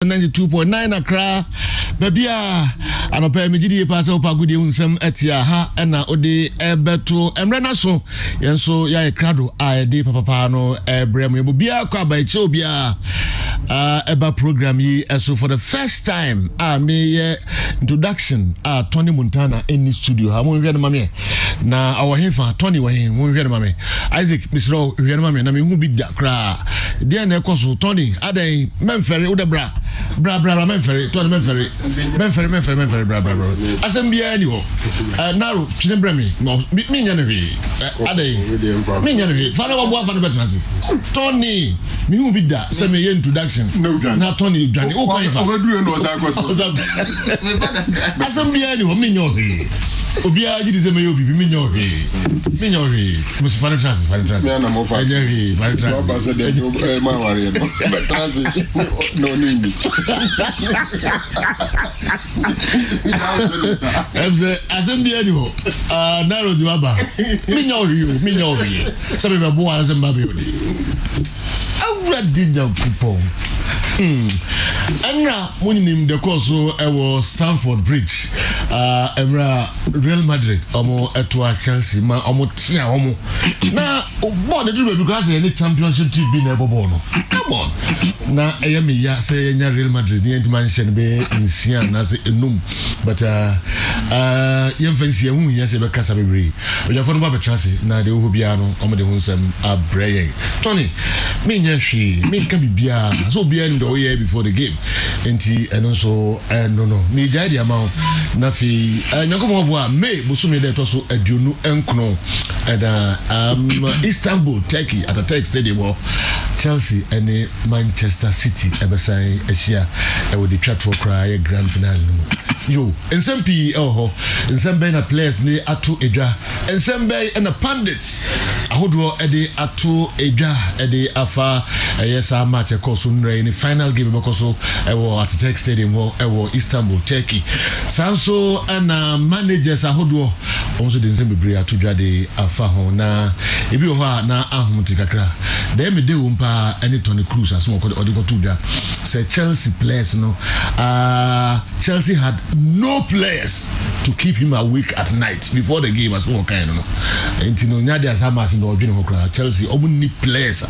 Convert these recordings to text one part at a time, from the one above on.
92.9 Accra babia anopa megidi pasa opa gudi unsem etia ha na ode ebeto emrena so yenso ya krado a de papa no ebrem ye bia kwa ba eche obia eba program yi so for the first time me introduction Tony Montana in the studio ha mo hwe na mame na our hefa Tony wa hin mo hwe na mame Isaac Misro hwe na mame na me hu bi da kra de na ekoso Tony adan memfere wo de bra memfere Tony memfere bra asembia ni ho naro chinebra me no me nya ne hwe adan me nya ne hwe fa na wo bo fa na betrase Tony me hu bi da se me introduction na Tony Johnny o kwa ifa overdue no sa kwaso asembia ni ho me nya hwe obia gidi se me yo bibi me nya hwe musifana trans me na mo fa ejeri fana trans ba se de ma ware no trans no nini emze asembia ni ho naro di baba me nya hwe se me bo ala se mba be oni awradi nya kupon Enra muninim de course ewo Stamford Bridge emra Real Madrid omo etwa Chelsea ma omo tia omo na ball de do because any championship team be na bobo no come on na eyemi ya say nya Real Madrid ni mansion be insian na say enum but yem fancy hu ya say be kasa bebre oja for no ba Chelsea na de ho bia no omo de hunsem abreye Tony me nya hwi me ka bibia so bia ndo ye before the game enti eno so no me jadi amount na fi nyakomo bo a me bosumi de to so aduonu enkono and Istanbul Turkey at the Turk Stadium Chelsea and Manchester City ebesai ehia e wo the chat for cry grand finale yo ensem ensem na players ni ato edwa ensem na pundits ahodo ede ato edwa ede afa yesa match ekoso nrai ni final game bekoso ewo at Turk Stadium ewo Istanbul Turkey sanso na managers ahodo onso de ensem bebre ato dwa de afa ho na ebi ho na ahomti kakra dem me de wompa any Tony Cruz as mo ko odi go to dwa say Chelsea players no Chelsea had no players to keep him awake at night before the game as well kind no entino nya de asama ati no odwene ho kra Chelsea omu ni players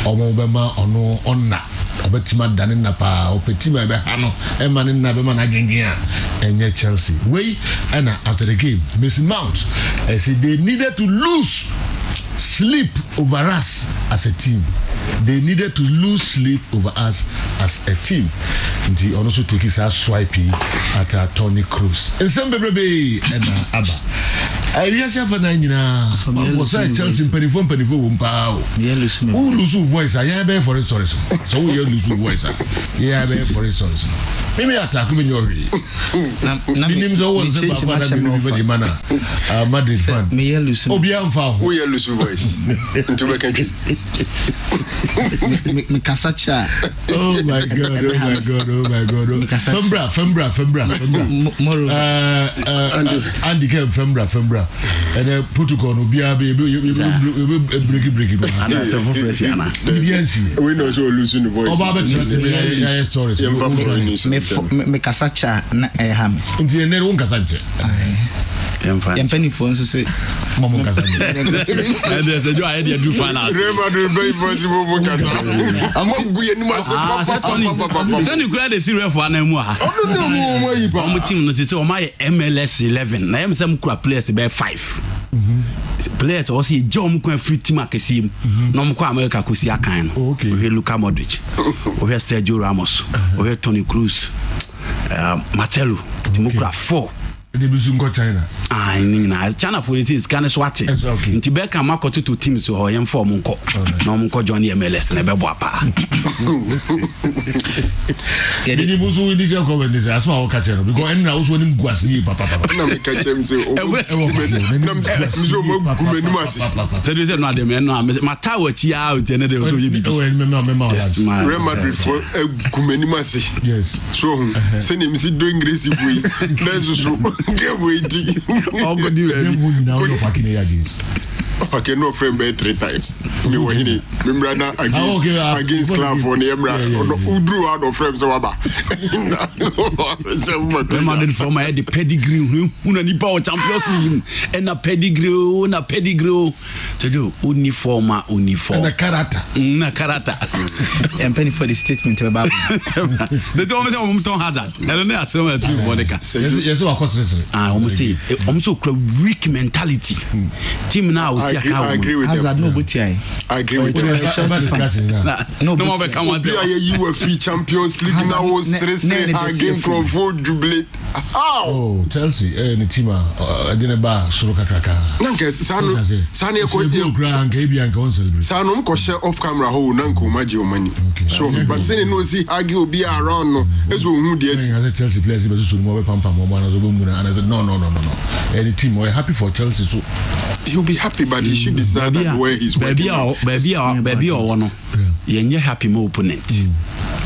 omu be ma ono onna obetima dane na pa opetima be ha no e ma ne na be ma na dwendwen a enye Chelsea wey and after the game Mason Mount said they needed to lose sleep over us as a team. They needed to lose sleep over us as a team. And he also take his swipey at Tony Cruz. And some baby and Abba. I just have a nine for Chelsea penifo wumpao. Who lose voice? I am for a sorry. So we lose voice. Yeah, for a sorry. Maybe attack me your names always Madrid fan. Me lose. Obiam found. We lose voice. Into my country. Me kasacha. Oh my god. Fembra. Andy came Fembra. And then protocol no bia break. We know so losing the voice. Oba be stories. Me kasacha na ham. Nti ene won kasacha. Yemfani phone so say momo kasacha. And there's a joy idea do finance. Remember very possible momo kasacha. Among guye ni ma se Tony Cruz dey serious for na mu ha. No mo yi pa. Omo team no say o ma MLS 11. Na yem say mu kura players be 5. Players also a jump can free team akesi no mo kwa America ko si akan no. We Luka Modric. We Sergio Ramos. We Tony Cruz. Marcelo. Timokra 4. They be soon go China. China for instance can swat. Nti be kan makoto to teams so yem for mo nko. Na mo nko join MLS na be bo apa. Did you buzu this your comment this as well catch no because enna also nim guasi papa. Na me catch him say o so mo gumenu mase. Say you say no dem no mata wachi out na dey so ye bi. Yes man. Real Madrid for gumenu mase. Yes. So say nim si doing grace we. Let's so get waiting. All good you now package Okay, no frame by 3 times. Me were in Membrana against Club for Niemra. Who drew out of frames over. Reminded from my head the pedigree, Unanipa Champions League, and a pedigree, and a pedigree. To do uniform. And a character. And penny for the statement about the Tom Hazard. I don't know so much Monica. Yes, of course. I almost say, almost weak mentality. Team now, I agree with Hazard, them. no booty. I agree with them. No, more come on. You were free Champions League now was 3 again Crawford jubilate. Oh, Chelsea, the team I didn't buy Suruka Kraka. Nanka Sani Sanum ko share off camera ho nanko maji o money. So but say no see argue be around no as who dey see. Chelsea players be so mo be pam mo na so be and I said no. Any team we're happy for Chelsea so he'll be happy but he should be sad that where he's working. Baby or one. You're happy more opponent.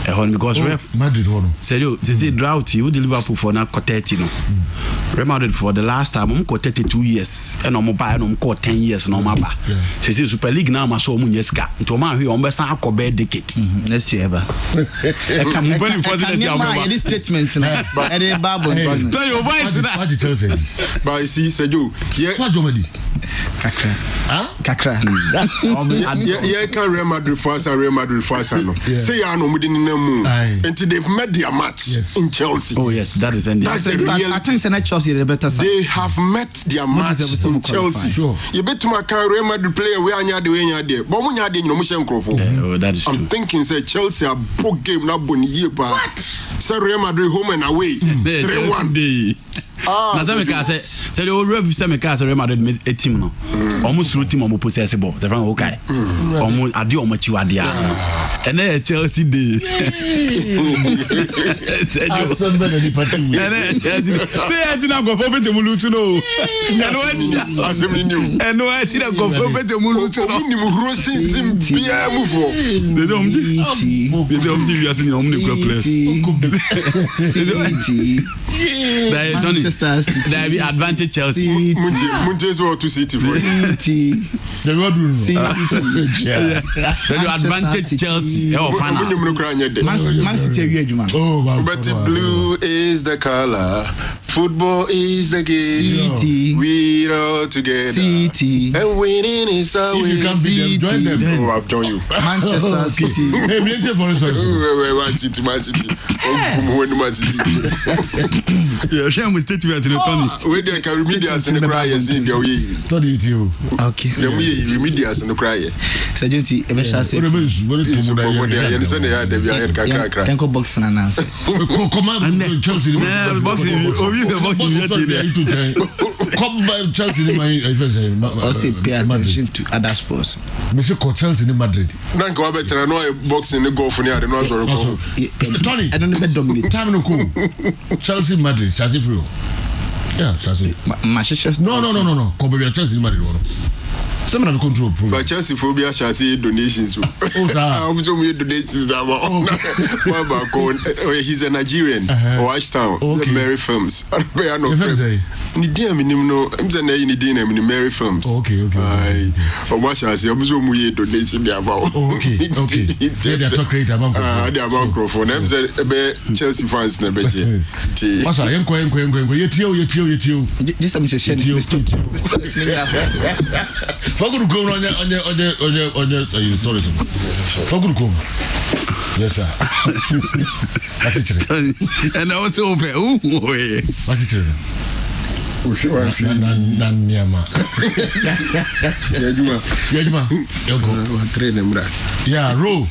Because Madrid one. Say drought you Liverpool for now 30 no. Real Madrid for the last time I'm 32 years and I'm buy no 10 years no maba. Say Super League now ma show munyeska. To man we on be san akobe decade. Let's see ever. Come very positive about this statement na. E dey babo. Tell your voice na. What Chelsea? But see Sejo, Kakra. Yeah, can Real Madrid fast no. Say ya no mudi ni mu. Until they've met their match in Chelsea. Oh yes, that is ending. That's the real. I think Chelsea the better side. They have met their match in Chelsea. Sure. You bet to my Real Madrid player we anya de we anya de. But mo nya de no mo shen krofo. Oh, that is true. I'm thinking say Chelsea a pro game na boni ye pa. What? Say Real Madrid home and away. 3-1. Na say the old rep say me ka say Real Madrid a team no. Almost through team almost possess ball. The fan okay. Almost adi omo chi wade a. And then Chelsea day. Say I didn't go for better mulutu no. And no I didn't go for better mulutu. Ni mu rosi team bia move for. They don't give you as in omni club players. There be advantage Chelsea. Munje so to City for. The road rule. So you advantage Chelsea. Oh, Man City we adwuma. Oh, but blue is the color. Football is the game. City. We're all together. City. And winning is our if you can beat them, join them. Oh, I've joined you. Manchester City. Hey, me enter for instance. Man City. Oh, Man City. Yeah, shame we statement in the Tony. We there can remedials in the cry and see the way. Tony it you. Okay. The way remedials in the cry. So don't see ever shall say. Tenko box na nanse. Command Chelsea. Come by Chelsea in my also pay attention to other sports. Monsieur Chelsea in Madrid. Nanko wa better no boxing the golf near the no so. Tony, I don't know dominate. Time no cool. Chelsea Madrid, Chelsea free. Yeah, Chelsea. No. Come by Chelsea in Madrid. Some of the control program. But Chelsea phobia Chelsea donations. Oh, sir. I'm so many donations he's a Nigerian. Or Ashtown. The Mary Films. I know. Ni dia minim no. I'm saying ni dia na Mary Films. Okay. Aye. O ma Chelsea. I'm so many donation there about. Okay. They are talk create about. They are about microphone. I'm saying Chelsea fans na be je. Masa yenko. Yetio. Just am share Faguru come on your sorry. Faguru come. Yes, sir. What's it? And also over. Oh, what's it? Nanyama. Yajuma. Yoko. Train them right. Yeah, row.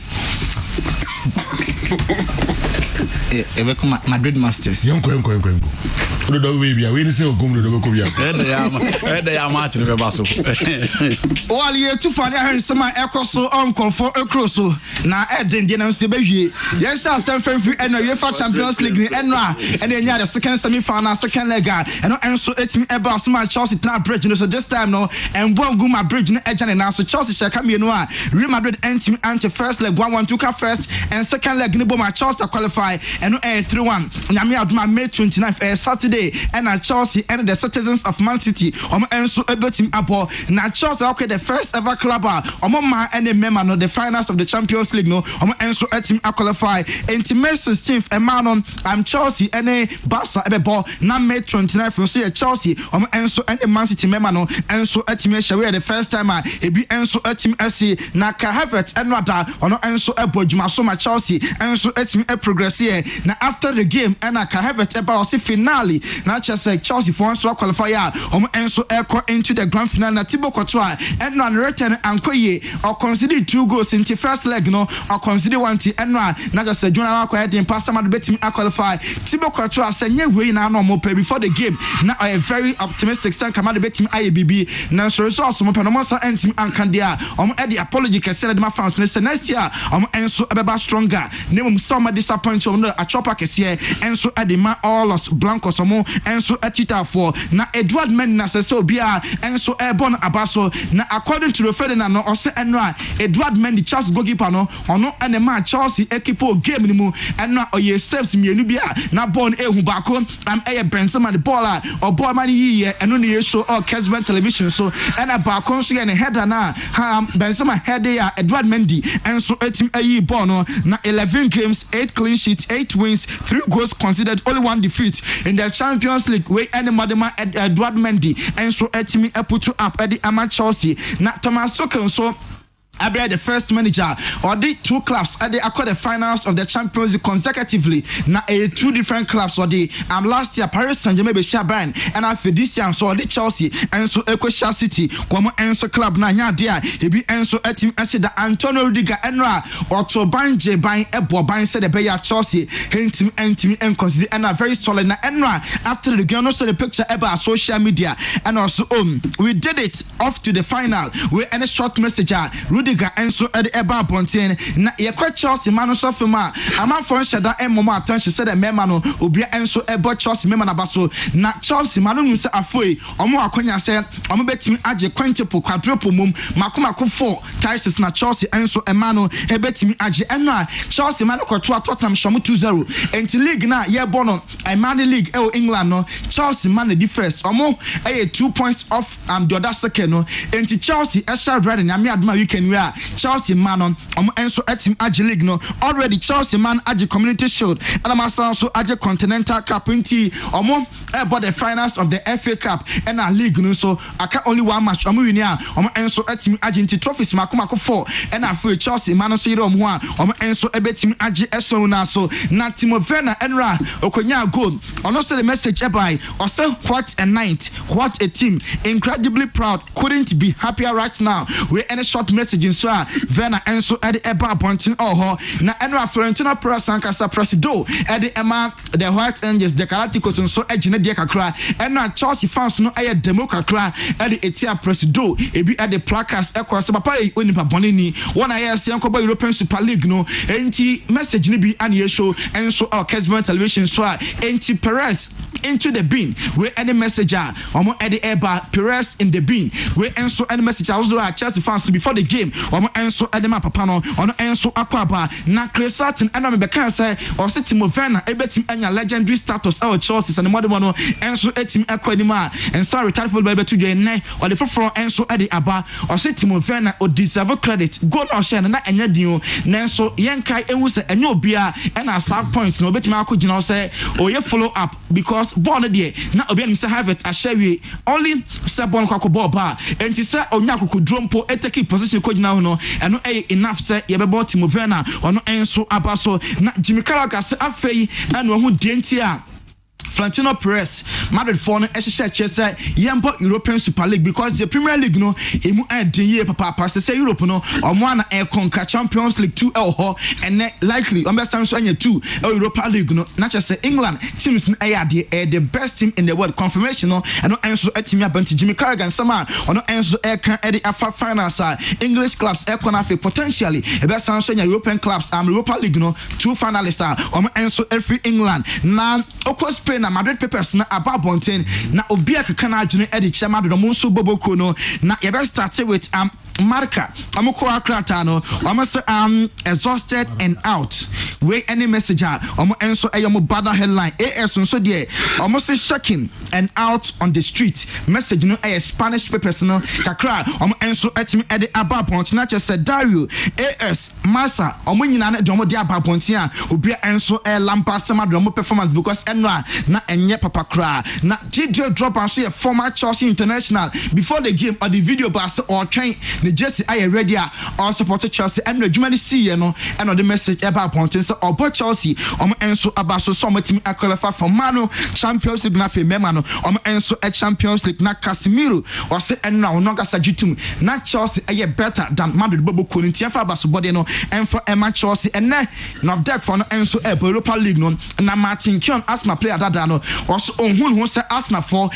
Madrid Masters. Yonko. We say While you to find out some ecoso on comfort across now Eden Diana Sibehi. Yes, some free and UEFA Champions League and then the second semi final, second leg, and so it's me about some Chelsea now bridge. So this time no, and one go my bridge in edge and now so Chelsea shall come in. Real Madrid and team anti first leg 1-1 took first and second leg Nibo my Chelsea qualify and 3-1. Yami out my May 29th Saturday. Saturday and Chelsea and the citizens of Man City enso ebetim abo na Chelsea okay the first ever club ma and a member no the finals of the Champions League no enso etim qualify into May 16th and Chelsea and a Barca ebebo na May 29th so Chelsea enso and the Man City member no enso etim share the first time ebi enso etim ase na Kai Havertz and Rada enso ebo juma so ma Chelsea enso etim progress here na after the game and Kai Havertz eba o finale na Chelsea for enso qualify enso into the grand final na Thibaut Courtois and no return ankoye or consider 2 goals in the first leg no or consider 1 and na just say Jonah akwa head in pass some betim qualify Thibaut Courtois say nye we na no mo pay before the game na a very optimistic stand come betim IBB na so resource mo pay no mo sa entim ankandia e the apology kese na fans say next year enso ebeba stronger name some disappoint no a chopper kese enso adema all los blancos enso atita for na Edward Mendy say so bia enso airborne abaso na according to the Ferdinand no ose eno Edward Mendy Chelsea goalkeeper no ono ene ma Chelsea equipo game ni mu eno oye saves mienu bia na ball ehu bako am Benzema the ball or ball man yi eno ne show or Kessben television so ena bako so ye ne header na Benzema header ya Edward Mendy enso etim ayi ball no na 11 games 8 clean sheets 8 wins 3 goals conceded only 1 defeat in the Champions League where any madema Edward Mendy enso etimi put up at the Ama Chelsea na Thomas Tuchel so Abia the first manager or the 2 clubs at the the finals of the Champions League consecutively na 2 different clubs or the last year Paris Saint-Germain be Shaban and after this year so the Chelsea and so Equatorial City kwamo enso club na nya dia ebi enso etim ase da Antonio Rudiger enra Otto Banje ban ebo ban said the be ya Chelsea hentim entimi and consider and a very solid na enra after the game no so the picture about social media and also we did it off to the final with any short message Rudiger enso ede eba ponten na yekwa Chelsea manu so fema amanfo nhyeda emmo attention said the member no obia enso ebo Chelsea member na baso na Chelsea manu nu se afoi omo akonya se omo betimi age quintuple quadruple mum makomako 4 titles na Chelsea enso emano ebetimi age enna Chelsea manu koto Tottenham shomu 2-0 enti league na ye bono emani league England no Chelsea man the first omo 2 points off the other second no enti Chelsea extra bread na me adma weekend we Chelsea man on enso etim age league no already Chelsea man age community shield and am so age continental cup inti about the finals of the FA Cup and a league no so aka only 1 match win ya enso etim age inti trophies makomako 4 and after Chelsea man so yiro ho enso ebetim age eso na so na Timo Werner enra okonya goal ono say the message by or say what a night, what a team, incredibly proud, couldn't be happier right now. We any short message in so Werner enso at the eba pointing na enra Florentino Perez ankasa presido at the Emma the White Angels the Galacticos and so ejine de kakra enra Chelsea fans no aye demo kakra at the etia presido ebi at the placards ekwa papa e onipa bonini one aye se enkoba European Super League no enti message ni bi ane show enso Kessben television so enti Perez into the bin where any messenger omo at the eba Perez in the bin where enso any message I was do Chelsea fans before the game omo enso at the ma papa no ono enso akwaba na Chris Sutton and me bekan say or say Timo Werner ebetim anya legendary status our Chelsea and the modern no enso etim akwanima and sorry retired football be to the ne or the for enso at the aba or say Timo Werner or deserve credit goal or share na enya dio nenso yenkai enwu say enyo obia and a sub points no betim akogina say oye follow up because ball there na obi am say Havertz a share we only say ball kwako ball ba enti say onya akoko drompo etake position kogina ho no eno enough say ye be ball Timo Werner ono enso abaso na Jimmy Carragher say afei na no ho dienti a Florentino Perez Madrid for no ehye say yembo European Super League because the Premier League no emu adeye papa say Europe no omo na conquer Champions League 2 ho and likely on best so anya 2 Europa League no na say England teams no the best team in the world confirmation no and no enso atimi abanti Jimmy Carragher sama ono enso can the afa finals English clubs ekona fe potentially e best so anya European clubs Europa League no 2 finalists omo enso every England na okos na Madrid papers na ababonten na obia kaka na adwene edi chama do mo so boboko no na ye be start with Marca amoko akrata no say exhausted and out we any message enso eyomo bada headline AS nso de say shaking and out on the street message no Spanish papers no kakra enso etimi ede aba pontina che say Dario AS Masa nyina na de de aba pontia obi enso lampa sema de performance because enra na enye papa kra na video drop and say former Chelsea international before the game or the video pass or train the jersey I ready or support Chelsea and the Germany see no and the message about pontin so or Chelsea enso aba so team qualify for Mano Champions League na fe mema no enso a Champions League na Casemiro or say enra no gasa jitum na Chelsea better than Madrid bobo konintia fa aba so body no and for Emma Chelsea and now deck for no enso Europa League no na Martin Keown Arsenal player dada no also ohun say Arsenal for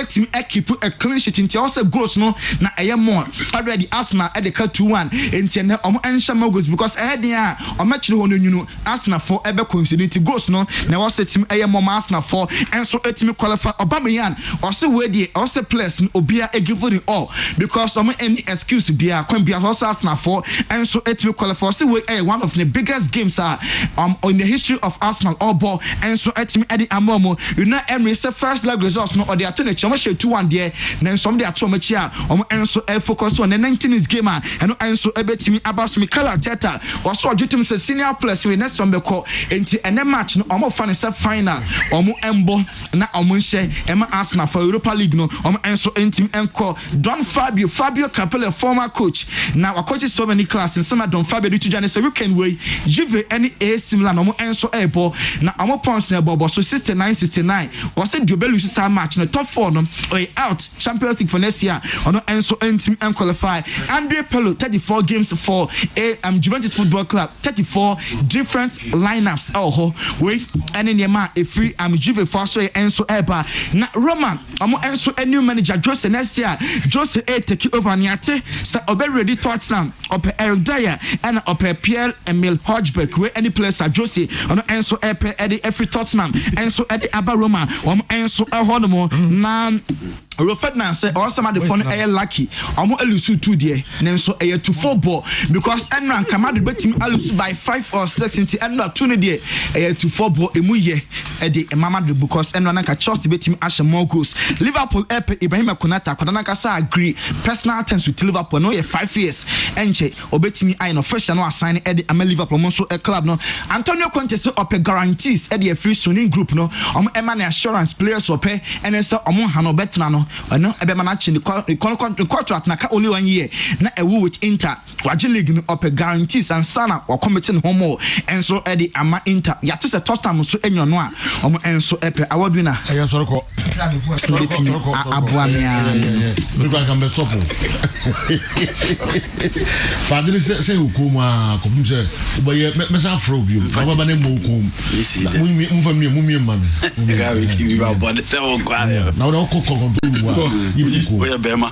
team keep a clean sheet into also goals no na more already Arsenal at the 2-1 enti na enshama goals because ahead there match no no Arsenal for coincidence goals no na was team more Arsenal for enso team qualify Aubameyang also we dey also players obia give it all because any excuse bia kwan bia also Arsenal for enso team qualify so we one of the biggest games in the history of Arsenal all ball enso team Eddie Amomo you know Emery say first leg results no or they attend 2-1 there then some they atoma chia enso focus on the 19th game and enso ebetimi about Mikel Arteta also ajutum say senior players we next some beko enti ene match no fan say final embo na nhye ema Arsenal for Europa League no enso entim enko Don Fabio Capello former coach now a coach so many class and some Don Fabio do to join say weekend way Juve any AC Milan enso ebo na points na bobo so 69 was say Diobelu sa match no top 4 no out Champions League for next year enso entim en qualify Andre Pirlo 34 games for Juventus Football Club 34 different lineups we any nema a free Juve for so enso eba na Roma enso a new manager Jose next year Jose take over niate say obe ready Tottenham up Eric Dyer and up Pierre-Emile Hojbjerg where any place are Jose enso every Tottenham enso at the Aba Roma enso honomo na Ferdinand say also the phone lucky elusu 2 there nenso 2-4 ball because enran Kamadu betim elusu by 5 or 6 into enra 2 there 2-4 ball emu ye the Mamadu because enran ka Chelsea betim ashe more goals Liverpool Ibrahim Konata kodana sa agree personal terms with Liverpool no 5 years enche obetimi I no fresh no assign the Liverpool monso club no Antonio Conte say up guarantees the free Sony group no emane assurance players up and say hano betna no no ebe manachi the contract na ka only 1 year na ewu with Inter waje league no up guarantees and sana wa committing homo enso edi ama Inter yate se Tottenham so enyo no a enso award winner eya soroko abuamia we can be stop fadili se hukuma ko se boye mesa afro bi baba bane mo hukum mu family mu mi man ga we ba bod se o kwa na o ko oya bema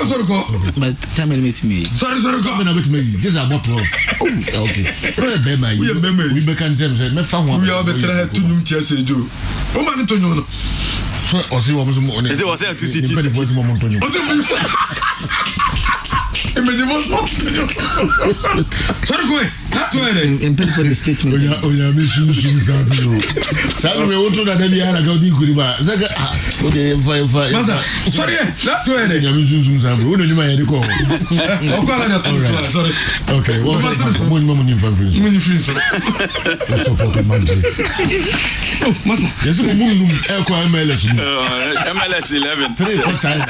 soroko but tell me sorry go na with me this is about okay oya bema we be kan say me fa ho we are better to num tia say do o man to nyo no so o si wo mo on is it was to see sorry go that way in for the statement oya me shun sabi sabi we want to na dey ala ga di kuri ba zaga okay fine masa sorry that way oya me shun sabi o no ni ma yeri ko o ko ala na sorry okay what mo ni friends stop talking man masa yes mo num e ko MLS 11 3 for China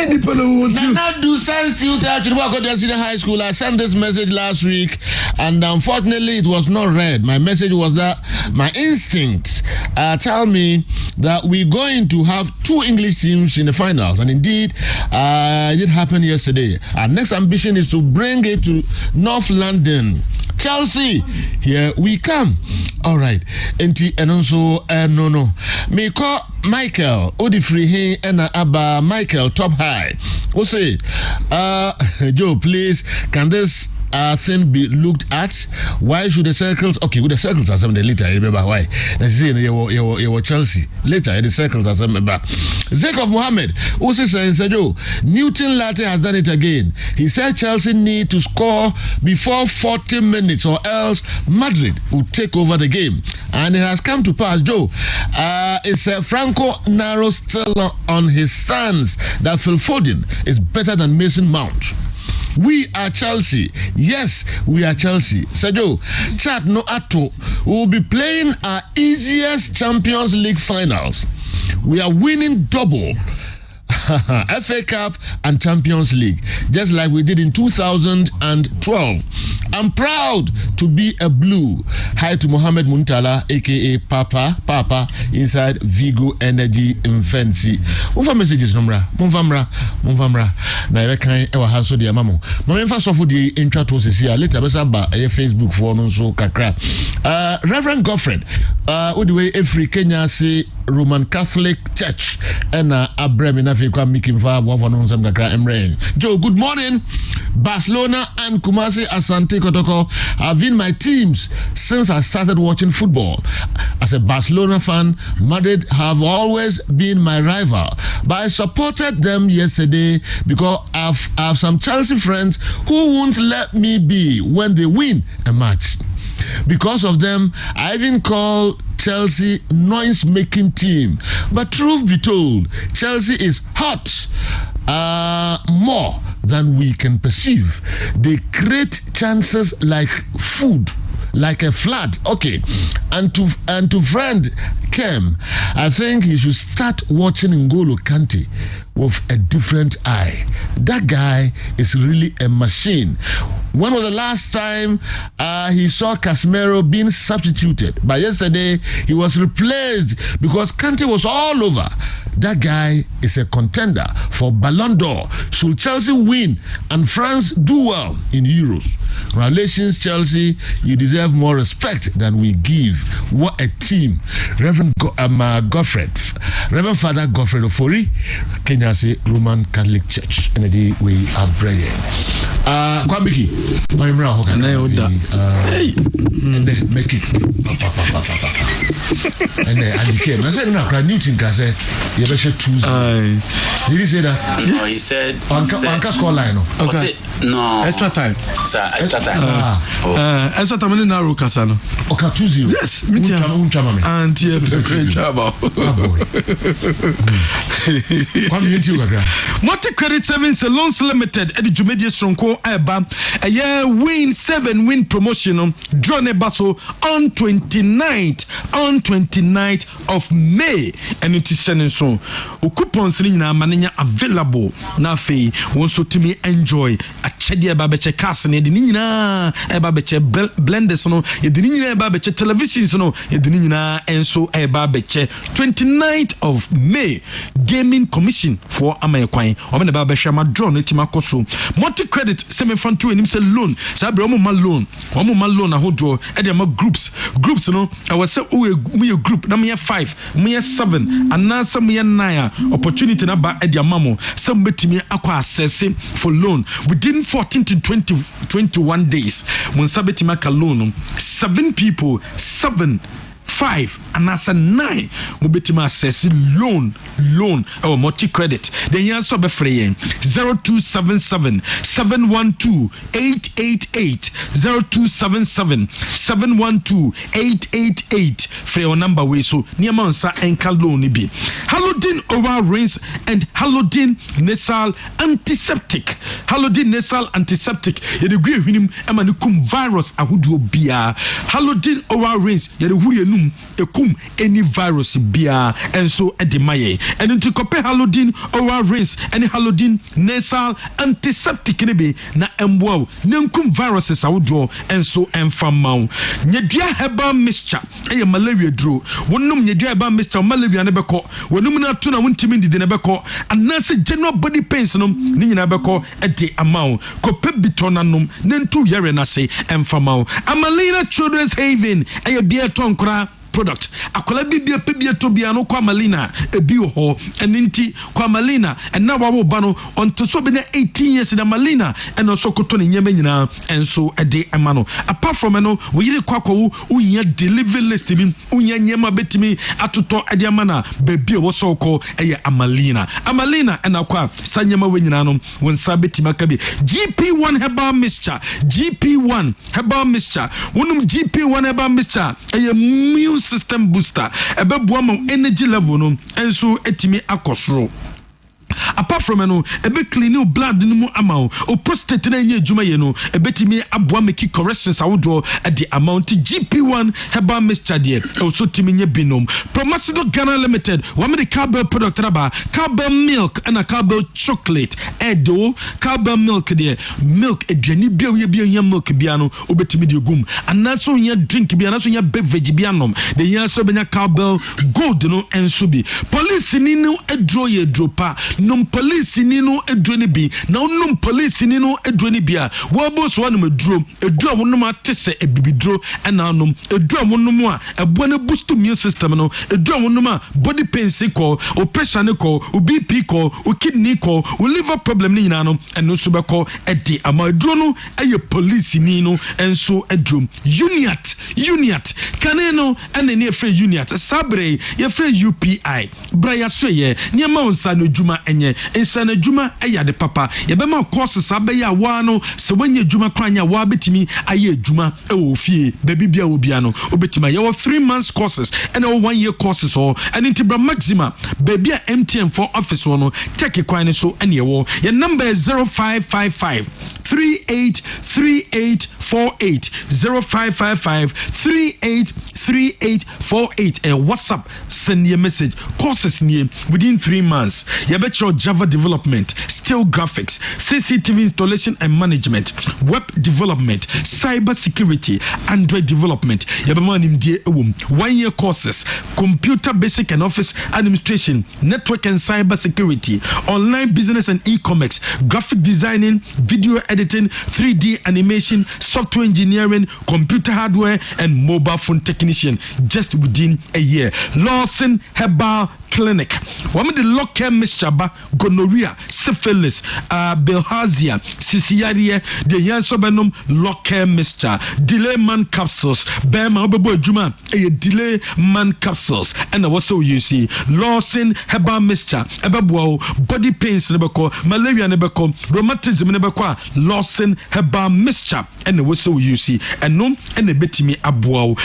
Nadu sends you to Chirwako Senior High School. I sent this message last week, and unfortunately, it was not read. My message was that my instincts tell me that we're going to have 2 English teams in the finals, and indeed, it did happen yesterday. Our next ambition is to bring it to North London. Chelsea, here we come. All right. And also, no. Me call Michael Odifrihe and Abba Michael Top High. We'll say, Joe, please, can this thing be looked at? Why should the circles? Okay, with the circles are some later. Remember why? Let's see. You were Chelsea later. The circles are some. Zekov Mohammed also said, Newton Latte has done it again. He said Chelsea need to score before 40 minutes or else Madrid will take over the game. And it has come to pass, Joe. It's Franco Naro still on his stance that Phil Foden is better than Mason Mount. We are Chelsea. Yes, we are Chelsea. Sergio, chat no ato. We will be playing our easiest Champions League finals. We are winning double. FA Cup and Champions League, just like we did in 2012. I'm proud to be a blue. Hi to Mohammed Muntala, aka Papa, inside Vigo Energy Infancy. Mumfa messages numra. Mumfamra. Na ewe kan ewa haso di amamo. Mamemfa sofu di intro to sisi later besa ba Facebook for no so kakra. Reverend Godfred, what the way every Kenya say Roman Catholic Church and Abraham Joe, good morning. Barcelona and Kumasi Asante Kotoko have been my teams since I started watching football. As a Barcelona fan, Madrid have always been my rival, but I supported them yesterday because I have some Chelsea friends who won't let me be when they win a match. Because of them, I even call Chelsea noise-making team. But truth be told, Chelsea is hot more than we can perceive. They create chances like food, like a flood. Okay, and to friend Kem, I think he should start watching N'Golo Kante with a different eye. That guy is really a machine. When was the last time he saw Casemiro being substituted? But yesterday he was replaced because Kante was all over. That guy is a contender for Ballon d'Or. Should Chelsea win and France do well in Euros? Congratulations, Chelsea. You deserve more respect than we give. What a team. Reverend Godfred, Reverend Father Godfred Ofori, Kenya say Roman Catholic Church. And the way are praying. Kwambiki, my mra hoka. And make it. And he came. I said, no, Newton can say, you better choose. Did he say that? No, he said. Anka score line. Okay. No. Extra time. Sir, extra time. Extra time in Naro Casano. Okay, 2-0. Yes, and here is a great job. Multi Credit Savings Loans Limited at the Jumedia Stronko Eba, a year win 7 win promotion John Ebaso on 29th of May, and it is sending so. Coupons in Manina available. Na fe wants to me enjoy a chedia babeche castle, the Nina Ebabeche blenders, no, the Nina Babeche televisions, no, the Nina and so Ebabeche 29th of May Gaming Commission for Amayakwine. Omen the Babeshama John Etimakoso. Multi credit semen fan 2 and him say loan. Sabre Omo loan. A whole draw at the groups, no. I was say me a group, na me 5, me 7, and now some me 9 opportunity na ba at the mamo. Some bet me aqua assessing for loan within 14 to 21 days. When sabeti maka loan, 7 people, 7, 5 and as a 9 mobetima assess loan or multi credit then you answer be free 0277 712 888 0277 712 888 free your number way so near mansa enka loan bi Halodin oral rinse and Halodin nasal antiseptic ye de gwe hwinim emanukum virus ahodo bia Halodin oral rinse ye de huri ekum any virus bia and so edemaye and into compare Halodin oral rinse and Halodin nasal antiseptic nebe na embo nenkum viruses awodo and so enfamau nyedua herbal mixture eye malaria dro wonum nyedua herbal mixture malaria ne beko wonum na to na wontimi ndide ne beko anase general body pains no ni nyina beko ede amau kope bitonanom nentu yere na se enfamau Amalina Children's Haven eye bia tonkra product akola bibia pebia tobia no kwa malina ebi ho eninti kwa malina na wawo ba no onto so be na 18 years na malina eno so koto ne nyama nyina enso ede ema no apart from no we yire kwakwo unya delivery list bi unya nyama betimi atoto ede ama na baby wo so ko eye amalina ena kwa sanyama we nyina no wonsa betima ka bi GP1 herbal mixture wonum GP1 herbal mixture eye immune system booster ebeboa ma energy level no enso etimi akosoro. Apart from ebe clean your blood no mu ama o prostate na nya adwuma ye no ebetimi aboa make corrections awodo at the amount GP1 herbal mixture there also timi nya binom Promasido Ghana Limited wa me the cowbell product raba cowbell milk and a cowbell chocolate edo cowbell milk there milk aduani bia we bia nya milk bia no obetimi de gum anaso nya drink bia anaso nya beverage bia nom de nya so benya cowbell gold no enso bi police ni no edro ye dropa num police ni no edrone bi na num police ni no edrone bi a wo bo so anum edro wonum atese ebibidro na num edro wonum a ebo na boost immune system no edro wonum a body pain ko o pressure ne ko o BP ko o kidney ko o liver problem ni nyina no eno so be ko edi ama edro no eye police ni no enso edro uniat kaneno ene ne free uniat sabre ye free UPI bra ya so ye niema onsa no djuma enye insana djuma eya de papa ye be ma courses abeya wa no se wanya djuma kwanya wa betimi aye djuma e wo fie baby bia obia no obetima ye wo 3 months courses and 1 year courses or and intibra maxima baby MTN for office no take kwan so ene ye wo your number is 0555 383848 0555 383848 and WhatsApp send your message courses near within 3 months you bet your Java development, still graphics, CCTV installation and management, web development, cyber security, Android development. You be man 1 year courses, computer basic and office administration, network and cyber security, online business and e-commerce, graphic designing, video editing, 3D animation, software engineering, computer hardware and mobile phone technician just within a year. Lawson Herbal Clinic. One of the local mixture gonorrhea, syphilis, bilharzia, ciciaria, the yansobenum local mixture, delay man capsules, bema obebo juma, a delay man capsules, and also you see Lawson Herbal mixture, ebebo body pains nebeko, malaria nebeko, rheumatism nebeko, Lawson Herbal mixture, and also you see, and no, and a betimi abuao.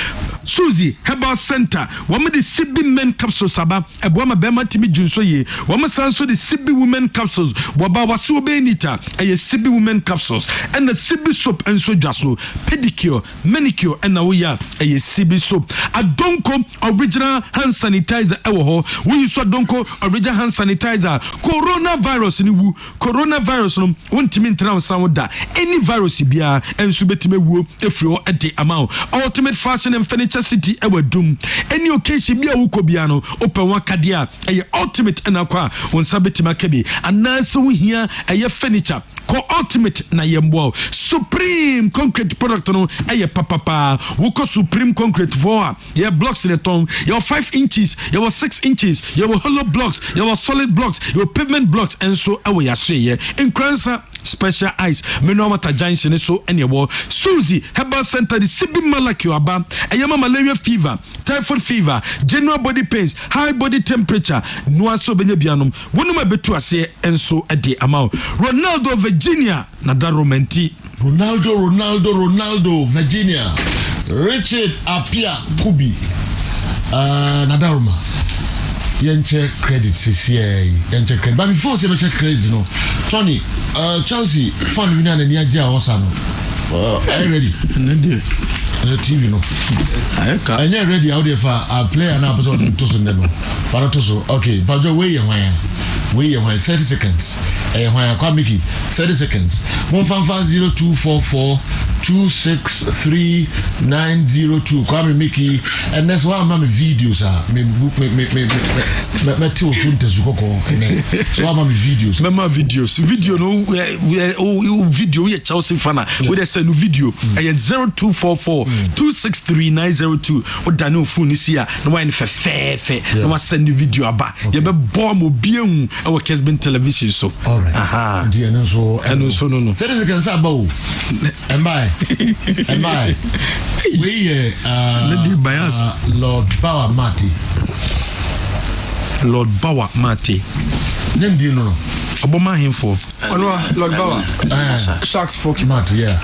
Susie Herbal Center, one of the CB men capsules aba, eboma bema timi junso ye, one so the CB women capsules waba wasu benita a CB women capsules and the CB soap and so jaso pedicure manicure and now ya a CB soap a donko original hand sanitizer ewo we use donko original hand sanitizer coronavirus ni wu coronavirus no wontimi ntra sound da any virus bia enso betime wu efrio ede amount ultimate fashion and furniture city ewo dum any occasion bia wu ko bia no open one kadia a ultimate and akwa won sabetima kebi anase wo hia eye furniture ko ultimate na yembo supreme concrete product no eye papa wo ko supreme concrete for your blocks in the ton your 5 inches your 6 inches your hollow blocks your solid blocks your pavement blocks and so awe ya sheye in Kransa special ice menomata junction so anywhere Susie Herbal Center the CB Malaki aba ayama malaria fever typhoid fever general body pains high body temperature no aso benya bianom wonuma betu ase enso ade amount Ronaldo Virginia nadaromenti Ronaldo Virginia Richard Apia Kubi nadaroma yenche credit CCA yenche credit but before say yenche credit no Tony Chelsea fan winner na ni aja osano are you ready the TV no and you ready how dey for a player na person to so no for to so okay but we 30 seconds Kwa Mickey 30 seconds. 1550244263902. Kwa Mickey and that's why I'm videos are me two funtes ukoko. So I'm videos. Mama videos. Video no video we Chelsea fan. We dey send video. 0244263902. O danu phone is here. No one fe. No one send the video aba. You be bomb obiemu our Kessben television so. All right. Aha. And so no. 30 seconds abo. Am I? We Lord Bauer Mati. Name do you know? Obama him for. Lord Bauer. Sharks for Mati, yeah.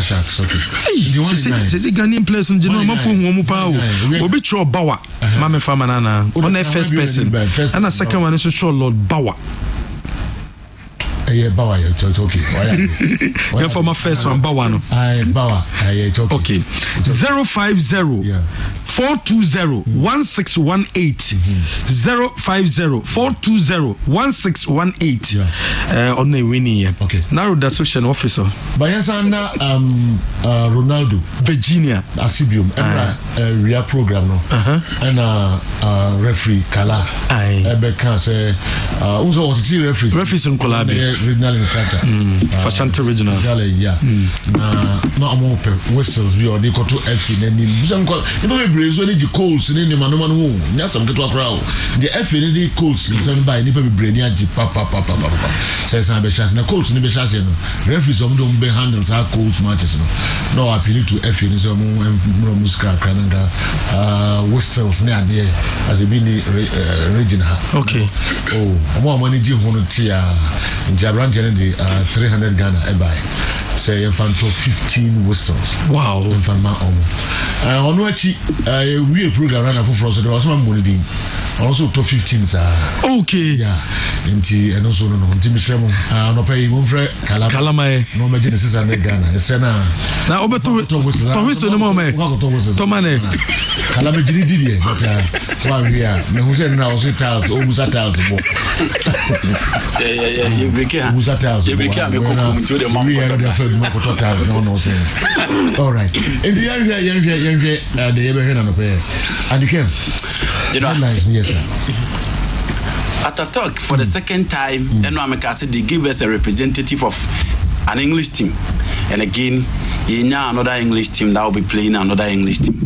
Sharks, okay. Do you want to say Ghanaian place in general? My phone won't power. Obi Cho Bauer. Mama Famanana. On the first person. And the second one is to show Lord Bauer. Bauer, okay. Yeah, for my first one, Bauer. Bauer, okay. 050-420-1618. 050-420-1618. On the winning. Okay. Now the social officer. Bayasana Ronaldo. Virginia. Asibium. Ria program no. And referee Kala. Ebeka say also referees. Referees in Colombia. Regional instructor. For Santa Regional. Yeah. No more whistles. We are they got to F in any. Some call. Only the coals in any man. Yes, some get to a crowd. The F in the coals is done by Nipa Brenia. Papa. Says I'm a chance. The coals in the chance. Referees don't be handles our coals matches. No appeal to F in some Muska Kananga whistles near there as a bini regional. Okay. Oh, more money do you want to in Jabran Kennedy 300 Ghana buy. Say if I'm 15 whistles. Wow. If I'm on what we program run for us. There was one money. Also to 15 okay. Yeah. And also no Timishemo. No pay one for Kalama. No imagine 600 Ghana. It's now to whistle no more. Tomane. Kalama did it. But one we are. Me who said now 6,000 almost 1,000 more. Yeah. You break it. Who's 1,000? You break it. Me come to the mom. All right. In the area, the Abraham and you came. You know, yes, sir. At a talk for the second time, and they give us a representative of an English team. And again, you know another English team that will be playing another English team.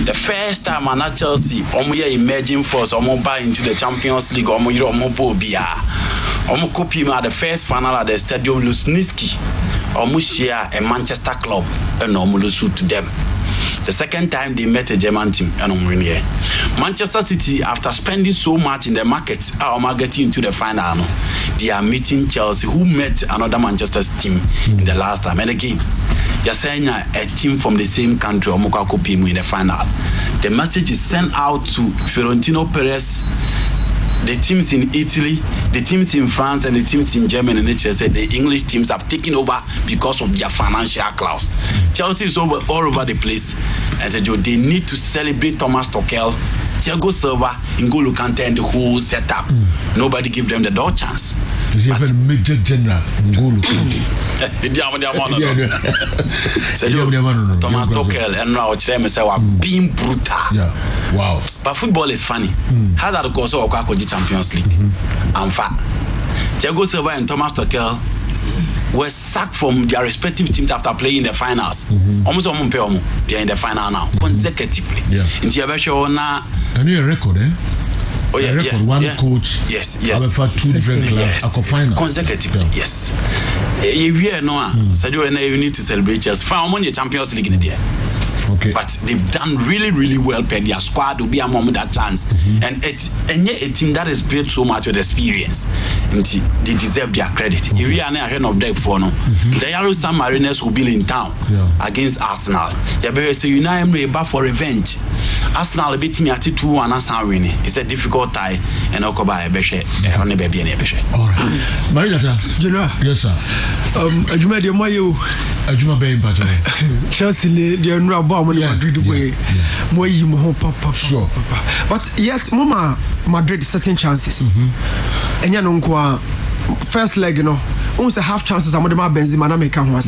The first time at Chelsea, emerging force, buy into the Champions League, copy at the first final at the Stadium Lusnitsky, share a Manchester club, and lose to them. The second time they met a German team and Manchester City, after spending so much in the market, are getting into the final. They are meeting Chelsea, who met another Manchester team in the last time. And again, you're saying a team from the same country, in the final. The message is sent out to Florentino Perez, the teams in Italy, the teams in France, and the teams in Germany. And they said the English teams have taken over because of their financial clause. Chelsea is all over the place. And said they need to celebrate Thomas Tuchel, Thiago Silva, N'Golo Kante, and the whole setup. Nobody give them the door chance. Is even Major General N'Golo Kante? Thomas Tuchel and now say being brutal. Yeah. Wow. But football is funny. How that goes over the Champions League? And fact, Thiago Silva and Thomas Tuchel were sacked from their respective teams after playing in the finals. Almost they are in the final now consecutively. Yeah. In the and you a record, eh? Oh yeah, record, one coach. Yes. I've had two different clubs. Consecutively, yes. You need to celebrate just found your Champions League in the year. Okay. But they've done really, really well. Their squad will be among that chance. And it's a team that is built so much with experience. And they deserve their credit. If we are ahead of them for no, the Yellow Sun Mariners will be in town against Arsenal. They say United for revenge. Arsenal beat me at 2-1 and Arsenal winning. It's a difficult tie. And I'll go by a beshe on the baby and a beshe. All right. Marietta. Yes, sir. Ajuma de Mayo. Ajuma Bay Battle. Chelsea, the Unraba, Madrid way. Sure. But yet, Mama, Madrid certain chances. And Yanunkwa first leg, you know. Once a half chances, I'm going Benzema na make one.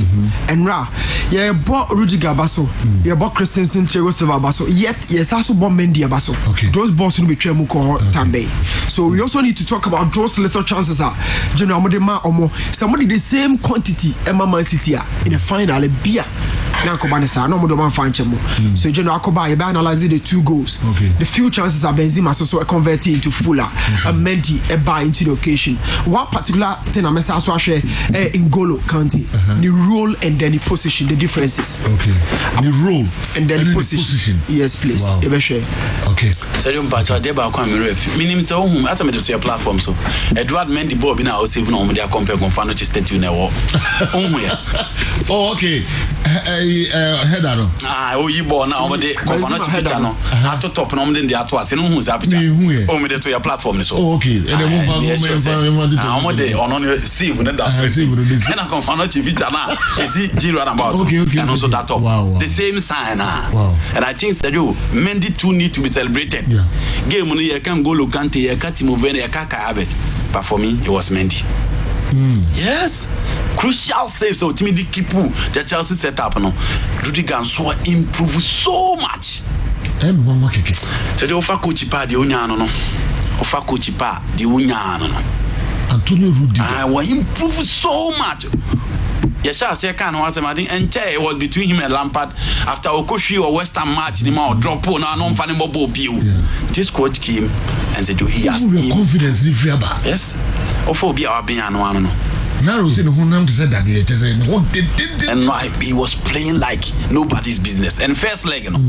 And Ra, yeah, bought Rudiger Basso, yeah, bought Christensen, Thiago Silva Basso. Yet, yes, also bought Mendy Basso. Those balls will be Tremuko Tambe. So we also need to talk about those little chances. General Modema Omo, somebody the same quantity Emma Man City in a final beer. Now Kobanesa, no more find Chemo. So General Koba, you analyze the 2 goals. The few chances are Benzema so converted into Fuller and Mendy a buy into the occasion. One particular thing I'm saying in Golo County, the role and then the position, the differences. The role and then the position. Yes, please. Wow. Okay. So you mpacha dey ba kwa me ref. Minim say ohun asa me dey your platform so. Edward Mendy ball bi na o save na o me dey compare confano to state you na wo. Ohun ya. Oh, okay. Header no. Oyi ball na o me dey confano to picture no. Ato top na o me dey ato ase no hu za picture. O me dey to your platform so. Oh, okay. And then move on dey on save na that. And I confano to picture na. Is it Giro about? Okay. And also that top. Wow. The same sign. Wow. And I think Sergio Mendy too need to be celebrated. Yeah. Game when you can go look at you can't move any kaka habit. But for me it was Mendy. Yes. Crucial save so timid keep the Chelsea setup no. Rudiger so improve so much. Sergio ofa coach pa de unyano no. Ofa coach pa de unyano no. Antonio Rudiger. I will improve so much. Yes, I say can was I think it was between him and Lampard after Okoshi or Western match the man drop on and on funny mobile view. This coach came and said he has confidence in Friaba. Yes. Ophobia or being one no. Now saying who nam said that and he was playing like nobody's business. And first leg, you know,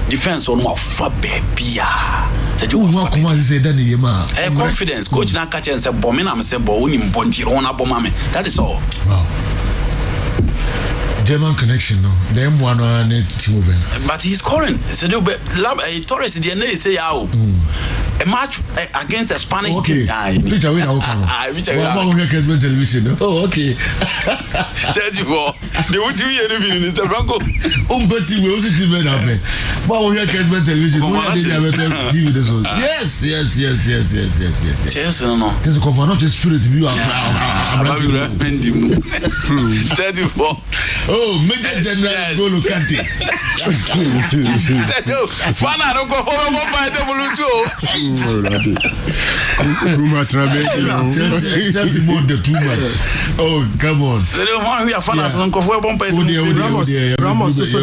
defense on what for baby. Confidence. Coach na catch and say bombing am say bo unim bonti on abomame. That is all. Wow. German connection, no. Them one need to move in. But he's scoring. So Torres DNA say how a match against a Spanish team. Which are we now? Kessben television. Oh, okay. Tell you what, they would do anything in the Franco. But we also TV now. But we have Kessben television. Yes. No. There's a covenant spirit you are. Tell you what. Oh, Major General Golo Kante. Fana don't go for one by the Just more the too much. Oh, come on. They don't want to Fana don't go for one by the Ramos so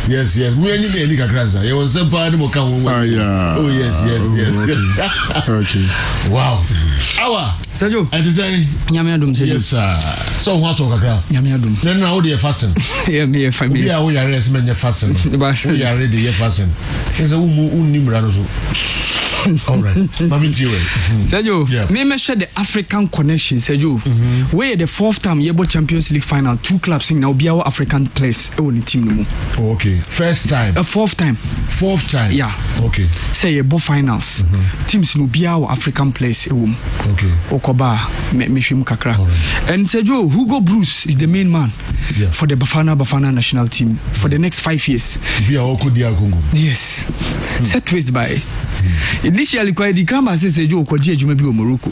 yes. We need any Kakraza. You was a bad moka. Oh, yes. Okay. Wow. Our Sergio. I design Yamiadum. Yes, sir. So what talk about? Yamiadum. Then now they are fasting. Yeah, me a family. Yeah, we are rest men fasting. We are ready here fasting. There's a nimranoso. All right. Sergio, me measure the African connection, Sergio. Where the 4th time Yebo Champions League final, 2 clubs in now be our African place on the team. Oh, okay. First time. 4th time. 4th time. Yeah. Okay. Say Yebo finals. Teams no be our African place. Okay. Okoba Meshim Kakra. And Sergio, Hugo Bruce is the main man for the Bafana national team for the next 5 years. Be our Okodia Congo. Yes. Set twist by. Initially, quite the camera says a joke or Jumbi Morocco.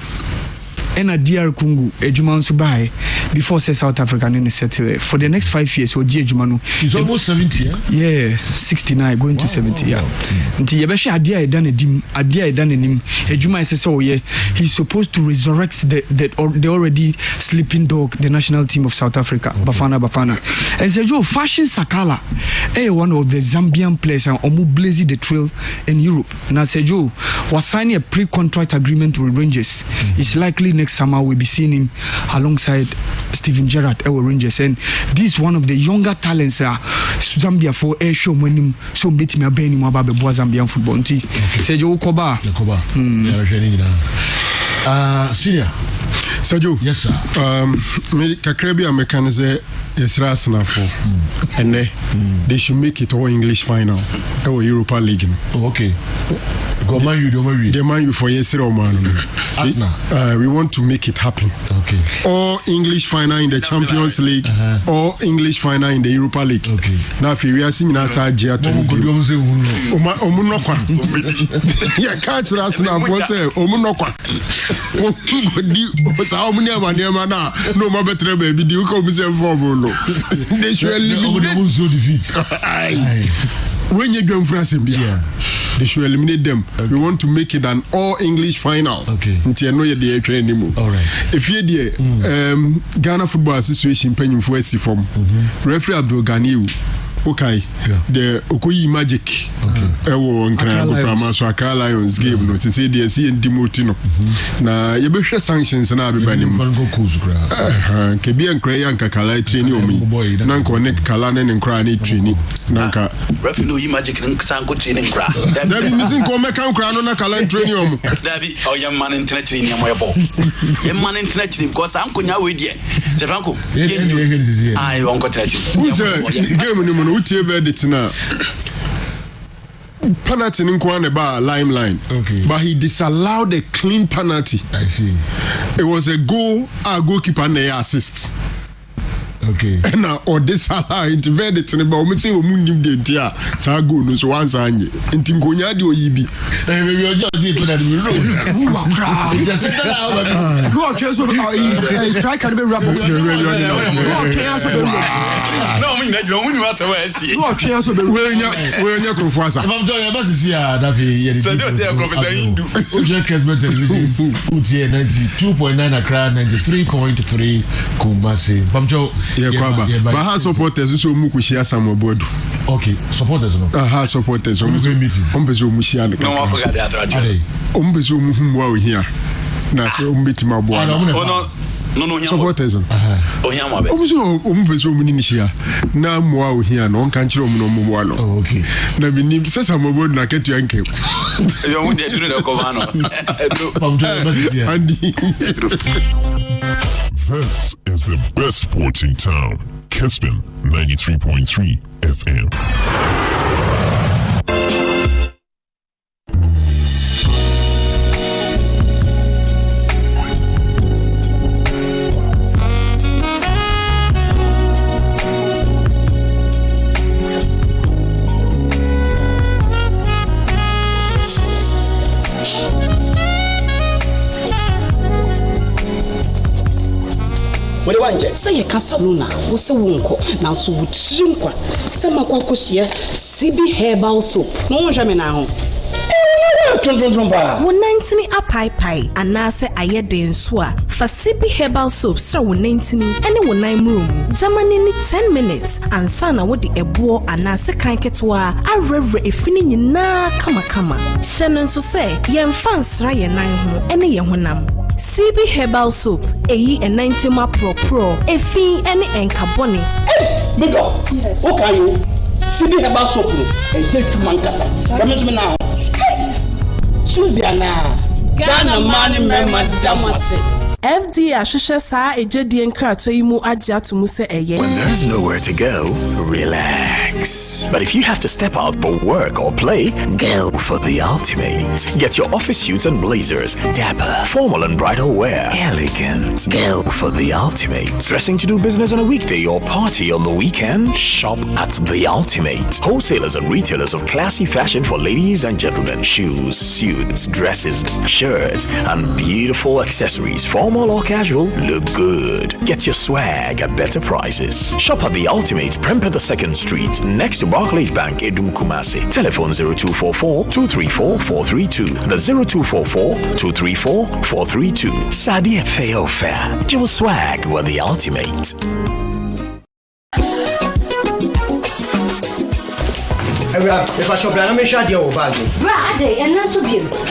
And a dear Kungu, a Juman Subai, before say South African in the settle for the next 5 years. Or Jumanu he's almost 70, yeah, 69, going to 70. Yeah, until Yabasha Adia done a dim, Adia done in him. A Juma says, oh, yeah, he's supposed to resurrect the already sleeping dog, the national team of South Africa, Bafana. And says, Joe, Fashion Sakala, one of the Zambian players, and Omu Blazy the trail in Europe. And I said, Joe was signing a pre-contract agreement with Rangers. It's likely next summer we'll be seeing him alongside Steven Gerrard at Rangers, and this is one of the younger talents Zambia for a show when him so beat me about Zambian football. Sergio Koba. Senior. Sergio. Yes, sir. Me kakrebi American say Yes, Rasnafo. And they should make it all English final. Or Europa League. Okay. Go Man U, the Man U for yesterday, man. We want to make it happen. Okay. All English final in the Champions League, or English final in the Europa League. Okay. Now, if we are seeing us, I can't catch Rasnafo. No, my better baby, you come say for they should eliminate when you go France, they should eliminate them. We want to make it an all English final. Okay. Until no year anymore. All right. If you're there, Ghana Football Association penny for SC form. Referee Abdul Ganiu. Okay, the Okoyi Magic. Ewo nkran so Accra Lions game no say dey see Ndimotino. Na ye be hwe sanctions na be banim. Ke bi nkran ya nkakala training omi. Na nko ne kala ne nkran ne training. Na nka referee Magic nsanko training nkra. Da bi mizin ko meka nkran no na kala training omo. Da bi o ye man internet training am yebo. Ye man internet training because ankonya we die. Je Franco. Ai won ko training. Game ni mo utie verdict na penalty in Kwane bar line. Okay. But he disallowed a clean penalty. I see. It was a goal, our goalkeeper and they assist. Okay. And now or disallow it verdict in about me say omunim de ntia ta go no so once anye nti nkonya de oyibi. Eh we just dey put that in the road. Just set that out. Go chase so strike can be rap. Go chase so no me na no me what we see. Go chase so we nya Krofuasa. I'm telling you, basi see that here. So don't dey Krofuasa Hindu. Oje Kessben television. Utie 92.9 Accra, 93.3 Kumasi. Pamjo But her supporters so much share some board. Okay, supporters no. Her supporters meeting. Ombezo mushia no. No one forget that. Ombezo muhumwa here. Na ombiti mabwa. No supporters. Oh here mabe. Ombezo munini shia. Na mwa here no kanchiro mu no mwa no. Oh okay. Na binim sesa mabod na ketu yanke. Yo mu dey do the cover no. This is the best sports in town. Kessben 93.3 FM. Say a casaluna was a wonko, now so would shrinkwa. Some aquacosia, CB herbal soap. No one jammy now. 190 a pie, and nasa aye den swa. For CB herbal soap, so 190 any 19 room. Germany 10 minutes, and sana would the ebo and nasa kanketwa. I rev a finning na kama. Shannon so say, yam fans raya 9 any yahunam. CB herbal soap, a 90 ma pro, a fee any encaboni. Big up. Yes. Okay, you CB herbal soap and take to Mancasa. Come now. Suziana. Ghana money member Damasi. FD Ashusha sa ejedi enkrato imu aja to muse eye. When there's nowhere to go, relax. But if you have to step out for work or play, go for the ultimate. Get your office suits and blazers, dapper, formal and bridal wear, elegant. Go for the ultimate. Dressing to do business on a weekday or party on the weekend? Shop at the ultimate. Wholesalers and retailers of classy fashion for ladies and gentlemen. Shoes, suits, dresses, shirts, and beautiful accessories. Formal or casual, look good. Get your swag at better prices. Shop at the Ultimate, Prempeh 2nd Street, next to Barclays Bank, Edum Kumasi. Telephone 0244-234-432. The 0244-234-432. Sadia Feo Fair. Your swag with the Ultimate. If I shop, I'm sure you're bad. Right, and that's a beautiful.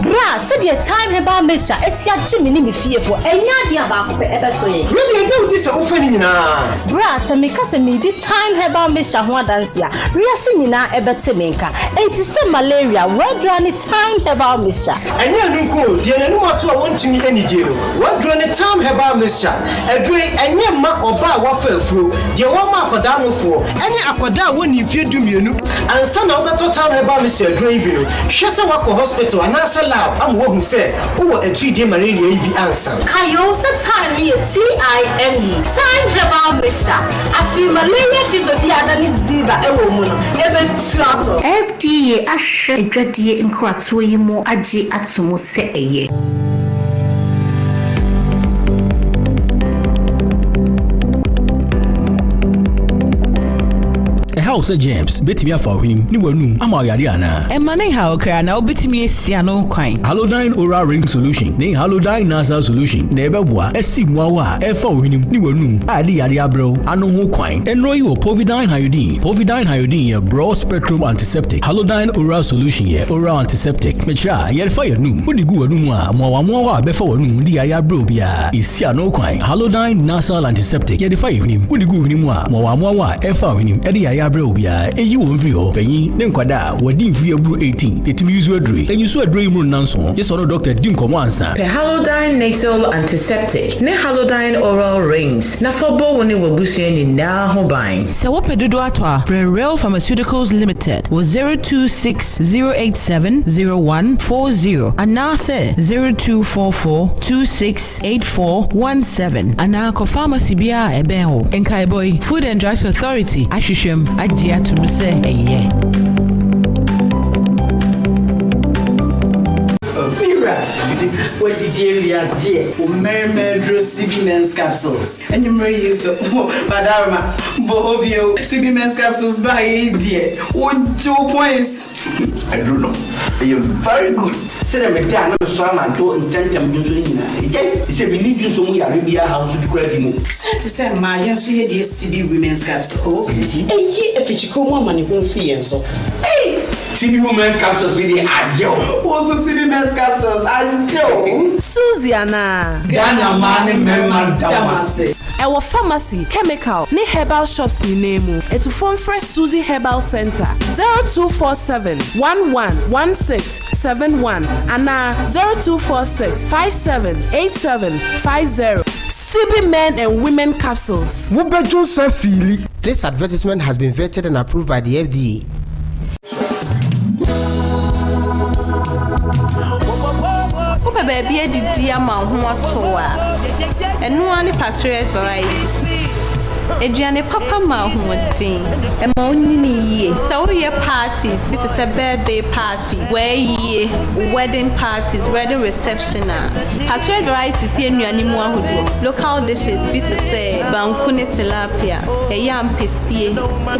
Bra, said your time about Mister Esia Jimmy fearful, and Yadia about Ebersoy. Really, don't this offending now. Bra, some make us a midi time about Mr. Huadansia, Riasinina Ebertiminka, 87 malaria, well drawn time about Mister. And you go, dear, no more to want to me any deal. What drawn a time about Mister? A drink and your mark or bar waffle through, dear one mark or down for any aquada when you fear do me, and son of the time about Mr. Draven. Shasawako Hospital and answer loud. I'm what who said, oh, a 3-day malaria be answer. I also time here, TIME, time about Mister. I feel malaria fever the other is Ziva, a woman, even trouble. FDA, I should get ye in Kratui more aji at sumo say a ye. House James, betimi afa him ni wanum ama yariana. E mane ha okra na obetimi esia no kwan. Halodyne oral ring solution, ni Halodyne nasal solution. Na ebeboa esi muawa e fa him ni wanum ade yare abro ano ho kwan. Enro yi Povidine iodine. Povidine iodine ye broad spectrum antiseptic. Halodyne oral solution ye oral antiseptic. Mecha ye fa yanum. Odi gu wanum a muawa be fa wanum di yare abro bia esi ano kwan. Halodyne nasal antiseptic ye de fa him. Odi gu him a muawa e fa him e di yare Obia, a you won't feel penny, then quada, what didn't feel 18, it means you agree, and you saw a dream run nanson. Yes, or doctor didn't come answer. The Halodyne nasal antiseptic, ne Halodyne oral rings, na for bo when it will boost in now hobine. So what pedudo atwa, Real Pharmaceuticals Limited was 026-087-0140, and now say 0244-268417, and now pharmacy bia ebeho, and Kaiboy Food and Drugs Authority, Ashishim. Ajia to me say, yeah. What did you dear? Mary CB Men's Capsules. And you may use Padarma, Bohobio, CB Men's Capsules by dear. What 2 points? I don't know. You're very good. Say that McDonald was so much to intend to use it. He said, we need you so much Arabia house to credit him. Said to say, my yes, here, dear CB Women's Capsules. And ye, if it's a woman, you won't feel so. Hey! CB Women's Capsules with the Ajo. Also, CB Men's Capsules, Ajo. Susiana. Ghana man, man, Damasi. Our pharmacy, chemical, ni herbal shops ni name. Et to form Fresh Susie Herbal Center 0247 111671 and 0246 578750. CB Men and Women Capsules. This advertisement has been vetted and approved by the FDA. Baby, I did dear mount and no one factories varieties. Adriana Papa Mahmoudin, a money so your parties, which is a birthday party, where ye wedding parties, wedding reception. Factories varieties here near Nimua local dishes, which is say Bankuni tilapia, a yam pissie,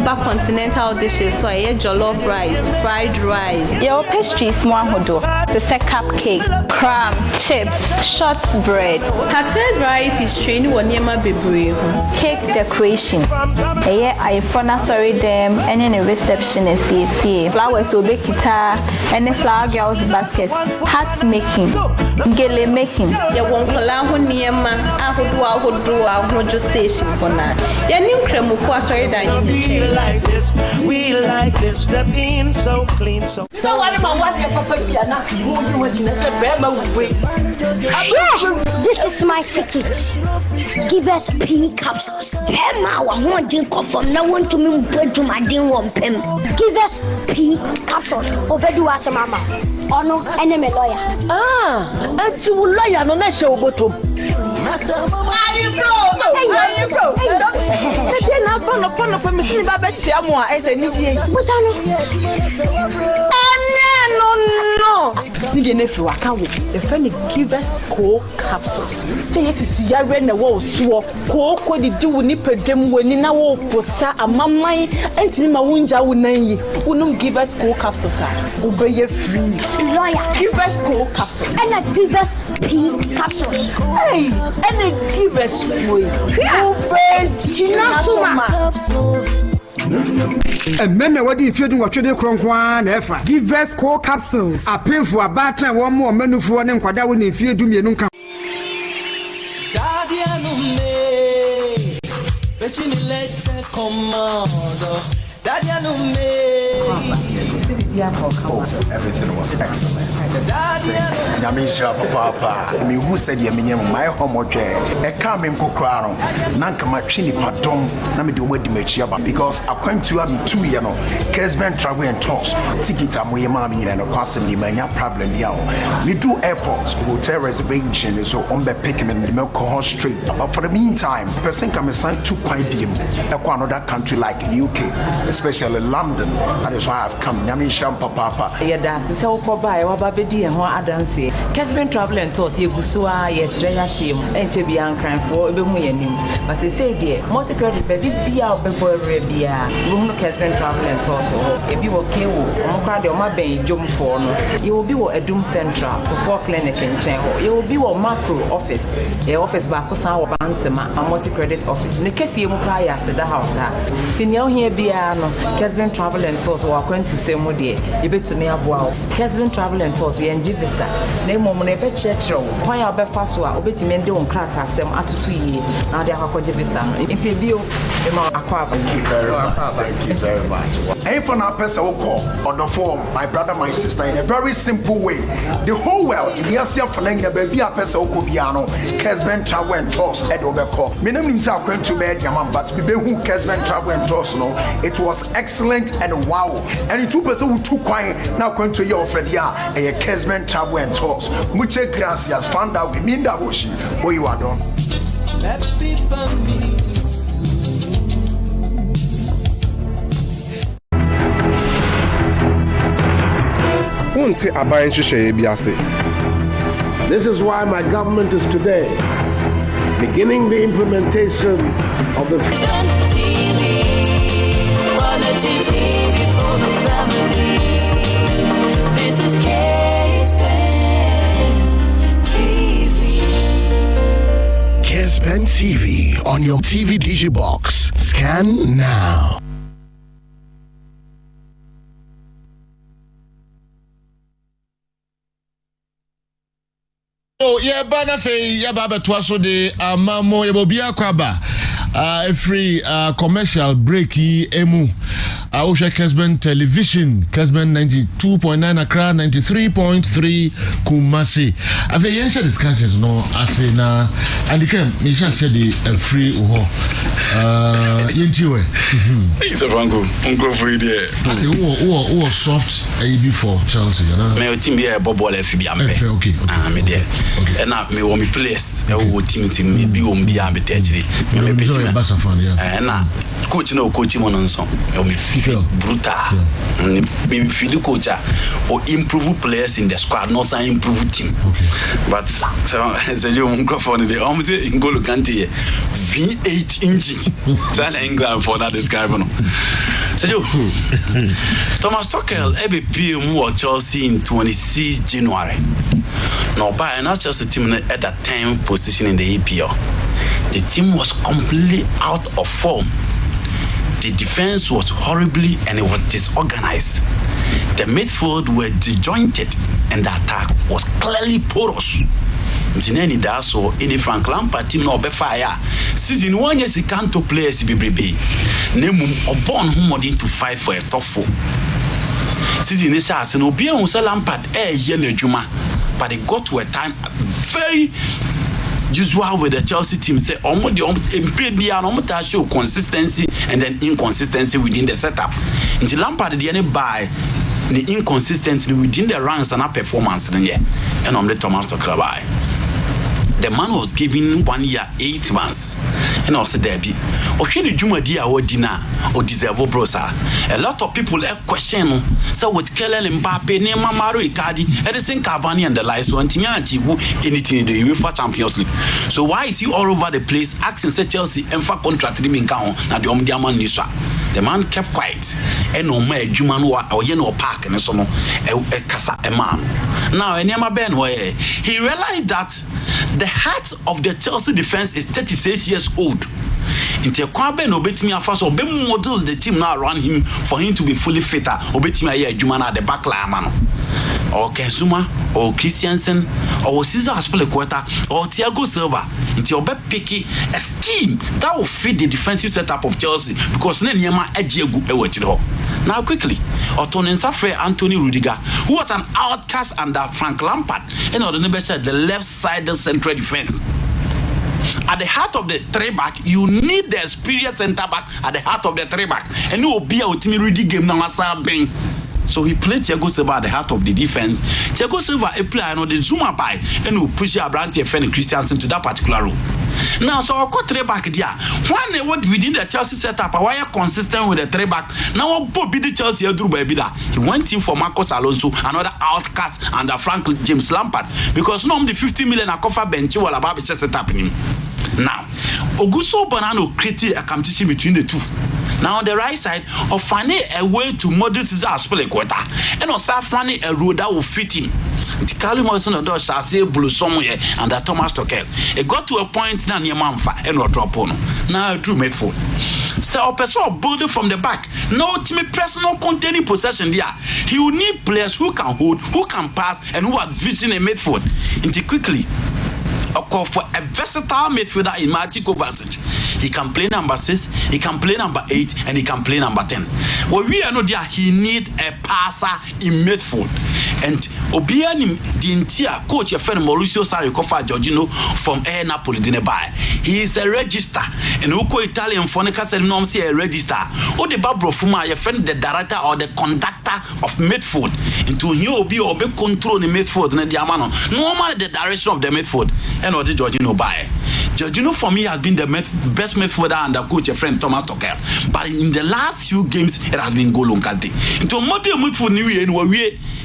back continental dishes, so a jollof rice, fried rice. Your pastries, Moahodo, the cupcake, crumbs, chips, shortbread. Factories varieties train one yama baby. Cake decoration. I furniture sorry them and in a reception and see flowers to bake guitar and the flower girls baskets, hat making, gele making. You won't allow Niema, I would do our mojo station for now. Your new creme will sorry that we like this, the bean so clean so. So what about what your papa you are not this is my secret. Give us pea capsules. Emma, I want to go from now on to me to my dear one pen. Give us pea capsules. Over do us, Mama. Oh no, enemy lawyer. And to lawyer, no, not show bottom. No. If you are the friend give us cold capsules. Say yes, is ya red the wall swap. Cold could do nipper them when in our posa a mamma and Tima Wunja wouldn't give us cold capsules. Obey your free lawyer. Give us cold capsules. And I give us pea capsules. Hey, and I give us free. And men what if you do what you do, Cronquan, give us core capsules. A painful a batter, one more menu for one and Quadawin if you do me no come. Everything was excellent. Yamisha Papa, me who said Yamian, my homework, a coming Cocrano, Nankama Chini Padom, Namidu Dimechiaba, because I went to have 2 years, Kessben travel and toss, ticket am we mammy and a person, you may have problem. We do airports, hotel reservation, so on the picking in the Milk Street. But for the meantime, person can assign 2 quite dim, another country like UK, especially London. That is why I've come. Yamisha Papa. Yeah, that's so by Wababedi and what I don't say. Kessben travel and toss, you Gusua, yes, Rayashim, and to be uncrying for Bumuyanim. But they say, dear, multi credit, baby, be out before Rebia, Bruno Kessben travel and toss, if you were Kew, Mokadi or Mabe, Jum for you will be a Doom Central, before clinic and channel. You will be a macro office, the office back or Bantama, a multi credit office. Nikesi Mukaya said the house. Tinyo here be Kessben travel and toss, or going to say Modi, you bet to me a wow. Kessben travel and toss, the Njivisa. Name Momone Betchetro, why I bet Fasua, or bet men don't crack us some at 2 years. Now they have Kodivisa. It's a view. Thank you very much. Thank you very much. Hey, for now, person will call on the phone, my brother, my sister, in a very simple way. The whole world, if you are self following a baby, a person will Cobiano, Kessben travel and toss, Ed Overcall. Minimum himself went to bed, Yaman, but we who Kessben travel and toss, no, it was excellent and wow. And the 2 person who took quiet now going to your friend, yeah, a Kessben travel and toss. Muchas gracias, found out we mean that was what you are done. This is why my government is today beginning the implementation of the TV, quality TV for the family. This is Kessben TV. Kessben TV on your TV Digibox. Scan now. So yeah, bana fe ya baba twaso de amamo ye bobia kwaba free commercial break emu Osha Kessben television Kessben 92.9 Accra 93.3 Kumasi. Ave yense discussions no ase na and the Misha said the free yentiwe it's a franco uncle free there ase who soft AB for Chelsea na me team be a bobble FB ampe okay me there and na me wo me place e wo team sim me bi wo mbi ambe tachiri me be team na coach no coach mo no nso e wo me brutal me feel coach or improve players in the squad not say improve team but so you microphone there almost N'Golo Kante V8 engine that England for that describe no so you Thomas Tuchel EBP mu Chelsea in 26 January no by and Chelsea team at that time position in the EPL the team was completely out of form. The defense was horribly and it was disorganized. The midfield were disjointed and the attack was clearly porous. Ntineni da so any Frank Lampard team no be fire. Season 1 years he can't to players BBB. Nemum obon who more to fight for a top 4. Season is as no be on Lampard yen adwuma, but it got to a time very usual with the Chelsea team say almost show consistency and then inconsistency within the setup. Until Lampard the any by the inconsistency within the ranks and performance and on the Thomas Tuchel by. The man was given 1 year 8 months and also there be the Juma dia or dinner or deserve brosa. A lot of people question so with Kylian Mbappe, Neymar, Mario Icardi, Edison Cavani and the likes want to achieve anything in the UEFA Champions League. So why is he all over the place asking say Chelsea and for contract to be count na the Omdiaman Nisha? The man kept quiet and no more Juma or Yeno Park and so on a Casa a man. Now Neymar Ben he realized that the heart of the Chelsea defense is 36 years old. Inte kwabe no betimi afa so be model the team now around him for him to be fully fit. Obetimi aye adwuma na the back line man. Or Kenzuma, or Christiansen, or Cesar Aspilicueta, or Thiago Silva. Into your best picky a scheme that will fit the defensive setup of Chelsea because Nenyama Ejiegu Ewechiro. Now quickly, Otonin Safre Anthony Rudiger, who was an outcast under Frank Lampard, and on the left-sided central defense. At the heart of the three back, you need the experienced centre back at the heart of the three back, and you will be a team ready game now. So he played Thiago Silva at the heart of the defense. Thiago Silva a player the Zuma by and will push Abrante and Christiansen to that particular role. Now, so I'll cut three back there. When they were within the Chelsea setup, why are consistent with the three back? Now, Bob the Chelsea drew by Bida. He went in for Marcos Alonso, another outcast under Frank James Lampard, because no the 50 million a cover bench while about the Chelsea happening. Now, Augusto Bonano created a competition between the two. Now on the right side, of finding a way to model Cesar Aspilicueta, and also finding a road that will fit him. The Cali Morrison of Dodge shall say blue somewhere under Thomas Tuchel. It got to a point now near Manfa and not drop on. Now I drew midfield. So a person building from the back. No team personal containing possession there. He will need players who can hold, who can pass, and who have vision in midfield. Into quickly. A call for a versatile midfielder in Martin Kovacic. He can play number 6, he can play number 8, and he can play number 10. Well, we are not there. He need a passer in midfield. And Obiani Dintia, coach your friend Mauricio Sarri Kofa Giorgino from Air Napoli Dinebai. He is a register. And Uko Italian Fonica said no say a register. O the Babro Fuma, your friend the director or the conductor of midfield. Into you be or be control the midfield and the amano. Normally the direction of the midfield. And what did Giorgino buy? Giorgino for me has been the best midfielder under coach your friend Thomas Tuchel. But in the last few games it has been Golo Kante. Into modern midfield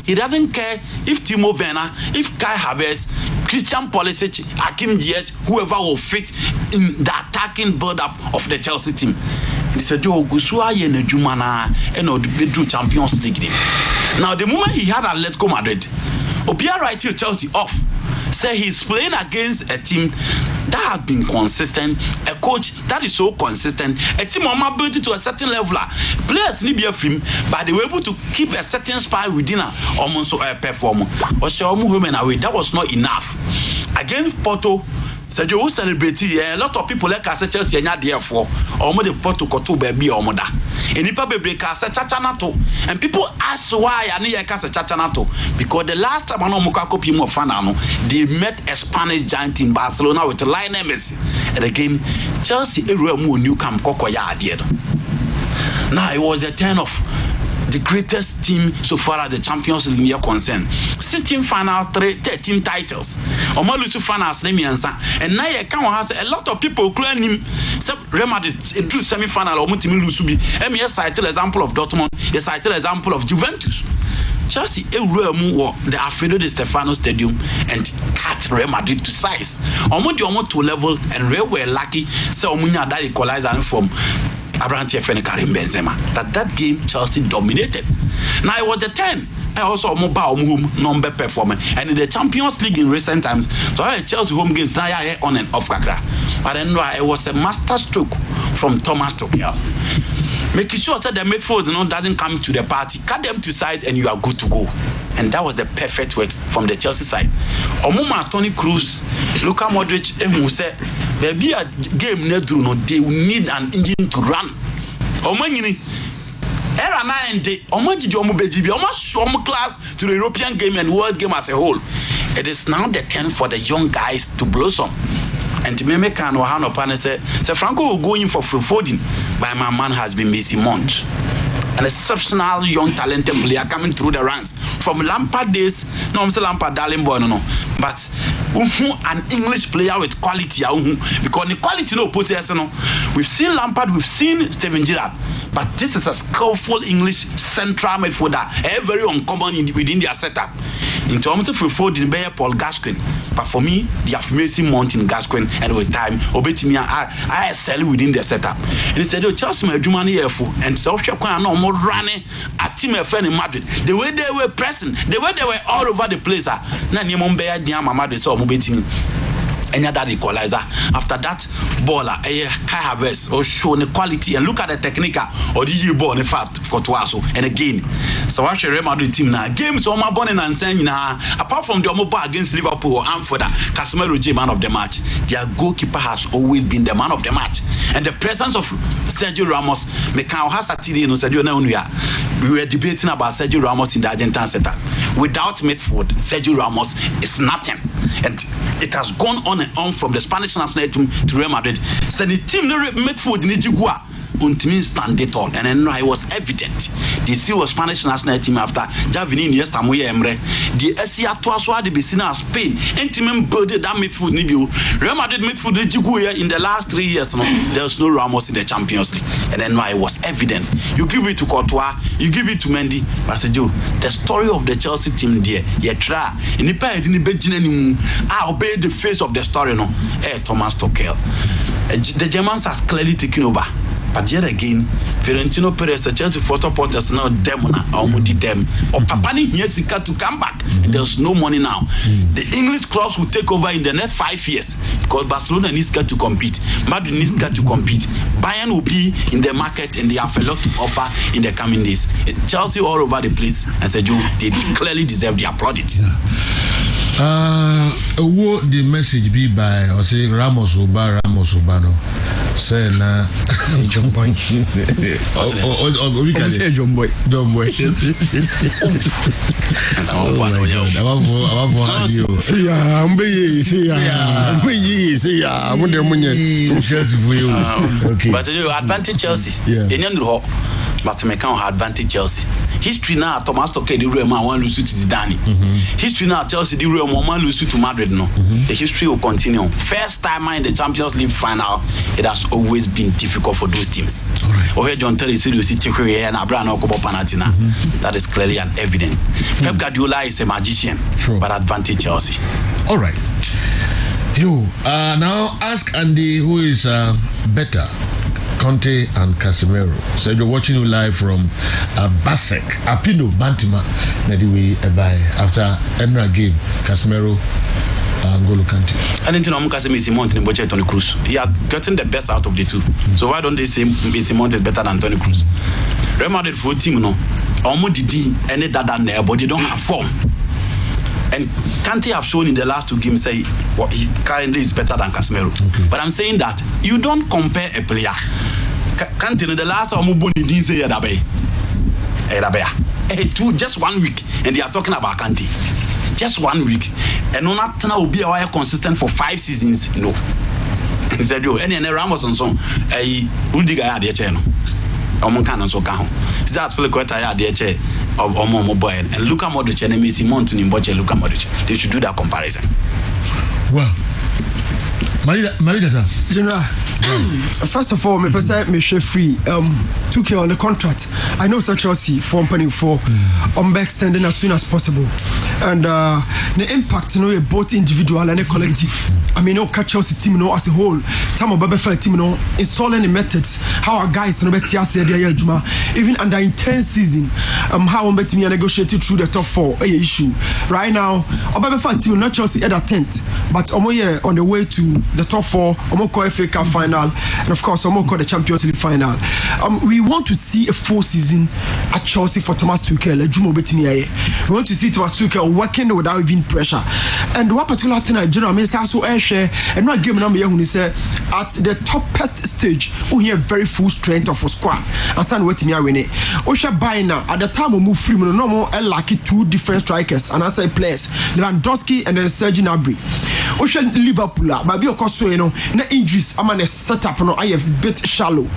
he doesn't care if Timo Werner, if Kai Havertz, Christian Pulisic, Hakim Ziyech, whoever will fit in the attacking build-up of the Chelsea team. He said, "Yo, Gusua ye ne Jumana and the Champions League." Now, the moment he had Atletico Madrid, Obia right here Chelsea off. Say he's playing against a team that has been consistent, a coach that is so consistent, a team on ability to a certain level. Players need be a film, but they were able to keep a certain spy within almost a performer. Or show women away. That was not enough. Against Porto, so you celebrate a lot of people like us Chelsea and therefore almost the Porto Koto baby or mother. And if people break us Chachanato, and people ask why I need a Chachanato because the last time I know Mukakopi Mofanano, they met a Spanish giant in Barcelona with Lionel Messi. And again, Chelsea new camp Kokoya did. Now it was the turn of the greatest team so far as the Champions League are concerned. 16 finals, 13 titles. Omalutu finals, and now has a lot of people claim him. Real Madrid drew semi-final or multi Lusubi. MES cited example of Dortmund, they cited example of Juventus. Chelsea the Alfredo Di Stefano Stadium and cut Real Madrid to size. Almost to level and Real were lucky. So Omunya that equalizer from Abrante and Karim Benzema. That game Chelsea dominated. Now it was the 10. I also mobile number performance. And in the Champions League in recent times, so I Chelsea home games now on and off Kakra. But then it was a master stroke from Thomas Tuchel. Making sure that the midfield doesn't come to the party. Cut them to side and you are good to go. And that was the perfect work from the Chelsea side. Omuma Toni Kroos, Luka Modric, and who said, there be a game they will need an engine to run. Omangini, Era 9 day, Omaji Omubeji, almost show class to the European game and world game as a whole. It is now the turn for the young guys to blossom. And Meme can or Han Opane said, Franco will go in for Foden, but my man has been Mason Mount. An exceptional young talented player coming through the ranks from Lampard days. No, I'm saying Lampard darling boy, no. But an English player with quality, because the quality no put us no. We've seen Lampard, we've seen Steven Gerrard, but this is a skillful English central midfielder, very uncommon within their setup. In terms of Foden, Paul Gascoigne, but for me, the affirmation Mount in Gascoigne, and with time, Obetimia, I excel within their setup. And he said, Chelsea, my Jumani and so no more running a team of friend in Madrid. The way they were pressing, the way they were all over the place. any other equalizer. After that, baller, Kai Harvest, or show the quality and look at the technique or the year ball in fact for Tuaso. And again, so I share Real Madrid team now. Games on my bonnet and saying now, apart from the Omoba against Liverpool or Amford, Casemiro J man of the match. Their goalkeeper has always been the man of the match. And the presence of Sergio Ramos, we were debating about Sergio Ramos in the Argentine setup. Without midfield, Sergio Ramos is nothing. And it has gone on and on from the Spanish national team to Real Madrid. So the team midfield in Ijigua until stand it all, and then it was evident. The CEO of Spanish national team after Javini Iniesta Moye Emre, the Asia Tuaswa de Besina Spain, and team built that midfield Nibu. Real Madrid midfield in the last 3 years. No, there's no Ramos in the Champions League, and then it was evident. You give it to Courtois, you give it to Mendy, but the story of the Chelsea team there, you try. In the past, in the beginning, I obey the face of the story. No, Thomas Tuchel. The Germans have clearly taken over. But yet again, Fiorentino Perez, the Chelsea photo porters now them or mudi them. Or Papani Yesika to come back. And there's no money now. The English clubs will take over in the next 5 years because Barcelona needs to compete. Madrid needs to compete. Bayern will be in the market and they have a lot to offer in the coming days. Chelsea all over the place. And said they clearly deserve the applaudits. What the message be by or say Ramos Ubano say na John Boy we can say John Boy but you advantage Chelsea but me can advantage Chelsea. History now Thomas Tuchel the real man one lose to Zidane. History now Chelsea the real man lose to Madrid. No, the history will continue. First time in the Champions League final, it has always been difficult for those teams. Right. John Terry said you see and Abraham Panatina. That is clearly an evidence. Pep Guardiola is a magician, but advantage Chelsea. All right. Now ask Andy who is better. Conte and Casemiro. So you're watching you live from Basek, Apino, Bantima, after Enra game, Casemiro and N'Golo Kante. I didn't know Casemiro is Simon in Boche Toni Kroos. He had gotten the best out of the two. So why don't they say Simon is better than Toni Kroos? Real Madrid for team, no. Almost did any that there, but they don't have form. And Kante have shown in the last two games say what he currently is better than Casemiro. Okay. But I'm saying that you don't compare a player. Kante in the last time didn't say just 1 week, and they are talking about Kante. Just 1 week, and no not will be consistent for 5 seasons. No, he said yo, any Ramos on song, Rudiger had the channel. Omonkan so ka ho. Is that play quite tired the chair of Omo boy and Luka Modric and Messi Mount in Boche Luka Modric. They should do that comparison. Well, Marita General, first of all, me person me share free Tuchel on the contract. I know Sir Chelsea for company for extending as soon as possible, and the impact both individual and the collective. I mean, no catch Chelsea team as a whole. Time about better team installing the methods how our guys even under intense season how we bet me negotiated through the top 4 issue right now. About team not Chelsea at 10th, but on the way to the top 4. Call FA Cup final, and of course call the Champions League final. We want to see a full season at Chelsea for Thomas Tuchel. We want to see Thomas Tuchel working without even pressure. And one particular thing I general may say also share and not game number who say at the toppest stage we have very full strength of a squad. And stand waiting here win it. Osha buy now at the time we move free no more lucky 2 different strikers and I say players Lewandowski and then Serge Gnabry. Osha Liverpool but be of course so na injuries I'm on a setup no I have bit shallow.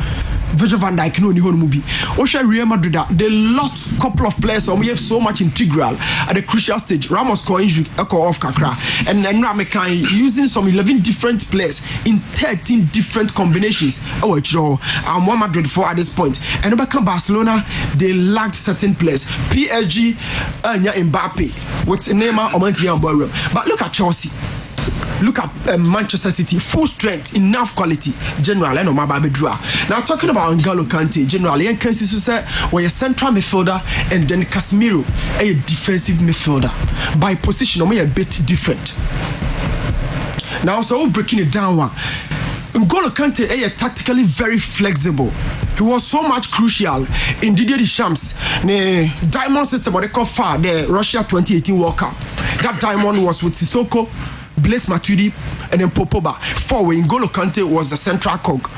Virgil van Dijk no ni hon movie. Osha Real Madrid they lost couple of players and we have so much integral at the crucial stage. Ramos got injury off kakra and then Ramekan using some 11 different players in 13 different combinations. I'm 1 Madrid for at this point. And back in Barcelona they lacked certain players. PSG Mbappe with Neymar or Mantia Boyrum. But look at Chelsea. Look at Manchester City, full strength, enough quality. General, I know my baby draw. Now talking about N'Golo Kante, General, you can see we're a central midfielder and then Casemiro, a defensive midfielder. By position, we're a bit different. Now, so breaking it down, N'Golo Kante is tactically very flexible. He was so much crucial in Didier Deschamps' diamond system, what they call FAR, the Russia 2018 World Cup. That diamond was with Sissoko, Blaise Matuidi, and then Popoba. Forward, N'Golo Kante was the central cog.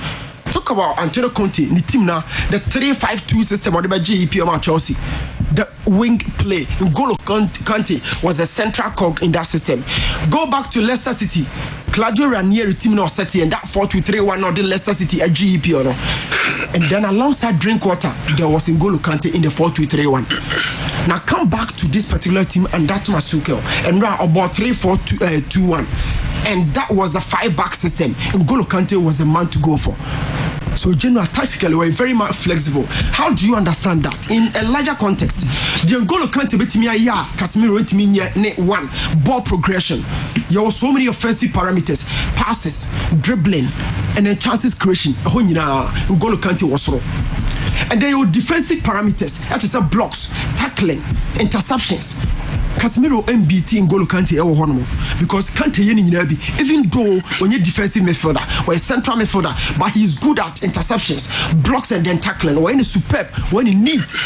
Talk about Antonio Conte, the team now, the 3-5-2 system, whatever GEP or Chelsea. The wing play. N'Golo Kante was a central cog in that system. Go back to Leicester City. Claudio Ranieri team now set and that 4-2-3-1 now the Leicester City at GEP or no. And then alongside Drinkwater, there was N'Golo Kante in the 4-2-3-1. Now come back to this particular team and that Masukel and now about 3-4-2-1. And that was a 5-back system. N'Golo Kante was the man to go for. So general tactically we're very much flexible. How do you understand that? In a larger context, the N'Golo Kante betimi aya Casemiro went me one ball progression. There were so many offensive parameters, passes, dribbling, and then chances creation. N'Golo Kante was wrong. And then your defensive parameters, that is blocks, tackling, interceptions. Casemiro MBT N'Golo Kante because Kante even though when you're defensive midfielder or a central midfielder, but he's good at interceptions, blocks and then tackling, or any superb when he needs.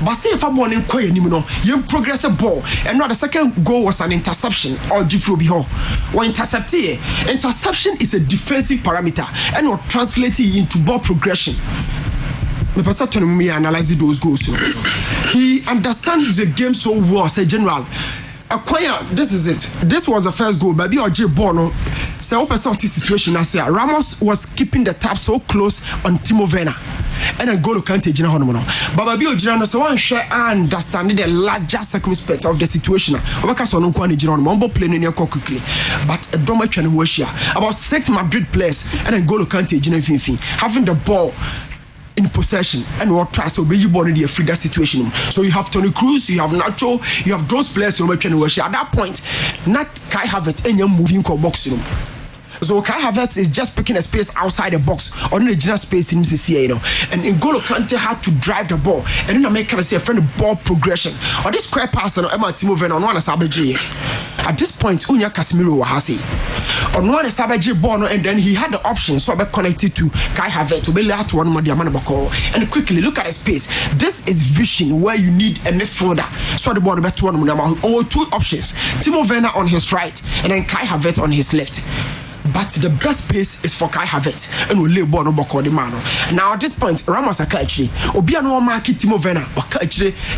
But see if I'm born in Koya Nimino, you progress a ball, and now the second goal was an interception or Jifro Biho. Or interception is a defensive parameter and will translate it into ball progression. Me person to me analyze those goals. He understands the game so well, say general. Acquire, this is it. This was the first goal. Baby or J Bono. Say open situation I say Ramos was keeping the tap so close on Timo Werner. And N'Golo Kante Jina Honomono. But Baby or Jina so one share understanding the larger circumspect of the situation. Obakaso no kwani Jina Honomo playing in your quickly. But a drama can about 6 Madrid players and N'Golo Kante Jina Finfin having the ball in possession and what tries to be you born in the free that situation. So you have Toni Kroos, you have Nacho, you have those players who are making work. At that point, not Kai Havertz and you're moving to box. So Kai Havertz is just picking a space outside the box or in the general space in CCA, and N'Golo Kante had to drive the ball and then I make kind of say a friend of ball progression or this square pass on Emma Timo Werner on one Sabaji. At this point, Unya Casemiro Wahasi on one Sabaji Bono, and then he had the option so I connected to Kai Havertz to be led to one more Diamanabako and quickly look at the space. This is vision where you need a midfielder. So the ball back to one or 2 options. Timo Werner on his right and then Kai Havertz on his left. But the best pace is for Kai Havertz and will lay ball no boko the man. Now at this point, Ramos Akachi, Obiano market Timo Werner,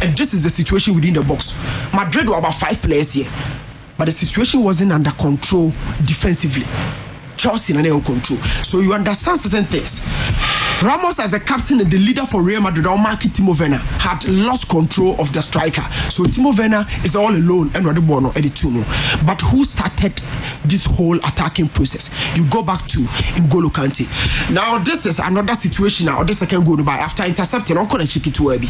and this is the situation within the box. Madrid were about 5 players here, but the situation wasn't under control defensively. Chelsea and control. So you understand certain things. Ramos as a captain and the leader for Real Madrid, Timo Werner, had lost control of the striker. So Timo Werner is all alone and Radebono Edituno. But who started this whole attacking process? You go back to N'Golo Kante. Now this is another situation now. This second goal by after intercepting on corner check it to Ebi.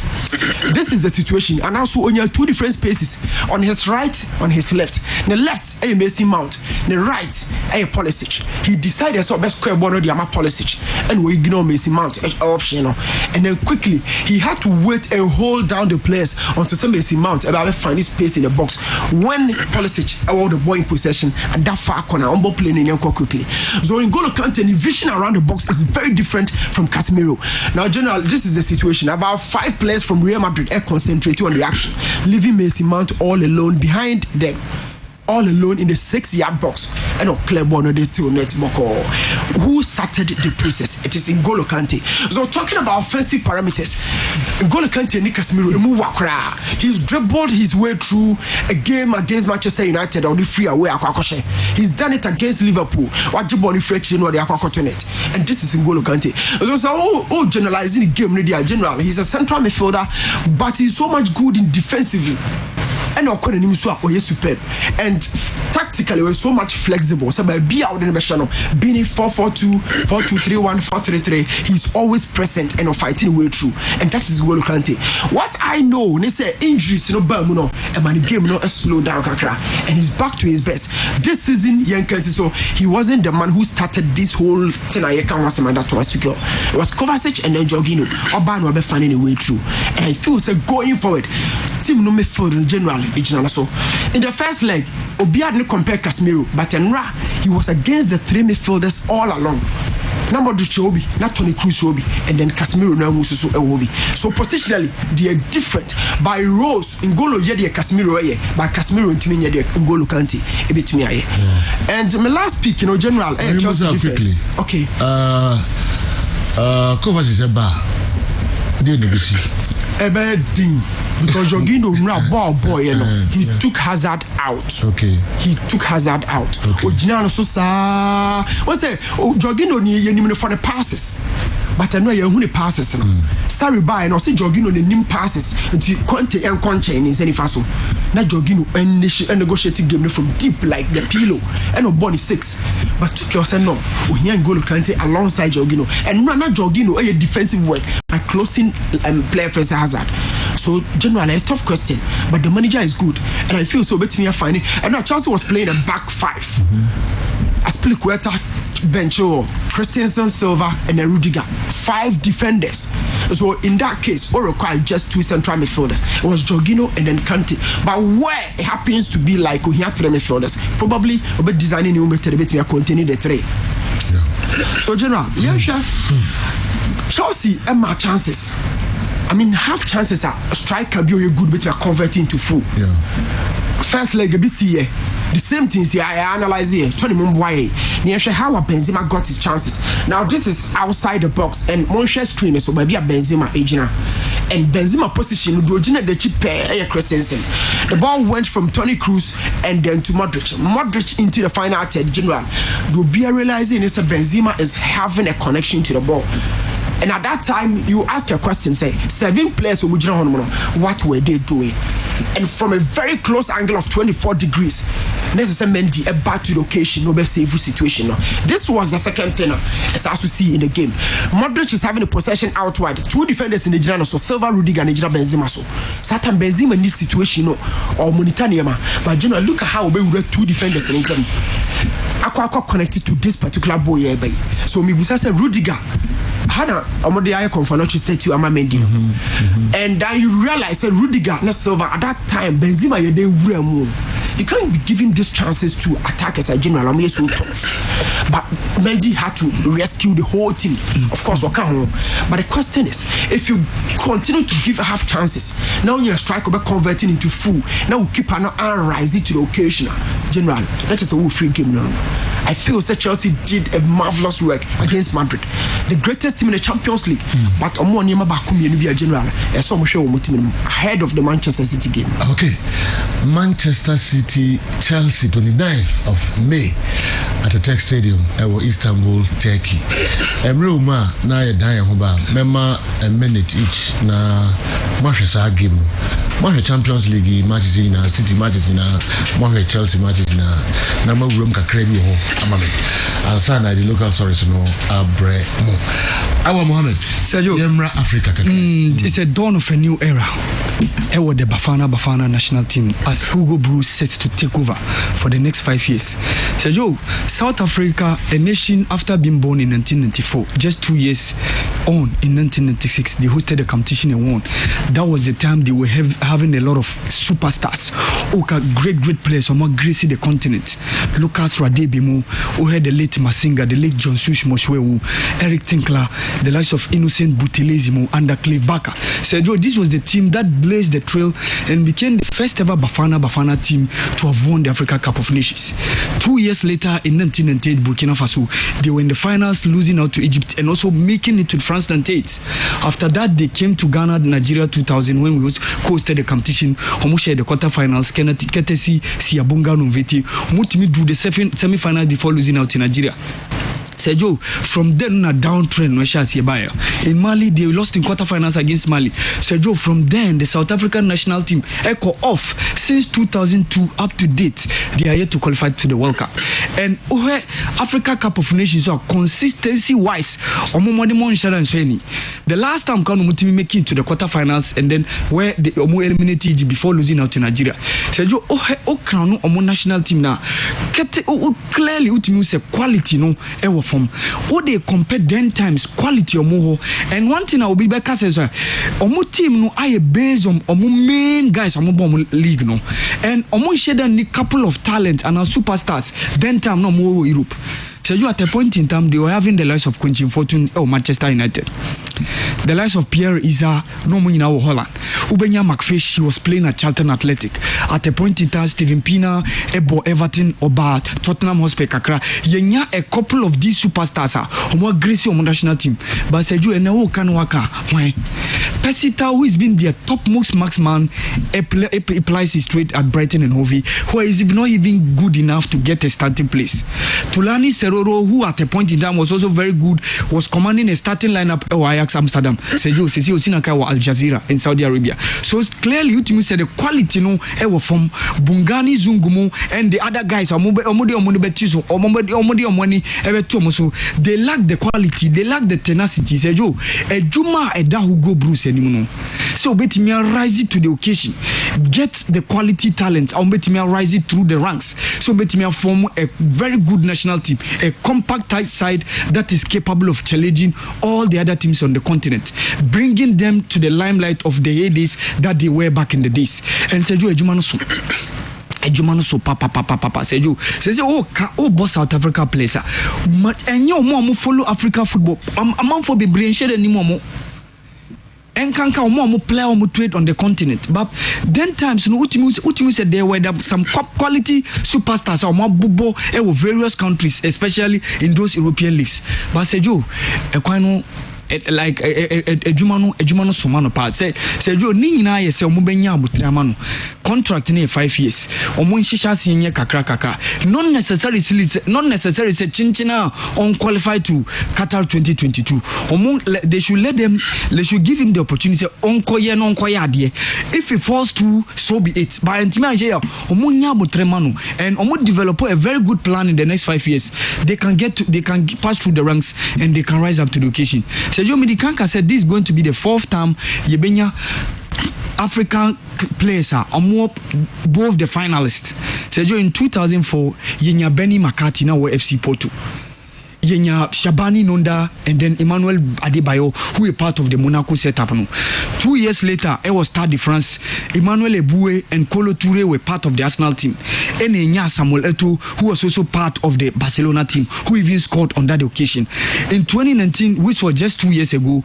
This is the situation, and also on your 2 different spaces on his right, on his left. The left a Mason Mount, the right a Pulisic. He decided so best square ball the Ama Pulisic and we ignore Mason Mount option, and then quickly he had to wait and hold down the players until some Mason Mount about find his space in the box. When Pulisic award the ball in possession at that far corner, on ball playing in Yanko quickly. So N'Golo Kante, the vision around the box is very different from Casemiro. Now, general, this is the situation. About 5 players from Real Madrid are concentrating on the action, leaving Mason Mount all alone behind them. All alone in the 6-yard box. And Kessben de to net Boko. Who started the process? It is N'Golo Kante. So talking about offensive parameters, N'Golo Kante and Casemiro, he's dribbled his way through a game against Manchester United on the free away. He's done it against Liverpool. And this is N'Golo Kante. So generalizing the game, general. He's a central midfielder, but he's so much good in defensively. And superb. And tactically we're so much flexible. So by be out in the channel, being in 4-4-2, 4-2-3-1, 4-3-3, he's always present and fighting way through. And that is N'Golo Kante. What I know, they say injuries, and the game slow down kakra, and he's back to his best. This season, so he wasn't the man who started this whole thing. It was Kovacic and then Jorginho. Oban will be finding a way through. And I feel going forward, team no midfield generally so in the first leg Obiad no compare Casemiro, but Enra he was against the three midfielders all along. Number Duchobi, not Tony Cruz Obi, and then Casemiro no Mususu Obi. So positionally they are different by roles. Ngolo yedi Casemiro by Casemiro and Timmy yedi Ngolo Kante a bit me aye. And my last pick, general quickly. Okay. Covers is a bar. Because Jorginho boy, he took Hazard out. Okay. He took Hazard out. Okay. Jorginho ni for the passes. But I know you who passes. Sorry, bye. And I see Jorginho the nim passes until Conte and Conte in any faso. Now Jorginho and negotiating game from deep like the pillow and no body 6. But took your no. We hear N'Golo Kante alongside Jorginho and not Jorginho a defensive work by closing player first Hazard. So generally a tough question, but the manager is good, and I feel so better me finding. And now Chelsea was playing a back 5. Aspilicueta, Bencho, Christensen, Silva, and then Rudiger. 5 defenders. So in that case, all required just 2 central midfielders. It was Jorginho and then Kante. But where it happens to be like we have 3 midfielders, probably a bit designing new method we are continuing the 3. Yeah. So general, Chelsea and my chances. I mean, half chances are a striker be a good bit of converting to full. Yeah. First leg a bit here. The same things here I analyze here. 20 Mumbai. Near how Benzema got his chances. Now this is outside the box and Monshare screen so maybe a Benzema agent. And Benzema position do the chip Christensen. The ball went from Tony Cruz and then to Modric. Modric into the final third general. Do be realizing it's a Benzema is having a connection to the ball. And at that time, you ask a question, say, 7 players, what were they doing? And from a very close angle of 24 degrees, necessarily Mendy a back to the occasion, no best save situation. This was the second thing, as I see in the game. Modric is having a possession outward. 2 defenders in the Girona, so Silva, Rudiger, and Benzema. So, Satan Benzema needs situation or Monitaniama. But you know, look at how we were 2 defenders in the game. Aqua connected to this particular boy. So, me say Rudiger. Hana omode aye confirmation statue ama Mendy and then you realize that Rudiger na Silva at that time Benzema ye dey wura mu. You can't be giving these chances to attackers as general. I'm so tough. But Mendy had to rescue the whole team. Of course, but the question is, if you continue to give half chances, now your striker will be converting into full. Now we keep on rising to the occasion. General, that is a free game now. I feel that Chelsea did a marvelous work against Madrid, the greatest team in the Champions League. But general, ahead of the Manchester City game. Okay, Manchester City, Chelsea, 29th of May at the Tech Stadium, Istanbul, Turkey. Emruma na ye dan hoba mema a minute each na Manchester game. Manchester Champions League matches na City matches na Manchester Chelsea matches na ma wurum kakra bi ho amame. Ansa na the local stories no abre mo. Awa Mohammed Sergio Yemra Africa kakra. It's a dawn of a new era. Ewo the Bafana national team as Hugo Broos sets to take over for the next 5 years. Sergio, South Africa, a nation after being born in 1994, just 2 years on in 1996, they hosted the competition and won. That was the time they were having a lot of superstars. Great players who more graced the continent. Lucas Radebe, who had the late Masinga, the late John Sush Moswewu, Eric Tinkler, the likes of Innocent Butelezimo, and Clive Barker. Sergio, this was the team that blazed the trail and became the first ever Bafana team to have won the Africa Cup of Nations. 2 years later, in 1998, Burkina Faso, they were in the finals, losing out to Egypt and also making it to France 98. After that, they came to Ghana, Nigeria 2000 when we hosted the competition. Shared the quarterfinals. Ketesi, Siabunga, Nuveti, Mutimi drew the semi-final before losing out in Nigeria. Sergio, from then on a downtrend, in Mali, they lost in quarterfinals against Mali. Sergio, from then, the South African national team echo off since 2002 up to date. They are yet to qualify to the World Cup. And Africa Cup of Nations are consistency-wise. The last time Mutimi make it to the quarterfinals and then where they eliminated Egypt before losing out to Nigeria. Sergio, national team now clearly Utimi say quality no from. Or they compare 10 times quality or more. And one thing I will be back says, omo team no I based on omo main guys omo league no. And omo share a couple of talent and superstars. Then time no more Europe. So you at a point in time they were having the likes of Quentin Fortune or Manchester United, the likes of Pierre Isa, no money now Holland. Ubenya McFish, he was playing at Charlton Athletic. At a point in time, Steven Pina, Ebo Everton, Oba, Tottenham Hotspur Kakra. Yenya a couple of these superstars are more Gracie on national team. But said you and now can waka. Pesita, who has been their topmost marksman, applies his trade at Brighton and Hove, who is not even good enough to get a starting place. Tulani Seroro, who at a point in time was also very good, was commanding a starting lineup at Ajax Amsterdam. Sejo Sisi Osinaka wa Al Jazeera in Saudi Arabia. So clearly, you said the quality no ever from Bungani Zungumu and the other guys. They lack the quality, they lack the tenacity. Sejo, a Juma Eda Hugo Bruce anymore. So bet me rise it to the occasion, get the quality talent. I'll bet me rise it through the ranks. So bet me form a very good national team, a compact tight side that is capable of challenging all the other teams on the continent, bringing them to the limelight of the heydays that they were back in the days. And Sergio Ejumano so papa Sergio says oh boss South Africa players and you more follow Africa football among for be brain share anymore. And can't more play or trade on the continent. But then times no Utimu said there were some quality superstars or more bubo in various countries, especially in those European leagues. But Sergio, like a Jumano Sumano part say Joe Nina yes Mubenya Mutramano contract in 5 years or Munshisha senior kakra not necessarily say Chinchina unqualified to Qatar 2022 they should give him the opportunity onkoye non koyadie if he falls through so be it by Antimaja Omunya Mutremano and Omu develop a very good plan in the next 5 years they can pass through the ranks and they can rise up to the occasion. Sergio Medicanca said this is going to be the 4th time Yebenya African players are more both the finalists. Sergio in 2004 Yenya Benny McCarthy now FC Porto. Yenya Shabani Nonda and then Emmanuel Adebayo, who are part of the Monaco setup. 2 years later, it was Stade de France. Emmanuel Eboué and Kolo Touré were part of the Arsenal team. And Yenya Samuel Eto'o, who was also part of the Barcelona team, who even scored on that occasion. In 2019, which was just 2 years ago,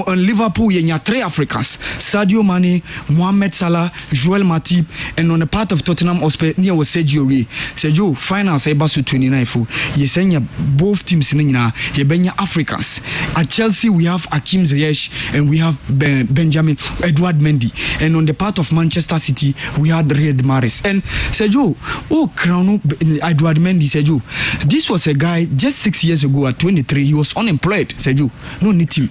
on Liverpool, Yenya 3 Africans: Sadio Mane, Mohamed Salah, Joel Matip, and on the part of Tottenham Hotspur, near was Sergio Rey. Sergio, finals, Ebasu 29. Yesenya both teams in Yebenya Africans. At Chelsea, we have Hakim Ziyech and we have Benjamin Edward Mendy. And on the part of Manchester City, we had Riyad Mahrez. And Sergio, Crown Edward Mendy, Sergio, this was a guy just 6 years ago at 23, he was unemployed, Sergio. No need him.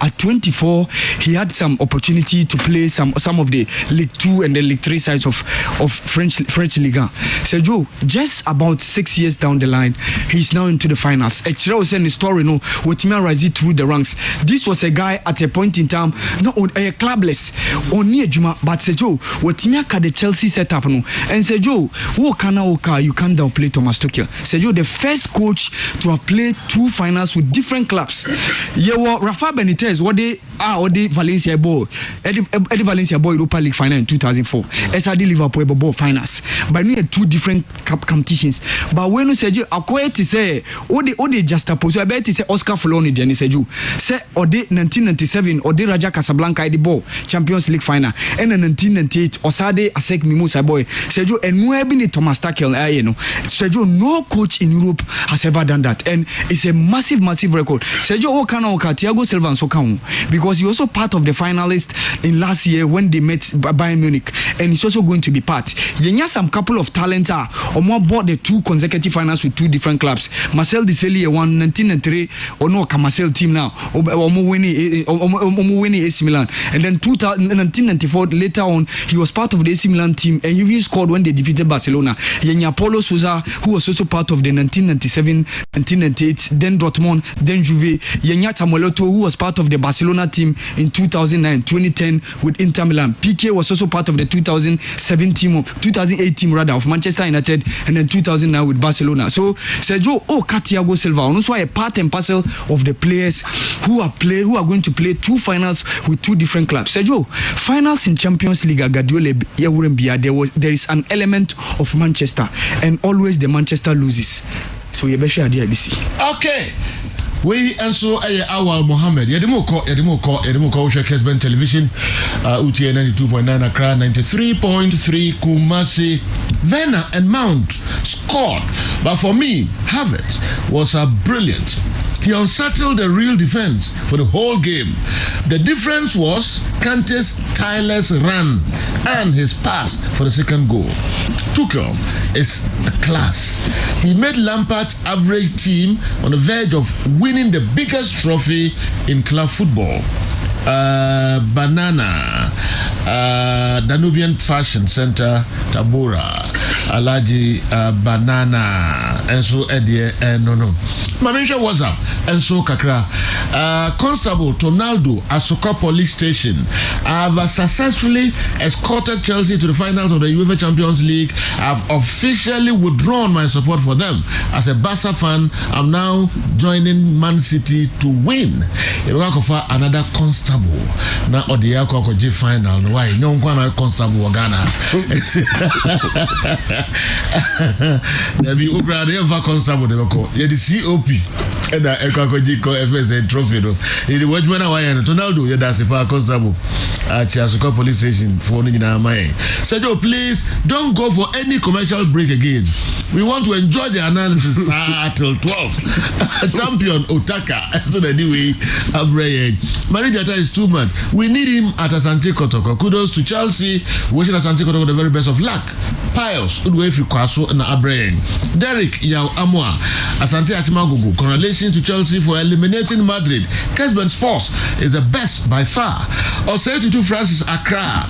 At 24, he had some opportunity to play some of the League 2 and the League 3 sides of French Liga. Sergio, just about 6 years down the line, he's now into the finals. Echira was saying the story, no, Wotimia Razi through the ranks. This was a guy at a point in time, not a clubless, only a Juma, but Sergio, Wotimia had the Chelsea setup, no, and Sergio, you can't downplay Thomas Tuchel. Sergio, the first coach to have played 2 finals with different clubs. Rafa Benitez. What they Valencia boy, Eddie Valencia boy Europa League final in 2004. SRD Liverpool ball finals. But we had 2 different competitions. But when you say Akoye to say, they just oppose. I bet to say Oscar Fuloni, Dennis Seju. Say Ode 1997, Ode Raja Casablanca the ball Champions League final. And in 1998, Osade Asek Mimosa boy. Seju and no been Thomas Tuchel, you know. Seju, no coach in Europe has ever done that. And it's a massive record. Seju Okana Thiago Silva and Soka. Because he also part of the finalists in last year when they met Bayern Munich, and he's also going to be part. Yenya some couple of talents are more bought the 2 consecutive finals with 2 different clubs. Marcel Desailly won 1993 or no Marcel team now. Winning AC Milan, and then 1994 later on he was part of the AC Milan team and he even scored when they defeated Barcelona. Yenya Paulo Sousa, who was also part of the 1997, 1998, then Dortmund, then Juve. Yenya Samuel Eto'o, who was part of the Barcelona team in 2009, 2010 with Inter Milan. PK was also part of the 2008 team of Manchester United, and then 2009 with Barcelona. So Sergio Thiago Silva also a part and parcel of the players who are going to play 2 finals with 2 different clubs. Sergio, finals in Champions League there is an element of Manchester, and always the Manchester loses. So you better idea this. Okay. We also our Mohammed Yedimoko Kessben television UTA 92.9 Accra 93.3 Kumasi. Werner and Mount scored, but for me Havertz was brilliant. He unsettled the real defense for the whole game. The difference was Kante's tireless run and his pass for the second goal. Tuchel is a class. He made Lampard's average team on the verge of winning the biggest trophy in club football. Banana, Danubian Fashion Center, Tabora, Alaji Banana, and so Eddie, no. Mamisha was up, and so Kakra. Constable Tonaldo, Asoka Police Station. I've successfully escorted Chelsea to the finals of the UEFA Champions League. I've officially withdrawn my support for them. As a Barca fan, I'm now joining Man City to win. Another constable. Now Odiako G final. Why? No one constable Ghana. There be Ukra never constable. They call the COP and the Ekakoji FSA trophy. In the Watchman and Tonaldo, that's a constable at Chasuka Police Station for Nina. Sergio, please don't go for any commercial break again. We want to enjoy the analysis till 12. Champion Otaka. So anyway, Marijata is too much. We need him at Asante Kotoko. Kudos to Chelsea. Wishing Asante Kotoko the very best of luck. Pius Udwefi Kwaso and Abraham. Derek Yao Amwa. Asante Atimagugu. Congratulations to Chelsea for eliminating Madrid. Kessben Sports is the best by far. Osei Francis Accra.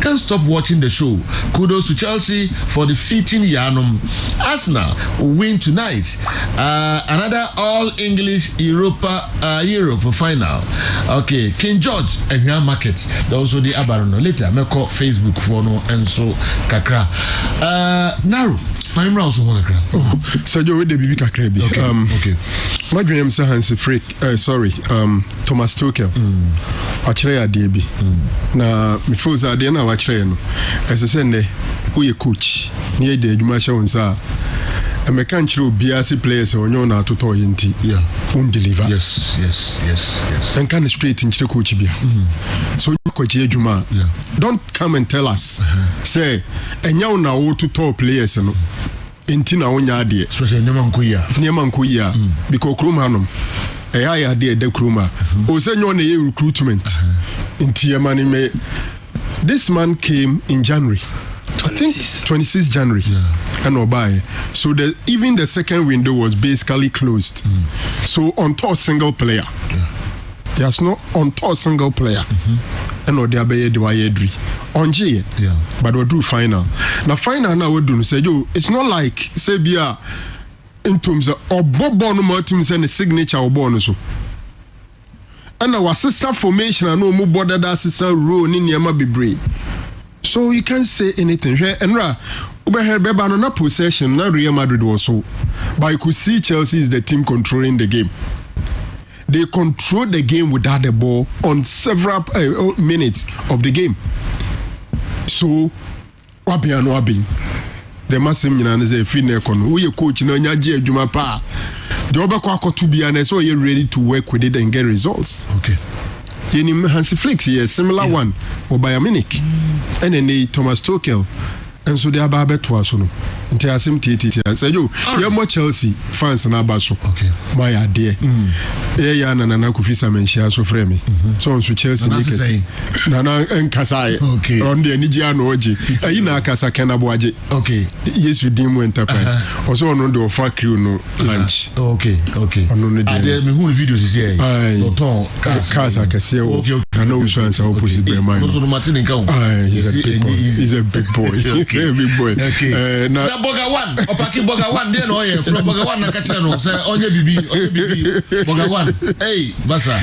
Can't stop watching the show. Kudos to Chelsea for defeating Yanum. Arsenal will win tonight. Another all-English Europe final. Okay, King George and Real Market. Also the Abarono. Later, I call Facebook for no and so Kakra. Naru. My name also want to cry. Oh, so you with the BB Kakra. Okay. My dream is Hansi Frick. Thomas Tuchel. Actually, I did. Na before that, I know actually no. As I said, who coach near the Jumasha on sa. A mechanical BRC players or no na to toy inti. Yeah. Won't deliver. Yes. And kind of straight in coach be. So coach Juma. Yeah. Don't come and tell us. Say, and you now to top players no. Intina on ya dear. Especially Nemankuya. Because Krumhanum. I idea the Kruma. O send you on a recruitment in Tiamani May. This man came in January. I think 26th January. And Obai. So even the second window was basically closed. So on top single player. There's no on top single player. And no there be Edri. On G. But we do final. Now final now we do say yo, it's not like Sebia in terms of Bobo no teams and the signature or bonus. And our sister formation and no more border that sister rule in Yama be brave. So you can't say anything. And Ubehebeba no possession, not Real Madrid also. But you could see Chelsea is the team controlling the game. They control the game without the ball on several minutes of the game. So, wabi. The massive is a free who you coach in Nyaji Juma Pa. The other to be honest, so you're ready to work with it and get results. Okay. Hansi Flick, yes, similar one, or Bayern Munich, and then Thomas Tuchel, and so they are Babette Twasono. Until I seem to say, you're more Chelsea fans and Abaso. Okay. My idea. Yeah, and Kufisa and Shia so frame. So on to Chelsea. Nana and Kasai. Okay. On the Nijian Oji. Aina Kasa Kanabuaji. Okay. Yes, you deem enterprise. Also on the Offer crew no lunch. Okay. On the videos is here. Casa Casio. Okay. I know which one's opposite by mine. He's a big boy. He's a big boy. Okay. Now Boga one, Opaki Boga one, then from Boga one, Nakachano, say, Oye Bibi, Boga one. Hey, Basa.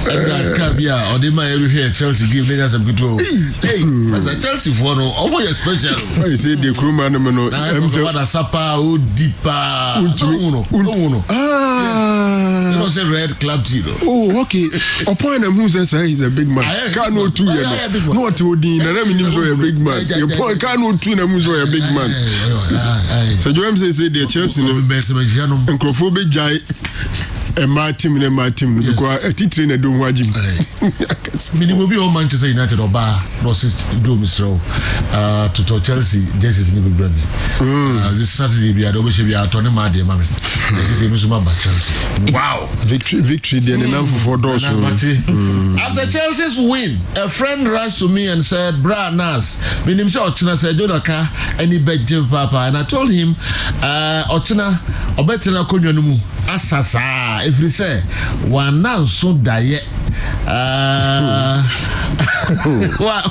Kabia or they might every Chelsea give them some good role. Hey, as a Chelsea for no, always special. I say the crew man no. I'm so what a sapa o deeper. Uno. Ah, you know say red club team. Oh, okay. Upon him who says he's a big man. Can't know two. No to Odin. And I mean he's a big man. Your point can't know two. And who's a big man. So you say the Chelsea and Crophobic Jai. My team because a teacher in a doom wajim. Minimum be all Manchester United or Bar, no doom so to Chelsea, this is Nibu Brandy. This Saturday be at Obishia Tonema de Mammy. This is a Musuma Chelsea. Wow, victory, then enough for those. After Chelsea's win, a friend rushed to me and said, Bra Nas, Minim Ochina said, Jodaka, any bed Jim Papa, and I told him, Ochina, Obetena Kunyanumu, Asasa. If you say one now so diet,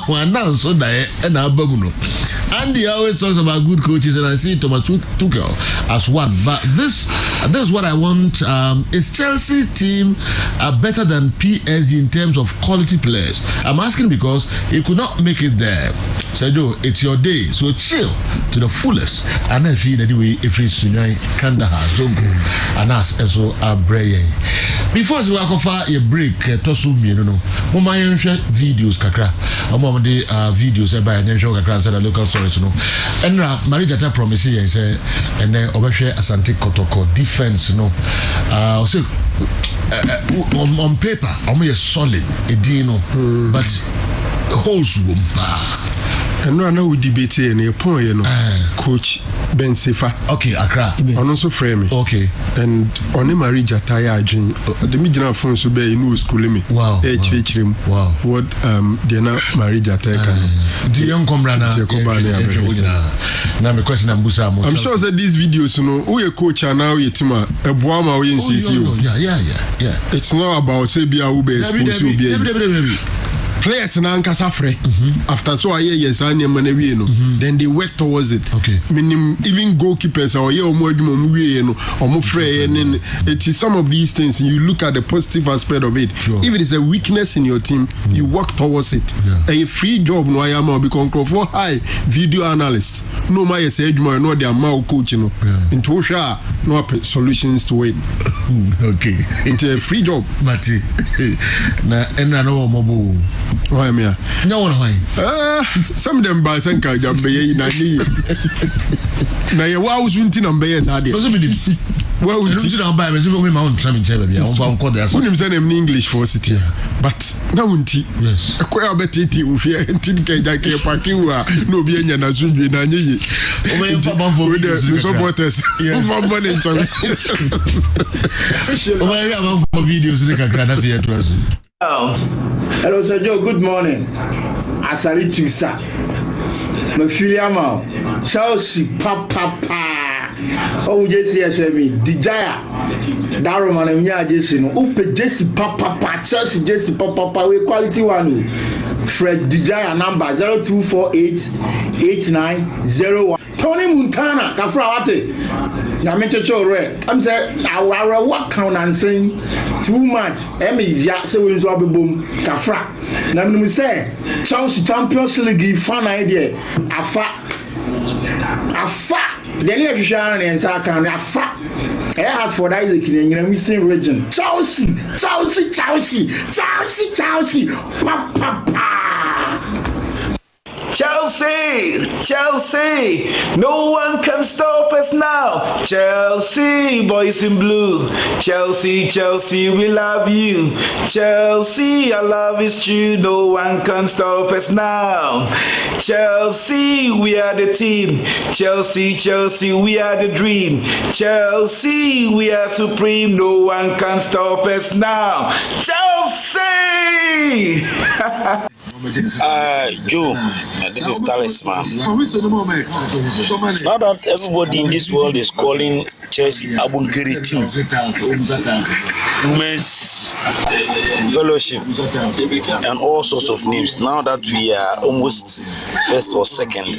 one now so diet, and Ababuno. Andy always talks about good coaches, and I see Thomas Tuchel as one. But this is what I want. Is Chelsea team better than PSG in terms of quality players? I'm asking because he could not make it there. Sergio, it's your day, so chill to the fullest. And I feel anyway, if it's Sunai, Kandahar, Zongo, and us, and so Bray. Before we walk off a break, Tosu, you know, my videos, Kakra, among the videos by a nation, Kakra, and local source, no. And Marijata promising, and say, and then Obashe Asante Kotoko defense, no. So on paper, I'm a solid, but holes womb. And no we debate any point, you know, Coach Ben Sefa. Okay, Accra. And also frame. Okay. And on the marriage attire, the median phone so be in school me. Wow. Wow. What they now marriage attire. The young comrade. Now my question I'm sure that these videos, you know, who a coach and now you team a boama we NCCU. Yeah. It's not about say be a ube exposed to be. Players na nkasa frɛ after so aye yes anya manawie no then they work towards it. Okay. Meaning even goalkeepers or ye omo adwuma mu wie no omo frɛ and it is some of these things you look at the positive aspect of it. Sure. If it is a weakness in your team you work towards it. A free job no ayama because for high video analyst no my yes adwuma no dey ama coach no into sha no solutions to it. Okay. It's a free job but na enna no mobo. Why me? No one why. Some of them by Sanka Jambe na ni. Na ye wa usunti na mbe yes ade. Well, we don't know about me. We mount traveling baby. I want to there. We say them in English for city. But now unti. Yes. Akwa betiti ufia ntin keja ke pakiwa no bi enya na sunwe na nyi. O me papa for the supporters. Yes. O me about videos in the Kakra here to us. Hello, Sir Joe. Good morning. Asari Tusa. Mafiliama. Chelsea. Papa. Oh, yes, me. Dijaya. Darman and Mia Jason. Upe Jesse Papa. Chelsea Jesse Papa. We quality one. Fred Dijaya number 02488901. Tony Montana. Kafrawate. Nyamecho red. I'm saying our work count and saying too much. Ya say we so boom Kafra. Na me say Chelsea Champions League fan idea. Afa. Then you share and can afa. As for that is the missing region. Chelsea. Chelsea, no one can stop us now. Chelsea, boys in blue. Chelsea, we love you. Chelsea, our love is true. No one can stop us now. Chelsea, we are the team. Chelsea, we are the dream. Chelsea, we are supreme. No one can stop us now. Chelsea! Joe, this is Talisman. Now that everybody in this world is calling Chelsea Abunkeri team, women's fellowship, and all sorts of names, now that we are almost first or second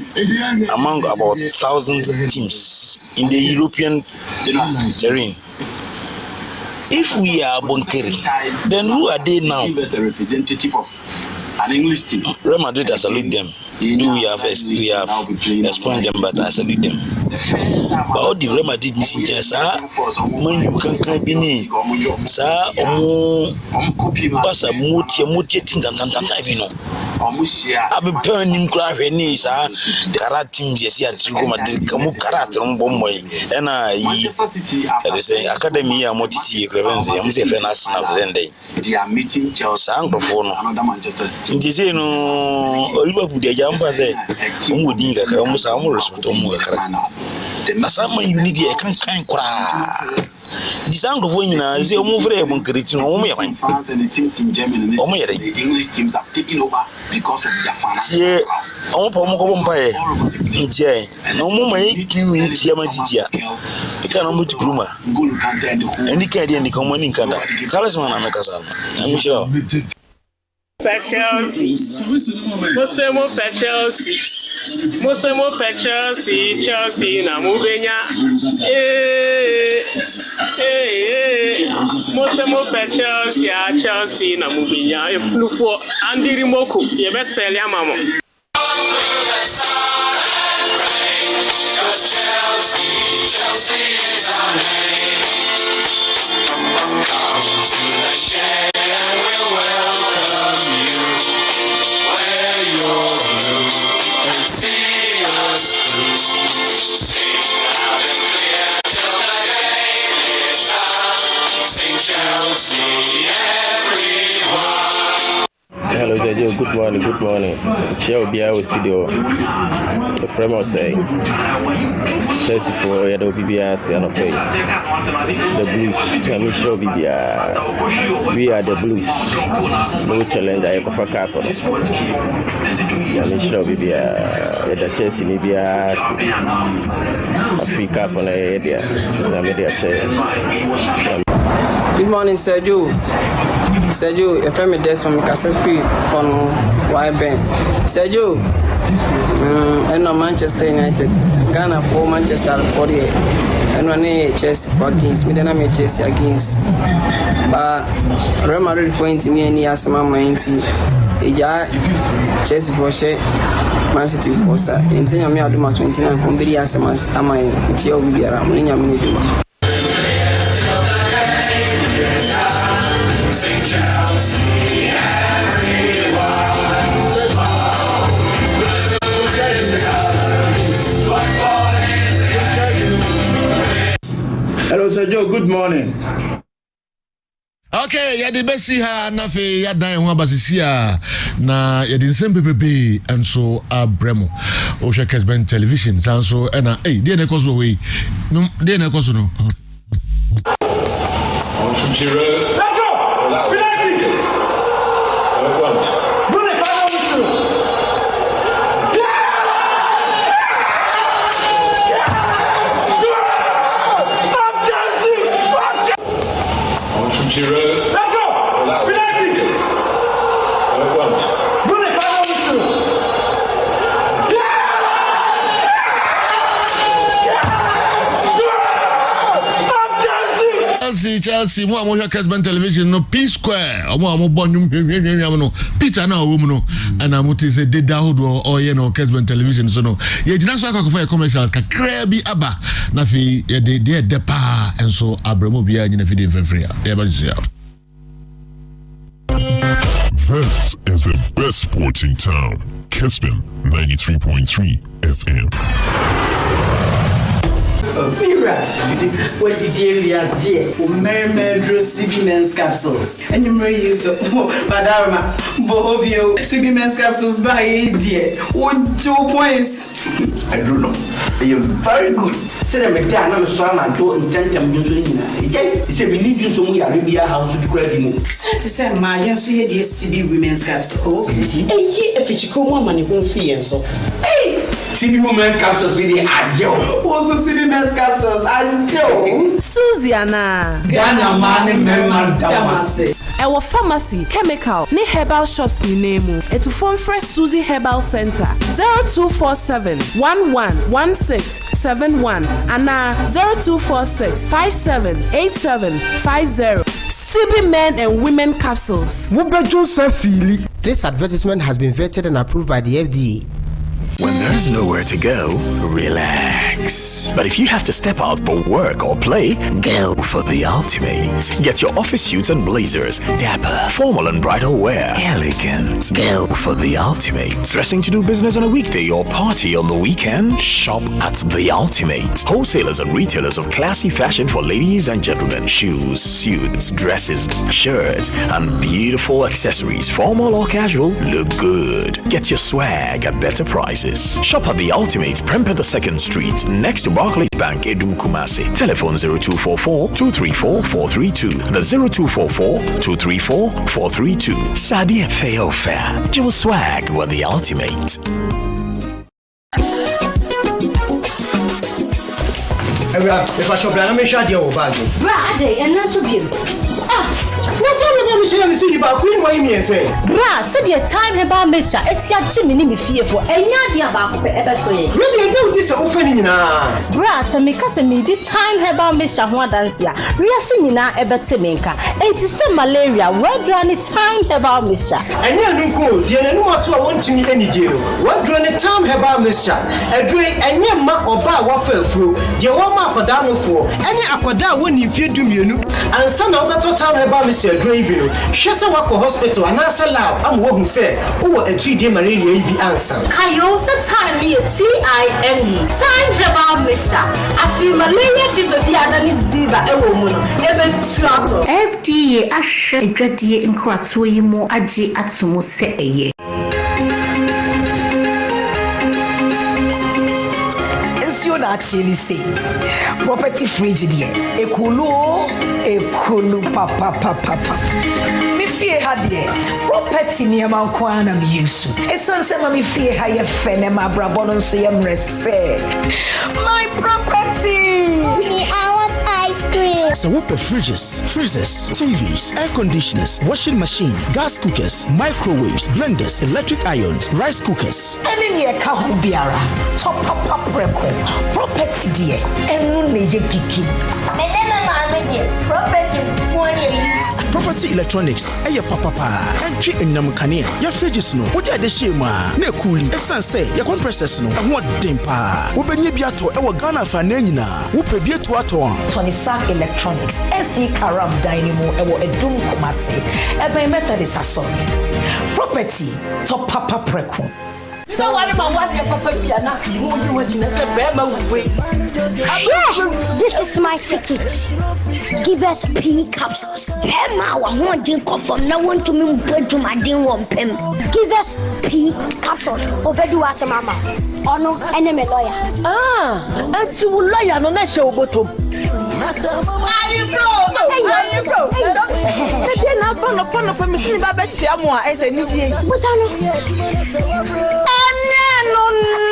among about 1,000 teams in the European terrain. If we are Bonkeri, then who are they now? As a representative of an English team. Real Madrid, I salute them. We have explained them, but I salute them. But all the Real Madrid missing just when you can be near, sir, Bassa Mutia things and you know. I've been burning craft and knees, Karat teams, yes, yes, Madrid, Karat on Bomboy, and I say Academy, Motiti, Clevency, I'm saying, Sunday. They are meeting Chelsea, another Manchester City. Liverpool, they jump as a Mudiga, almost almost na sama unity e kan kra the sound of when na ze omo free bon create no omo yawan omo yere the English teams have taken over because of their fans yeah omo pa omo ko bon pa e nje na omo mai kiwi tia ma titia e kan omo tikruma eni ka dia ni komo ni nkanda kala sama na mekasa na mi sure Chelsea. Chelsea na mubenya. Chelsea na mubenya. Eflufu andiri moku ye best spell ya mamo. Chelsea is our name. Come to the shed and we'll welcome you. Wear your blue and see us through. Sing loud and clear till the game is done. Sing Chelsea, everyone. Hello, Jojo. Good morning. Good morning. Shall be our studio. The frame of say, Chelsea for the BBS and okay. The Blues. Let me show BBS. We are the Blues. No challenge. I have a cup. Let me show BBS. The Chelsea BBS. Africa on the area. The media chair. Good morning, Sergio. Sergio, a friend of this from Castle Free on Wyben. Sergio, and on Manchester United, Ghana for Manchester 48, and one Chelsea for against me, then I'm Chelsea against. But Real Madrid for me and Yasama Mainti, Chelsea for share, Man City for sir. In Senya me aduma 29 from Bidi Yasama, am I Chelsea will be around Ninya. Hello, Sir Joe. Good morning. Okay, ya de besi ha na fe ya dan ho abasisia na ya de nsem pepepe enso abremo o hwe Kessben television sanso na dey na koso we no dey na koso no from Zero. Let's go! Penalty! Bruno from Zero. Let's go! Penalty! Bruno Chelsea mo amon Kessben television no P Square omo bonum no Peter na wo mu no ana mo te say de dahodo o ye no Kessben television so no ye gina so akọ for commercials ka bi aba na fi ye de pa enso abramo bia nyina fi de free ya ba ji. This is the best sporting town, Kessben 93.3 FM. Mira, what did you dear? Mermaid CB Men's Capsules. And you may use Padarma, Bohobio, CB Men's Capsules by dear. What 2 points? I don't know. You're very good. Say that I'm a son and go intent and usually. It's a religion, so we are Arabia house to be credible. Sad to say, my young CB Women's Capsules. And ye, if it's come on, money won't fee and so. Hey! CB Women's Capsules with the Ajo. Also CB Men's Capsules, Ajo. Susiana. Ghana man member Damase. Our pharmacy, chemical, ni herbal shops ni name. Et to phone fresh Susie Herbal Center 0247 111671 and 0246 578750. CB Men and Women Capsules. This advertisement has been vetted and approved by the FDA. When there's nowhere to go, relax. But if you have to step out for work or play, go for the ultimate. Get your office suits and blazers, dapper, formal and bridal wear, elegant. Go for the ultimate. Dressing to do business on a weekday or party on the weekend? Shop at the ultimate. Wholesalers and retailers of classy fashion for ladies and gentlemen. Shoes, suits, dresses, shirts, and beautiful accessories, formal or casual, look good. Get your swag at better prices. Shop at the Ultimate, Prempeh 2nd Street, next to Barclays Bank, Edum Kumasi. Telephone 0244-234-432. The 0244-234-432. Sadia Feo Fair. Jewel swag with the Ultimate. If I shop, I'm not sure you're bad. Brad, and not so good. What time about Michelle and see about Queen Wayne say? Brad, said your time about Mister. It's your Jimmy me fear for any idea about ever so. Really, do this opening now. Brad, and because me the time about Mister one dance ya. We are singing now about Temenka. It is some malaria. What run it time about Mister? And you go, dear, and what I want to meet any deal. What run it time about Mister? A great and your ma or bar waffle through. Dear Wama for down for any aquada when you fear do you and son of the time about Mr. Draven. Shasa Wako Hospital and answer loud. I'm what who said, oh, a 3-day malaria be answer. I also time me TIME. Time about Mister. I feel malaria fever be than Ziva a woman. FDA Asher Dready in Kwatsuimo Aji Atsumo say. Actually say property fridge there ekulu papa me fear had there property near my kwana me use esan se ma me fear ha ye fene ma brabo no so ye mrese my property me I want ice cream. So what the fridges, freezers, TVs, air conditioners, washing machine, gas cookers, microwaves, blenders, electric irons, rice cookers. Any near Kahubiara, top up record, property dear, and no major kiki. Property electronics, papa, entry in Namukania, your fridges no, what are the shema, ne cooling, a say, your compressors no, and what dimpa, Ubeni Biato, our Ghana Fanena, Upe Biatuato, Tony Sack Electronics, SD Karam Dynamo, and what a doom comasi, and by method is a song. Property, top papa preco. So what about what your papa be and ask you what you say, this is my secret. Give us P capsules. Emma, I want to go from now on to me to my dear one pen. Give us P capsules. Obedu as a mama. Oh no, enemy lawyer. And to lawyer no show bottom.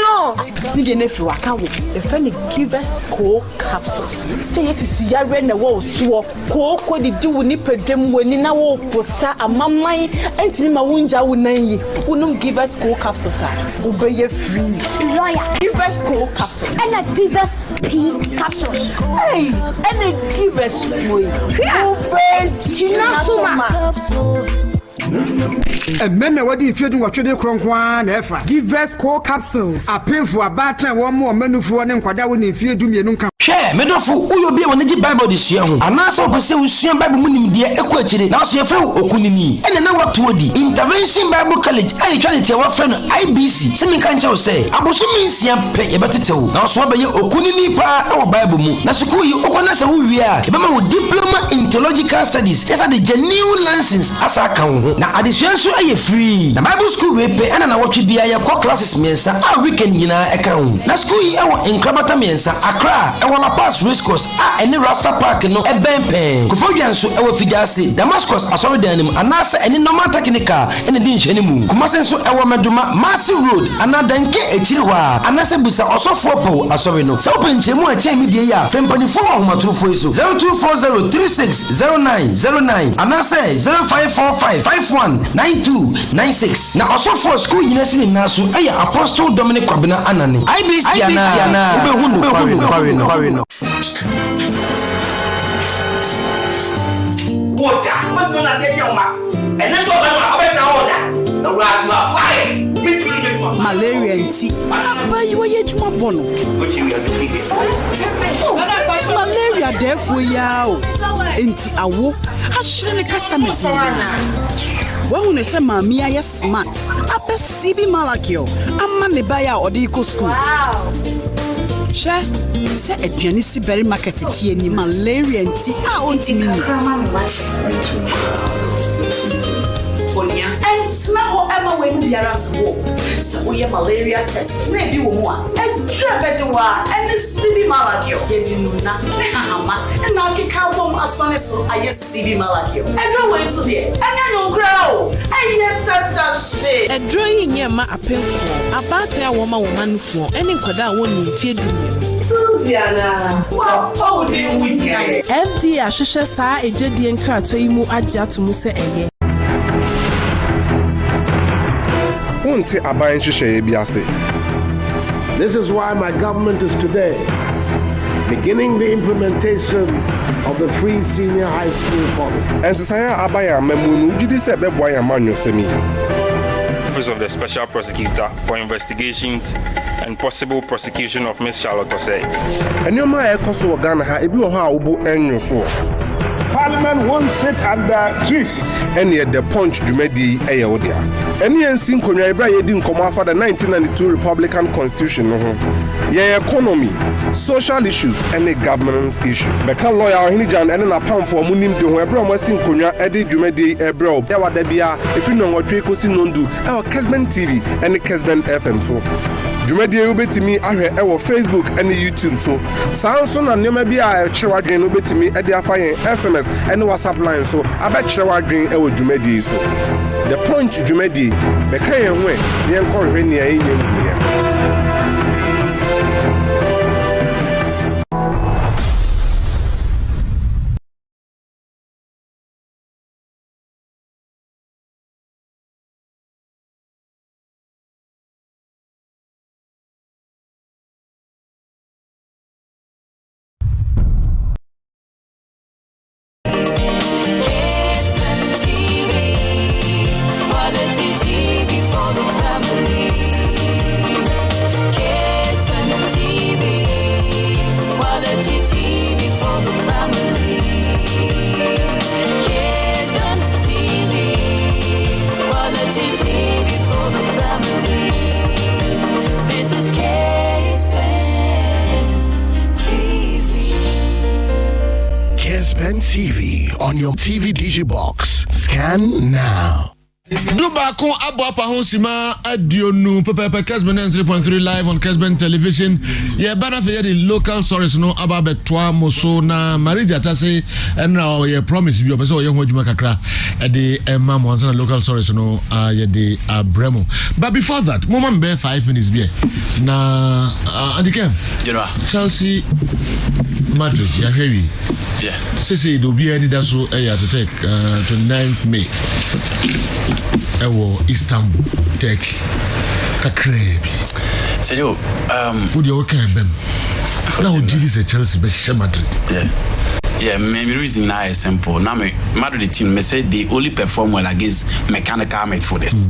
No. You didn't feel I can't wait. If any give us cold capsules. Say yes, see, I ran the wall, swap, cold, what did you nip at them when in our posa a mamma and Tima Wunja wouldn't give us cold capsules. Obey your free lawyer. Give us cold capsules. And I give us P capsules. Hey, and they give us free. And men what if you do what you do cronquan ever. Give us core capsules. A pin for a batter, one more menu for an inquire if you do me nunca. Share, Medofu, who will be on the Bible this year. And also, pursue Sian Bible Munim, dear Equator, now see a fellow Okunimi. And now what to the Intervention Bible College, I try to tell our friend IBC. Semi can't say, I was Sian pay a better tell. Now swab your Okunimi pa or Bible Moon. Nasuku, Okonasa, who we are. Remember with diploma in theological studies. Yes, at the genuine license as I count. Now, addition so are you free. The Bible school will pay and I watch it be a core classes mensa. Our weekend in our account. Now, school in Krabata mensa, Accra. Kola Pass Race Course any Rasta Park no ebempen Kofodia nso ewo Fijase Damascus asori danim anase any normal technical ene din hwene mu Kumase nso ewo Meduma Massive Road anadanke echiriwa anase busa osofo po asori no se openchemu a chen media ya fempanifo ahomatrofo eso 0240360909 anase 0545519296 na osofo school university naso eya Apostle Dominic Kwabena Anani IBC ana ubehunu kware no Water, what will I get your mouth? And that's all I'm order. The rod you are fire. Malaria and tea. But you are yet more bono. But you are malaria, therefore, yao. Enti awo, ashene customers. When you say, Mammy, I am smart. Upper CB Malakio. I'm money buyer or the eco school. Wow. Share. Say a pianisi berry market ni malaria and tea. I want me. And now Emma when we are at war. So we have malaria test. Maybe one. And trap one. And the CB Malakio. You do not. And now kick out as soon as I CB Malakio. And no way so there. And I don't grow. And yet that shit. A drawing near my appeal for about a woman for any quada one feed. FD Ashusha sa a jedi and crato imu aja to Musa again. This is why my government is today beginning the implementation of the free senior high school policy. Office of the Special Prosecutor for Investigations and Possible Prosecution of Miss Charlotte Osei. Parliament won't sit under trees. And yet the punch Jumedi Ayodia. Any unseen Konya Yedin Koma for the 1992 Republican Constitution. Economy, social issues, and a governance issue. Becca lawyer Hinijan and a pound for Munim do Ebro Masin Konya Eddie Jumedi Ebro. Yawa Debia, if you know what we could see Nondu, our Kessben TV and the Kessben FM so. Jumedi Ubetimi are our Facebook and YouTube so. Samson and Yamabia Chewa Green Ubetimi at the fire SMS and WhatsApp line so. I bet Chewa Green Ewo Jumedi so. The point Jumedi, Becca and way, the encore Renia in India. TV on your TV DJ box. Scan now. Dubako Abapa Hosima Adionu Pepe Kessben 3.3 live on Kessben television. Yeah, better for the local source no about Betwa Mosona Marija Tase and now you promise you so young Kakra at the Mam once and local source no the Bremo. But before that, Moment Bear 5 minutes there. Na Andikem. Chelsea Madrid, yeah, heavy. Yeah. Sisi do be any that's so to take 29th May. Ewo Istanbul, Turkey. Kakrebi. Say yo, who do you work at them? Now this is Chelsea, but Madrid. Yeah. Yeah, maybe reason now is simple. Now Madrid team may say they only perform well against mechanical midfielders.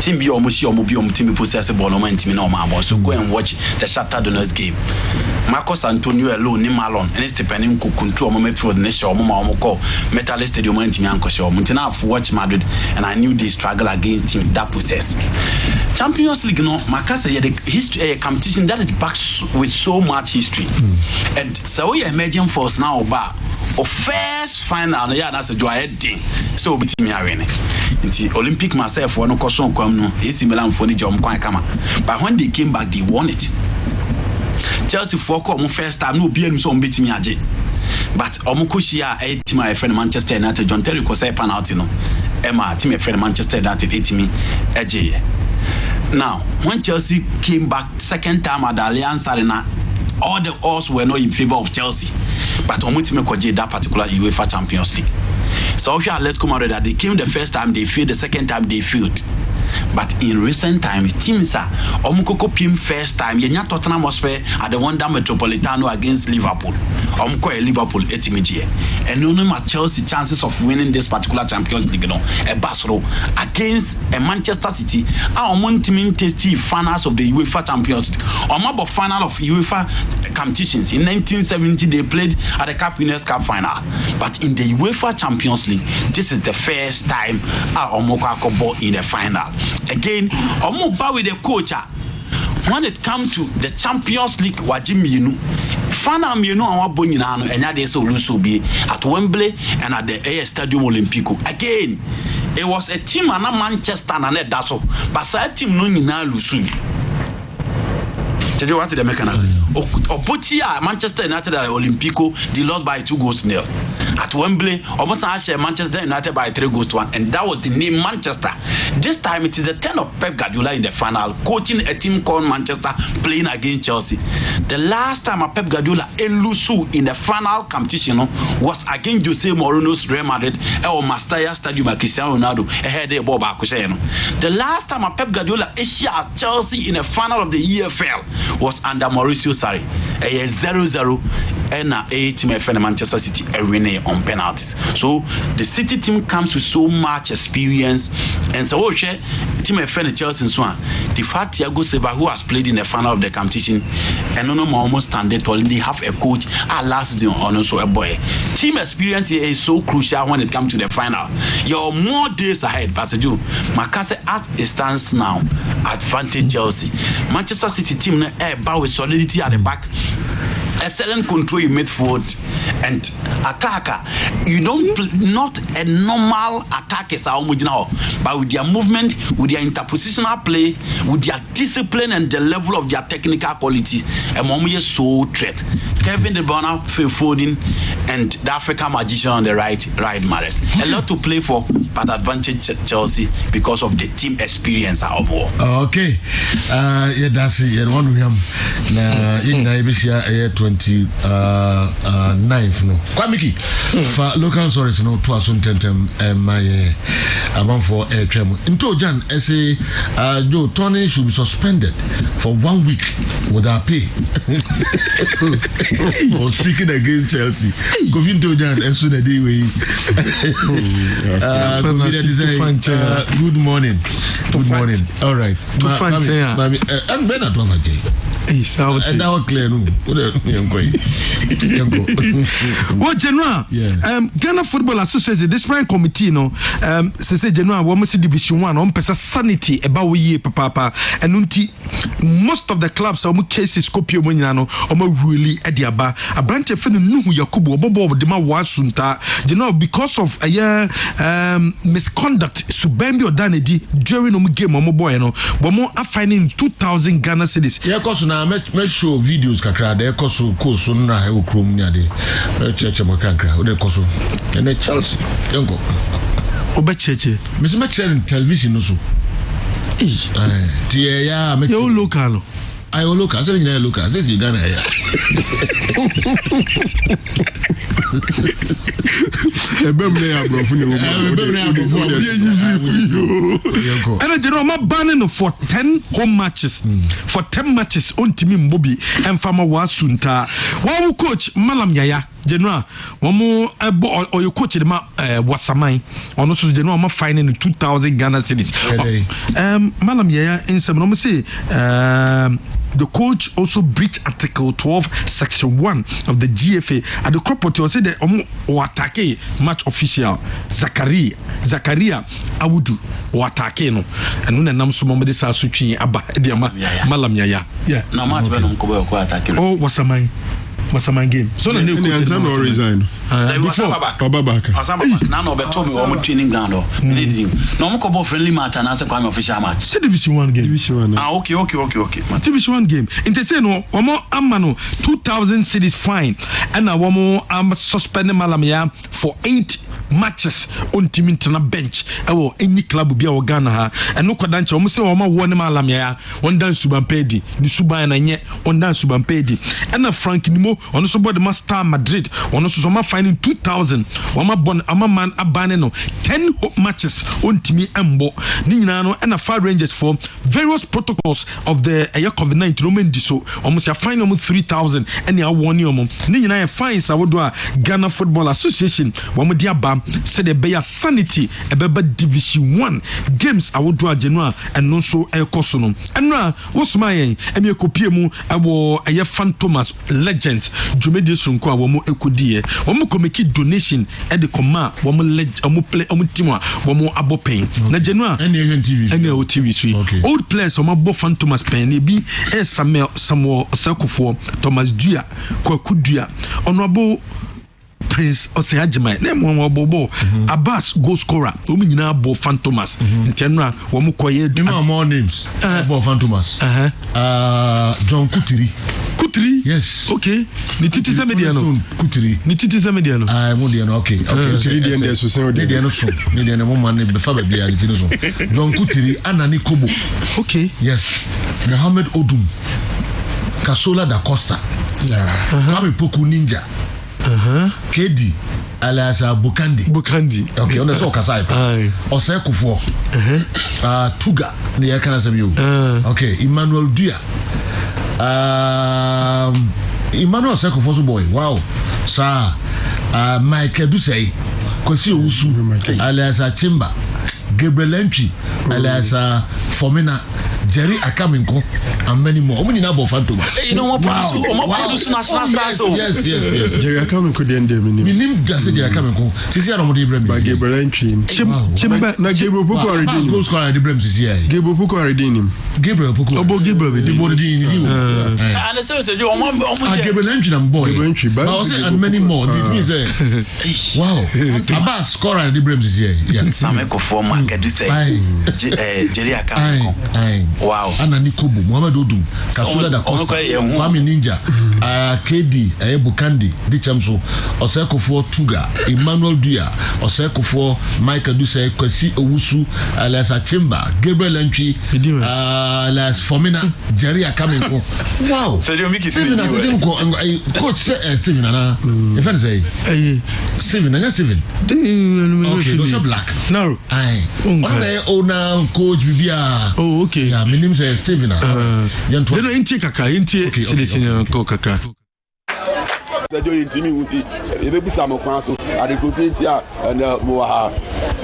Team be almost team possess the ball and team normal. So go and watch the Shakhtar Donetsk game. Marcos Antonio alone, Malon, and it's depending on control midfield nation or Metal Stadium and team Uncle Show. I've watched Madrid and I knew they struggle against team that possess. Champions League, no, Marcus had a history, a competition that is back with so much history. And so we imagine for us now, but of first final, yeah, that's a dry thing. So be me arena. The Olympic myself, one question come no, AC Milan for the job quite come. But when they came back, they won it. Chelsea for come first time no be any so beat me age. But Omukushia a team my friend Manchester United John Terry ko say penalty no. Emma team my friend Manchester United a team age. Now, when Chelsea came back second time at the Allianz Arena, all the odds were not in favor of Chelsea. But Omutime Koje that particular UEFA Champions League. So I let come out that they came the first time they failed, the second time they failed. But in recent times, teams are Omukoko Pim first time. Yenya Tottenham Hotspur at the Wanda Metropolitano against Liverpool. Omko Liverpool etimijie. And no matter Chelsea chances of winning this particular Champions League, a Basro against a Manchester City. Our team tasty finals of the UEFA Champions League. Omabo final of UEFA competitions in 1970 they played at the Cup Winners' Cup final. But in the UEFA Champions League, this is the first time our Omoko Akobo in the final. Again, Omoba with the coach. When it comes to the Champions League, Wajiminu, Fana Mino and Wabonino, and Yades Olusubi at Wembley and at the AS Stadium Olimpico. Again, it was a team and a Manchester and a Dasso, but side team no Nina Lusubi. Tell you what the mechanism. Opotia, Manchester United at Olimpico, they lost by 2-0. At Wembley, almost Manchester United by 3-1, and that was the name Manchester. This time it is the turn of Pep Guardiola in the final, coaching a team called Manchester, playing against Chelsea. The last time Pep Guardiola elusu in the final competition was against Jose Mourinho's Real Madrid or Mestalla Stadium by Cristiano Ronaldo ahead of Bob Akuseno. The last time Pep Guardiola Asia Chelsea in the final of the EFL was under Mauricio Sarri. A 0-0 and a team of Manchester City a winner on penalties. So the City team comes with so much experience, and so team of Chelsea and so on. The fact Thiago Silva, who has played in the final of the competition, and no more almost standard, they have a coach last season and also a boy. Team experience here is so crucial when it comes to the final. You're more days ahead, Pastor Joe. Macase as it stands now, advantage Chelsea. Manchester City team with solidity at the back. Excellent control in midfield and attacker. You don't not a normal attackers but with their movement, with their interpositional play, with their discipline and the level of their technical quality, and Momuye so threat. Kevin De Bruyne, Phil Foden, and the African magician on the right Mahrez. A lot to play for, but advantage Chelsea because of the team experience. Okay, yeah, that's it. One of them. In Nigeria, 29th no Kwamiki for local sources no to asun tentem my amount for air tremor into Jan say Joe Tony should be suspended for 1 week without pay for speaking against Chelsea go into Jan and soon a day we good morning all right I'm better to have a day and now clear no well, General, Ghana Football Association, this spring committee, no, say General, we must see Division 1 on pesa sanity about we papa, and most of the clubs are cases copy when you know, really Ediaba, a branch of Yakubu, Bobo, Dema Wasunta, General, because of a misconduct, Subembi or Danedi during game or boy, no, but more are finding 2,000 Ghana cities. Yeah, because now make sure videos kakra there, because so na he ukrum nya de cheche makankra o de koso ene Chelsea yengo obe cheche me television no so tie ya me yo local I will look. I said, you look. I said, you Ghana. And you know, my banning for 10 home matches, for 10 matches on Timim Bobby and Fama Wasunta. One coach Malam Yaya. General, one more or you coach him Wasamai, or also General, I'm finding 2,000 Ghana cities. Malam Yaya in some say the coach also breached Article 12, Section 1 of the GFA. At the crop hotel said that Watake match official Zakaria Awudu Watake no, and when the name somebody says switching Abba Malam Yaya. Yeah. No match when Wasamai. Masaman game. So na no resign. Before Babaka. Asamba na no beto me wo training ground o. No mo ko bo friendly match na say kwame official match. Say Division 1 game. Division 1. Okay. Division 1 game. Inte say no, omo amano 2,000 cedis fine. And na womo suspend Malamia for 8 matches on team internal bench. Ewo any club bia o Ghana ha. Eno kwadanche omo say omo won Malamia, on dan Subampedi, ni Suban na nye, on dan Subampedi. And na Frank Nimo, on so board Master Madrid, on so ma finding 2,000. Wama bon ama man abane no 10 matches on team embo. Ni nyina no and Far Rangers for various protocols of the COVID-19 no mendi so almost ya fine almost 3,000 and ya woni omo. Ni nyina ya fine sa wodo a Ghana Football Association wamo dia bam said the beya sanity ebeba Division 1 games awodo a January and no so ekoso no. Enra wosuma yen emi ekopie mu abo eye Fantomas Legends Jumedi Sonko a wamo ekudie wamo komeki donation e de koma wamo play team a wamo abopen na January TV so old players wamo bo Fantomas pen e bi Samuel Sakufo Thomas Dua Kwaku Dua Honorable Prince Osejimai na mo bobo Abbas goal scorer o mi nyina bo Fantomas ntenra wo mo koye more names bo Fantomas John Kutiri yes okay ni titi media no Kutiri ni titi media no mo dia no okay Kutiri dia ndeso se dia no so ni dia no mo man be fa ba bia ni so John Kutiri Anani Kobo okay yes Mohammed Odum Kasola da Costa Kami Poku Ninja KD alias Bukandi okay on so kasai Osekufo Tuga ni yakana sabiu okay Emmanuel Dua Emmanuel Osekufo so boy wow sa Mike Dusei Kwesi Owusu alias Chimba Gabriel Entry alias Fomina Jerry Akaminko and many more. Omuni na bo Fantomas. You know what produce national stars. Yes. Jerry Akaminko den dem ni. Minim just Jerry Akaminko. Sisi ana mo de Ibrahim. Ba Gabriel Entry. Chimba na Gabriel Poko already. Goal scorer Ibrahim sisi ya. Gabriel Poko already nim. Gabriel Poko. Obo Gabriel the body di ni. And the say you Gabriel Entry na boy. Gabriel Entry. But also and many more. It means wow. Abbas scorer Ibrahim sisi ya. Same ko form Akedu say. Jerry Akaminko. Wow. Anani Kobo, Mohammed Odum, Kasola da Costa, Kwame Ninja, KD, Bukandi, Dichamso, Osekufo Tuga, Emmanuel Dua, Osekufo, Michael Duse, Kwesi Owusu, alias Chimba, Gabriel Entry, alias Fomina, Jerry Akaminko. Wow. Steven, coach say Steven, if I say Steven, okay, those are black. No. Aye. Owner, coach, Bibia. Oh, okay. Yeah, my name is Steven. They don't intake kakra, intake ko kakra. Sadio intimi wuti ebe bisa mo kwan so adekote a na mo ha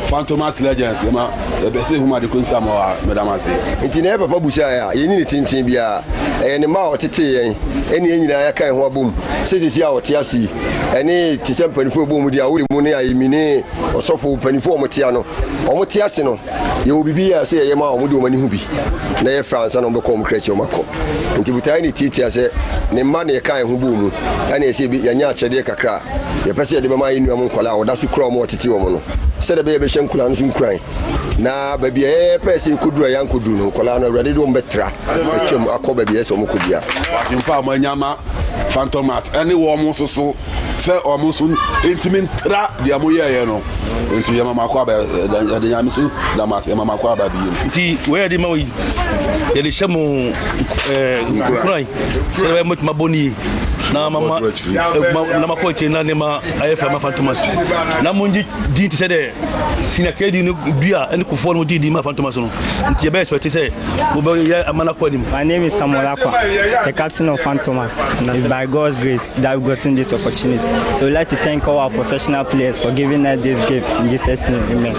Fantomas Legends ma be say huma adekote mo ha madam ase intine papa busa ya yeni ni tintin bia ene ma otete yen ene nyina ya kan ho abom sesisi a ote asi ene ti se panifo bom dia wuri mu ne ya yimini osofo panifo mo tia no o mo tia se no ye obibi ya se ye ma o mo di o mani hu bi na ye France no be kom krechi o mako nti butai ni titia se ne ma ne kan ho bom ene se bi yanya chede kakra ye pese de be ma yinu am nkola o da su kro mo otete o mo no se de be hyen kula no sun kran na ba bia e pese kodura yan koduru no nkola no awrade do mbetra atwam akoba bia so mo kodia mpa manyama Fantomas ene wo mo so se o mo so intimintra dia mo ye no nti yama makwa ba de nyame so da ma yama makwa ba bi nti we de mawi ye de shamo kurai se we mut maboni na mama na makoche na nema ayefa ma Fantomas na munji di ti se de sinakedi no bia ene ko fo no di ma Fantomas no nti be expect say mo be ye amana ko nim. My name is Samuel Akwa, the captain of Fantomas. It's by God's grace that we've gotten this opportunity. So we'd like to thank all our professional players for giving us these gifts in Jesus' name. Amen.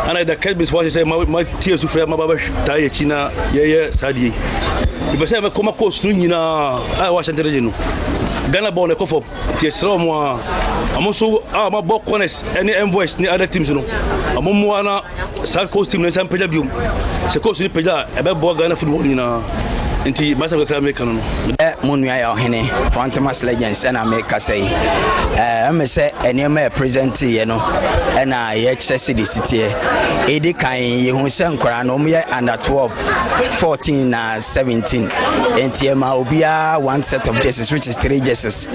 And the Kessben was say my tears of my baba tie china ye sadi. If I say I come across through I Washington region. Ghana born a cough tears from I'm also my book corners any envoys ni other teams no. I'm on South Coast team and some Pejabium. Se coast ni Peja about Ghana football nti masa ko kra make no monua ya ohene Fantomas Legends na make say am say enema e present ye no na ye chese the city e di kan ye hu se nkora no ye under 12 14 na 17 enti ma obia one set of jerseys which is 3 jerseys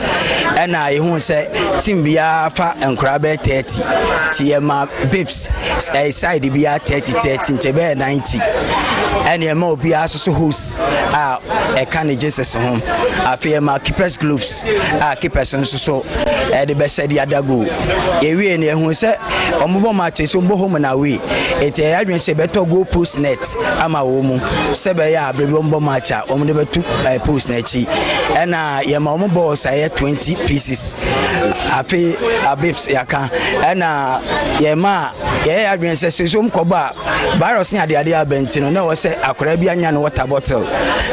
na ye hu se team bia fa nkora be 30 tie ma babes side bia 30 enti be 90 and ma obia so host e kan jerseys home afia ma keepers gloves keepers so the best said the other go ewie ne hu se omobo match so mbo home na we ete adwen se beto go post net ama wo mu se be ya abrebe mbo match omo de betu post net chi na ye ma omo boss aye 20 pieces afi abibs yaka na ye ma ye adwen se so mkoba virus ni ade abentino na wo se akora bia nya no water bottle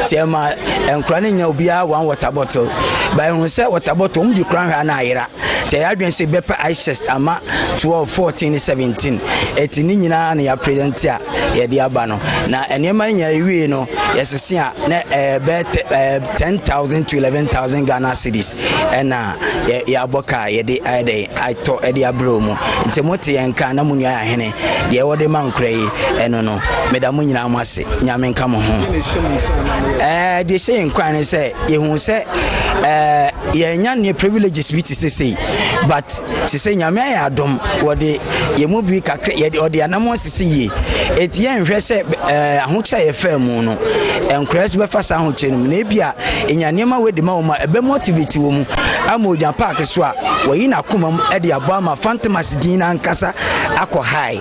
tie ma enkura ne nya obia one water bottle by hu se water bottle um di kran hwa na ayira tie adwen se bepa ice chest ama 12 14 17 etini nyina na ya present a ye de aba no na enema nya ewie no yesese a na be 10,000 to 11,000 Ghana cedis na ya boka ye de ade aito e de abro mu ntemote yenka na munua ya hene de wo de mankra yi eno no meda mu nyina amase nyame nka mo ho de say nkwan say ye hu say ye nya ne privileges biti say but say nyame ya adom wo de ye mu bi kakra ye de anamo sisi ye eti ye nhwe say ahocha ye fa mu no enkras be fa sa ahocha no na bia enyane ma we de ma wo ma ebe motivate wo mu amoja park so a wo yi na koma e de abo ama Fantomas din na nkasa akọ high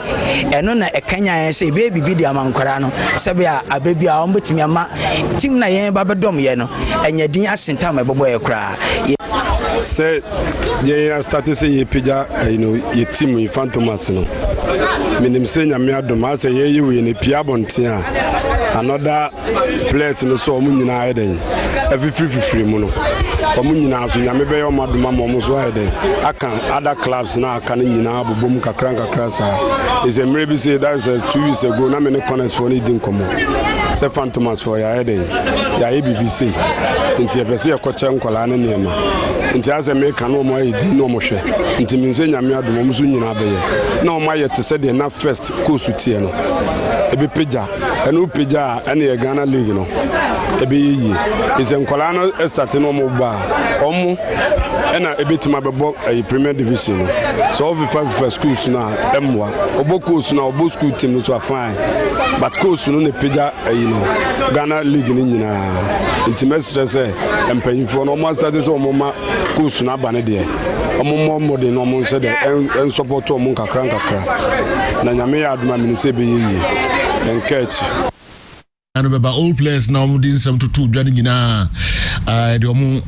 eno na ekanya say baby bi de amankora no sebe a abebi a ombetimi ama team na yen ba bedom ye no enya din asenta ma bebo ye kra say ye started say ye pija ye team in Fantomas no minim say nyame adom ase ye we ne pia bonten a another place no so omu nyina ayeden every mu no omu nyina so nyame be yo madoma mo so ayeden akan other clubs na akan nyina abobom kakra sa is a maybe say that is 2 weeks ago na me ne connect for need nkomo say Fantomas for ya ayeden ya BBC nti e pese e koche nkola ne nema nti ase me kan no mo ayedi no mo hwe nti mi nse nyame adom mo so nyina be ye na o ma ye te say de na first course tie no ebe peja enu peja ene ye Ghana league no ebe yi is enkola no start no mo ba omo ena ebe tima bebo premier division so over 5 schools na emwa obo course na obo school team no to fine but course no ne peja Ghana league ni nyina intimate say empanyfo no mo start say omo ma course na ba ne de omo mo de no mo se de en support omo kakra na nyame ya aduma mi se be yi encourage and remember all players now within 72 joining in the omu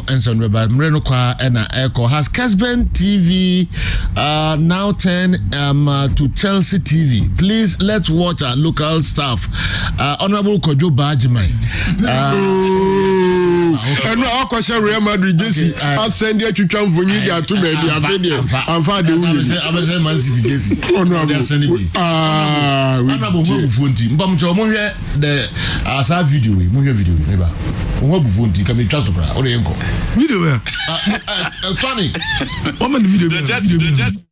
and some remember Mreno Kwa and Echo has Kessben TV now 10 to Chelsea TV. Please let's watch our local staff. Honorable Kojo Bajimai. And now question Real Madrid Jesse. I'll send you to Trump when you get to maybe a video. I'm fine. I'm a Man City Jesse. Honorable sending Honorable Funti. The asa video neba won bufonti ka me twaso kra o de enko video funny o man video the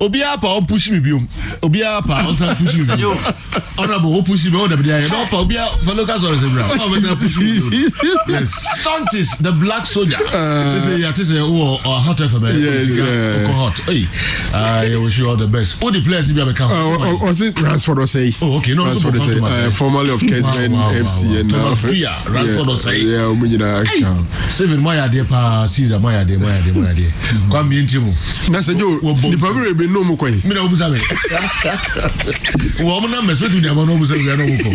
Obia pa push me biom. Obia pa also push me. Honorable push me on the day. No pa obia for local source bra. Push me. Yes. Stuntis the black soldier. This is hot for me. Yes. Hot. Hey. I wish you all the best. Who the players be become? Was it Ransford or say? Oh, okay. No, formerly of Kessben FC and now Ransford or say. Yeah, Seven my idea pa Caesar my idea. Come be intimu. Na se jo the probably be no mo kwai. Me na obuza me. Wo mo na meso tu dia mo no obuza me na mo ko.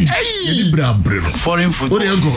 Ye di bra bre no. Foreign football. Wo de enko.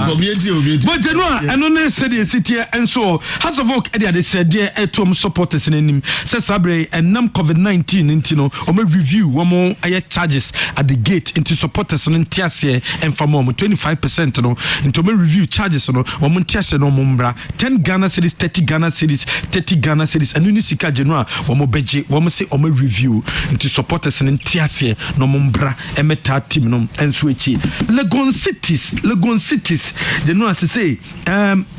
Come obi. But Genoa eno na se de city enso has of work e de said there etom supporters nanim. Se sabre enam COVID-19 into no o me review wo mo aye charges at the gate into supporters no ntiase emfa mo 25% no into me review charges no wo mo ntiase no mo mbra 10 Ghana cedis 30 Ghana cedis 30 Ghana cedis anu ni sika Genoa wo mo beje wo mo say o me review into supporters no ntiase no mo mbra emeta team no enso echi Legon cities Genoa say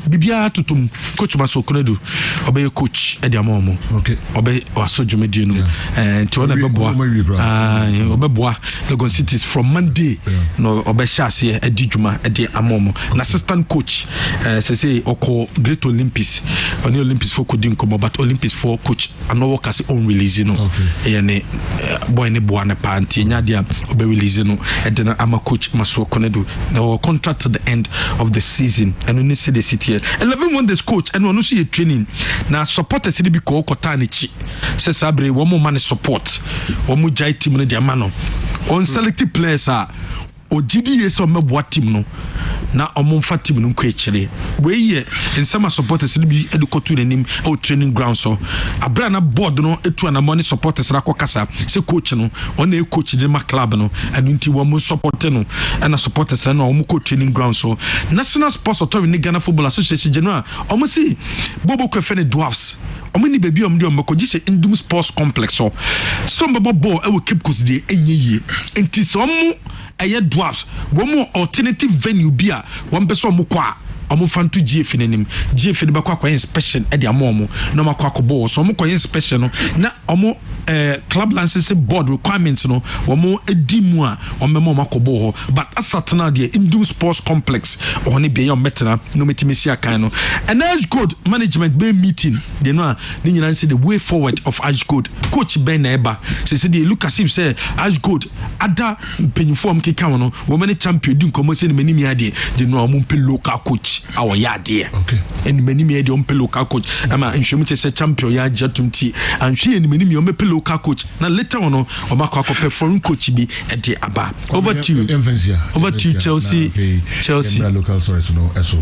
bibia tutum coach Maso Konedu obey coach e dia mo okay obey waso jumedi no nti ona beboa obeboa Legon cities from Monday no obey shase e di djuma e di amomo na assistant coach say oko Great Olympics oni Olympics for coding komo but Olympics for coach anowo kase on release no e ne boy ne boa ne panti nya dia obey release no e de na ama coach Maso Konedu no contract to the end of the season and only see the city 11 wonders coach and no see training na supporters ni bi ko kota na chi se sabre wo mo man support wo mo jai team no dia mano on selected players are ogidi yeso meboa team no na omomfa team no kwechire we ye ensema supporters ni bi edukotu nanim o training ground so abra na board no etu na money supporters ra kokasa se coach no on e coach de ma club no anu nti wo mo support no na supporters na o mo ko training ground so National Sports Authority ni Ghana Football Association general o mo si bobo kwefene dwarfs o mo ni bebi o mo de o mo ko gise Indum Sports Complex so mbabo ball e wo keep cause de enye nti so mo aye dwarfs wo mo alternative venue bia wo mpeso mo kwa omo fantu GF nanim GF ne bakwa kwa inspection e de amomo no makwa akobo so omo kwa inspection no na omo club license board requirements no omo edimu a omo makobo ho but asatana de Indum Sports Complex oni bia yom metena no metimisi akan no and as good management be meeting they know ni nyina say the way forward of Ash Good coach Ben Eba say they look as if say Ash Good ada penifom keka no wo many champion din komo say ni manimi ade they know omo pe local coach our yade okay and many me de on local coach ama nhwemu che say champion ya jatumti and hwe ni many me on pe local coach na later on o makwa perform coach bi e de aba over to Chelsea local sorry no eso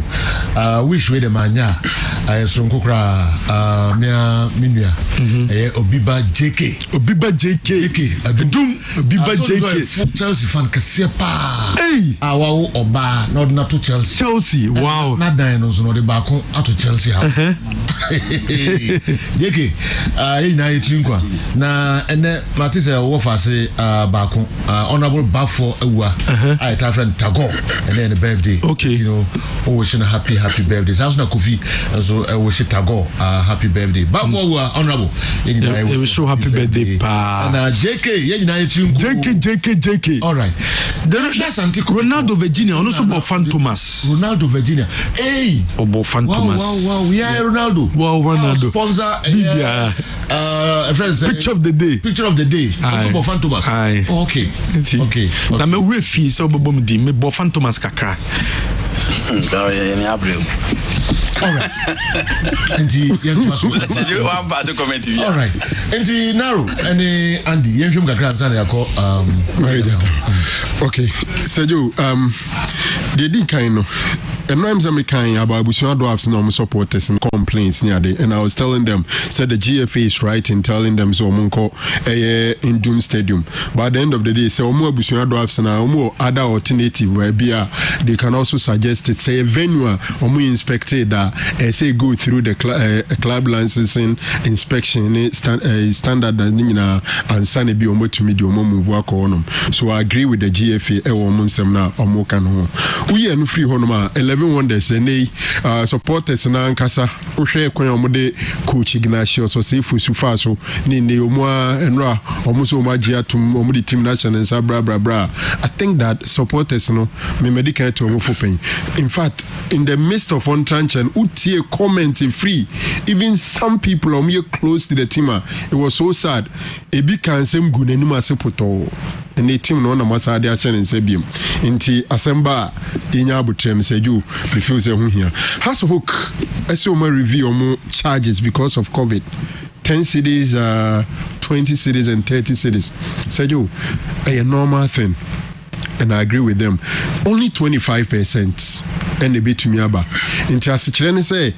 wish we the manya so nkokra minua Obiba JK adum Obiba JK Chelsea fan kase pa awawo oba not na to Chelsea wow na dan no so no de ba ko ato Chelsea ha JK na yetinkwa na ene Matisse wo fa se ba ko honorable Bafo Ewa I ta friend Tago and then the birthday okay you know wishing a happy birthday sounds na Kofi and so wish Tago happy birthday Bafo Ewa honorable we wish you happy birthday pa na JK na yetinkwa JK all right that's Ronaldo Virginia also Bofan Thomas Ronaldo Virginia hey Bofan Thomas wow we are Ronaldo sponsor friends picture of the day also Bofan Thomas okay na me refi so bobom di me Bofan Thomas kakra all right and you want pass comment here all right and now and Andy yenhwem kakra nsa na yakọ okay Sergio they did kind of and I'm saying about Busuan Dwarfs and supporters and complaints near day, and I was telling them, said the GFA is right in telling them so Monko in Doom Stadium. But at the end of the day, say more Busuan Dwarfs and more other alternative where they can also suggest it. Say a venue or more inspected that say go through the club licensing inspection standard and Sunny be omo to me the omo move work on them. So I agree with the GFA or more can we are no free honoma 11 7 wonders and supporters na nkasa ohwe kwan omode coach Ignatius Osefu Sufaso ni ne omwa enra omuso omagye atum omudi team national and bra. I think that supporters no me medical to omo fopen. In fact, in the midst of on trench and utie comment free, even some people are close to the team. It was so sad. Ebi kan sem gu n'anim asepoto. And the team no na masa de action in Sebium. Inti asemba inya abutrem seju me feel say hu here. Has hook eso my review on charges because of COVID. 10 cities, 20 cities and 30 cities. Seju, a normal thing. And I agree with them. Only 25% and a bit to me aba. Inti asichirene say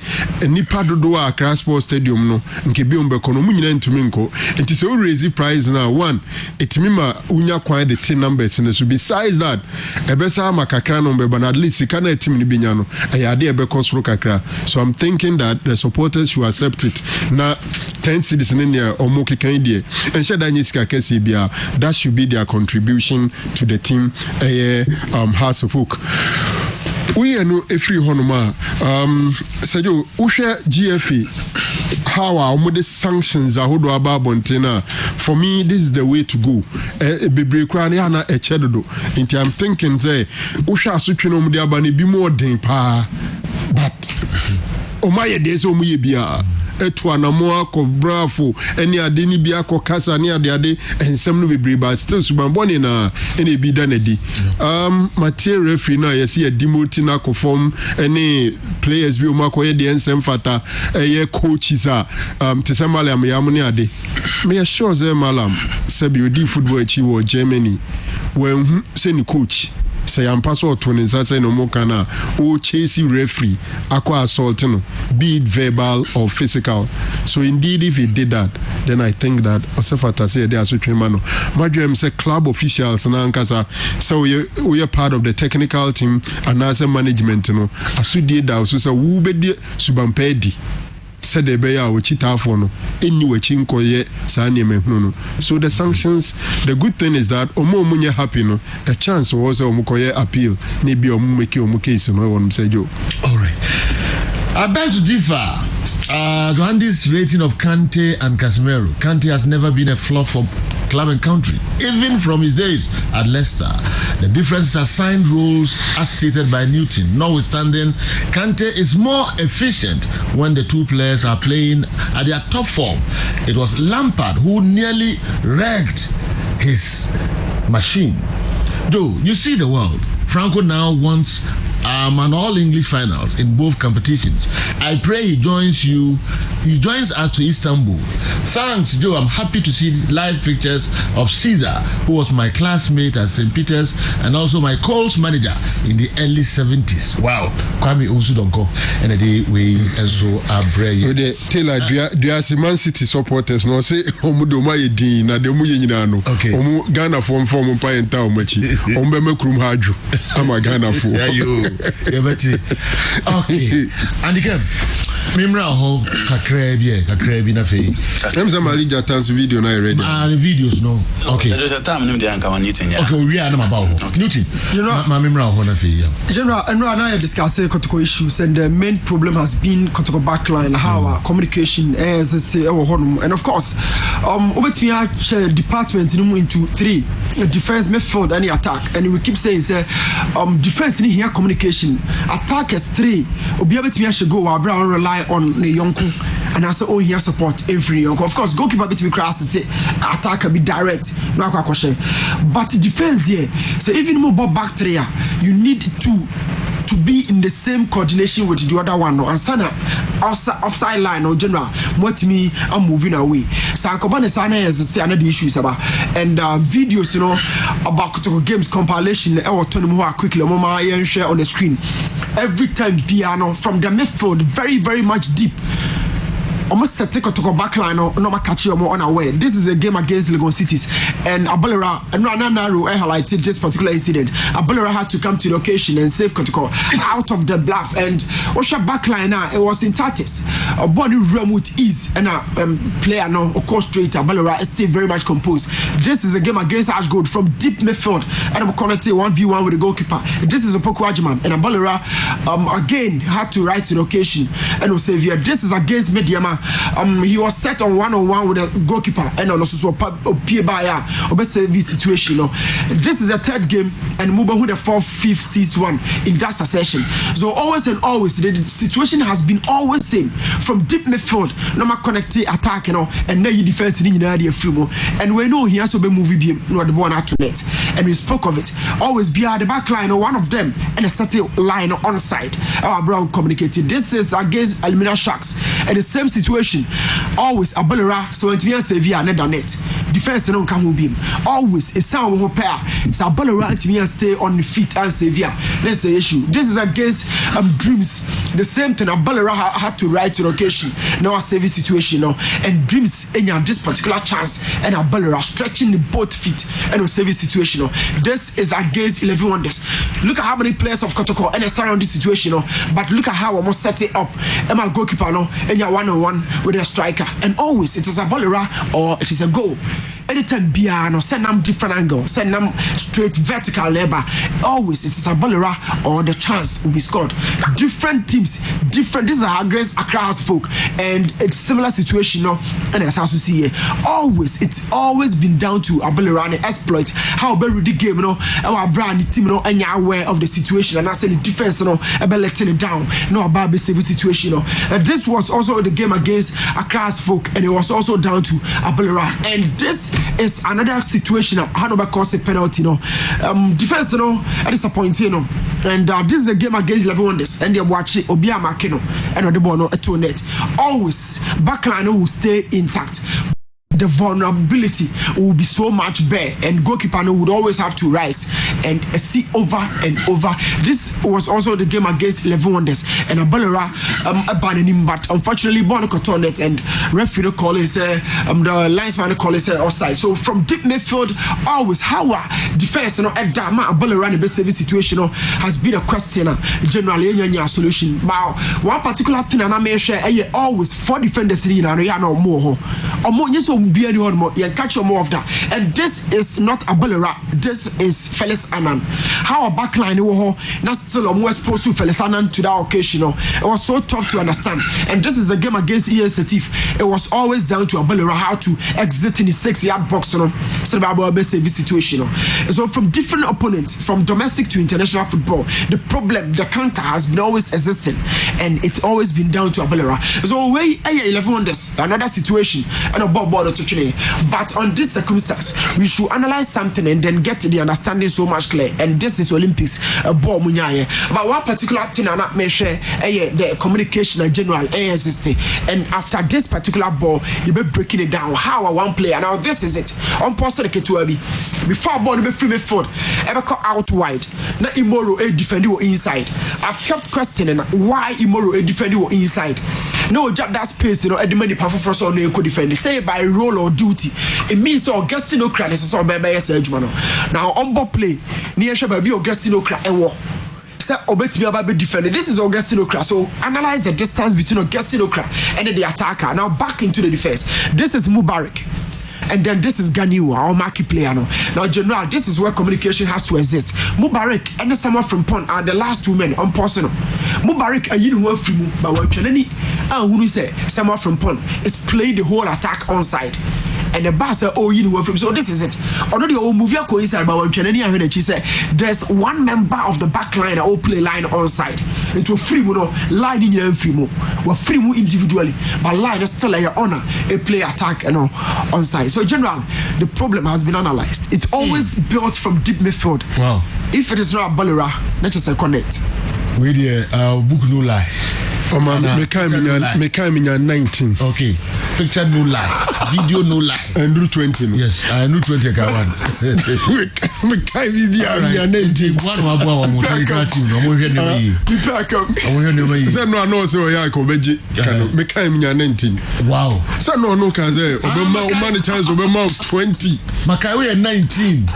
nipa dodo a Accra Sports Stadium no nke bi ombeko no munyina ntumi nko. Inti say we raise price now one etimi ma unya kwan the tin numbers no so besides that ebesa makakra no mbeba na at least kana etimi ni binya no ayade ebeko soro kakra. So I'm thinking that the supporters should accept it. Na 10 cities in there omo kekan die. Enche da nyisika kesi bia that should be their contribution to the team. House of Hook. We are no free honoma. Sajo, Usha GFA. How are the sanctions are hold about Bontina? For me, this is the way to go. Bibrikraniana echedo. Inti I'm thinking say Usha Suchino Mudiabani be more than pa. But Omaya deso muyebia. Etwana moa ko bravo eni ade ni bia ko kasa ni ade ensem no bebre but still subamboni na eni bi danedi material referee na yesi adimoti na ko form eni players bi o makoye de ensem fata eye coaches a tesemale am yam ni ade me sure say malam sabi odi football chi wo Germany when say ni coach say I'm pass or to say no more kana o chasing referee aqua assault no be it verbal or physical. So indeed if he did that then I think that Osefata say they are so tremano madrem say club officials na nkasa so we are part of the technical team and as a management no asudie da so say wo be di subampedi said the bear which it have no anyway chinkoye sani mehunu. So the sanctions, the good thing is that omo munye happy no a chance was omukoye appeal maybe omumeki omukase no one say yo. All right, I beg to differ. Rwanda's rating of Kante and Casemiro. Kante has never been a flop for club and country, even from his days at Leicester. The difference is assigned roles as stated by Newton. Notwithstanding, Kante is more efficient when the two players are playing at their top form. It was Lampard who nearly wrecked his machine. Though, you see the world. Franco now wants an all-English finals in both competitions. I pray he joins us to Istanbul. Thanks, Joe. I'm happy to see live pictures of Caesar, who was my classmate at St. Peter's and also my Coles manager in the early 70s. Wow. Kwame Osudonko. And the day we also are brave. Taylor, do you see Man City supporters? No, say, Omudoma Yedin, na demu yenano. Okay. Omu Ghana form pa enta omachi. Ombeme krum haju. I'm a Ghana for. Yeah, you. Okay. And again, Mimra ho kakrebi na fe. Emza Malija Tan's video na ready. The videos no. Okay. There's a time name the anka one Newton. Okay, we are na about Newton. Ma Mimra ho na fe. General, and right now discussing Kotoko issues, and the main problem has been Kotoko backline, how our communication as say our home, and of course, obviously department into 3: defense, midfield, and attack, and we keep saying say defense in here communication, attack is 3. Obiabetimi should go our brown rely on the Yonko and I say oh here support every Yonko. Of course goalkeeper between cross say attack can be direct no question, but defense here so even more back 3 you need to be in the same coordination with the other one. No, and sana offside line or general. What me I'm moving away. So Kobane sana is another issues about and videos about games compilation or turn more quickly. Mama share on the screen every time piano from the midfield very very much deep. almost set Kotoko backline no catch you more unaware. This is a game against Legon Cities, and Abalera and Rananaru highlighted this particular incident. Abalera had to come to the occasion and save Kotoko out of the bluff, and Osha backline now it was in tatis. A body room with ease, and a player now of course straight. Abalera is still very much composed. This is a game against Ashgold from deep midfield, and I'm connected 1v1 with the goalkeeper. This is a Poku Ajiman, and Abalera again had to rise to the occasion and was saved. This is against Mediama. He was set on one-on-one with the goalkeeper, and also Pie Baya or save this situation. This is the third game, and Muba who the 4th, 5th, 6th one in that succession. So always and always the situation has been always same from deep midfield. No more connected attack, and now you defense in the area free. And we know he has to be moving no the one out to net, and we spoke of it. Always be at the back line or one of them, and a certain line on side. Our Brown communicated. This is against Alumina Sharks, and the same situation. Always Abalera, so it means Sevilla net on net. Defense no can beam. Always a sound of pair. It's Abalera to me stay on the feet and Sevilla. That's the issue. This is against Dreams. The same thing. Abalera had to ride to the occasion. Now a saving situation now, and Dreams in this particular chance, and Abalera stretching the both feet and a saving situation. This is against 11 Wonders. Look at how many players of Kotoko and around this situation. But look at how I must set it up. And my goalkeeper now, and you're 1-on-1 with a striker, and always it is a Abalera or it is a goal. Anytime Biano send them different angle, send them straight vertical labor. Always it is a Abalera or the chance will be scored. Different teams, different. This is how Grace Accra has folk, and it's similar situation now. And as you see here, always it's always been down to Abalera and exploit. How about the game, our brand team, and you're aware of the situation, and I say the defense, about letting it down. No about the saving situation, And this was also the game against Accra's folk, and it was also down to Abalera, and this is another situation. Hanover caused a penalty, defense, disappointing, and this is a game against 11 Wonders, and they watch it, Obia Makino, and the ball, a two net. Always backline will stay intact. The vulnerability will be so much bare, and goalkeeper would always have to rise and see over and over. This was also the game against 11 Wonders, and Abalera abandoning him, but unfortunately Bono Cotonet and referee call is the linesman call is offside. So from deep midfield, always how defense at Dama Abalera in the best service situation has been a question generally any solution. But one particular thing and I may share always 4 defenders in more be anyone more, you catch more of that. And this is not Abalera, this is Felix Annan. How a backline not still almost supposed to Felix Annan to that occasion. It was so tough to understand. And this is a game against ES Setif. It was always down to Abalera how to exit in the 6-yard box. So about best service situation. So from different opponents, from domestic to international football, the problem, the canker has been always existing, and it's always been down to Abalera. So we 11 Wonders, another situation, and a ball to train. But on this circumstance, we should analyze something and then get the understanding so much clear. And this is Olympics, a ball munyaye. But one particular thing I not may share, the communication in general, and after this particular ball, you be breaking it down. How one player now this is it. On post the Ketuabi before ball be free midfield, ever cut out wide. Now Imoro a defender inside. I've kept questioning why Imoro a defender inside. No, just that space, at the many powerful first on the defender. Say by role or duty, it means Augustino Cran is so by Sergio. Now on ball play, near Shababi Augustino Cran and war. Say Obeti about defender. This is Augustino Cran. So analyze the distance between Augustino Cran and the attacker. Now back into the defense. This is Mubarak. And then this is Ganiwa, our marquee player. Now, general, this is where communication has to exist. Mubarak and someone from Pond are the last 2 men on personal. Mubarak, you know what from but what can any who say someone from Pond is playing the whole attack on side. And the boss said, oh, you know what from so this is it. Already all movie coincide about what can any and she said there's one member of the back line or play line on side. It was free line in your free we're free individually, but line is still like honor a play attack on side. So general, the problem has been analyzed. It's always built from deep midfield. Wow. If it is not Abalera, let's just connect. We book no lie. Oh man, me can't 19. Okay. Picture no lie. Video no lie. And do 20. Yes, I know 20 can one. me kai bibia nya na nti one wa bo mo ka team no mo hwe ne yi pack up say no no say o ya ko beji me kai nya na nti wow say no can say obema o man chance obema 20 makai we 19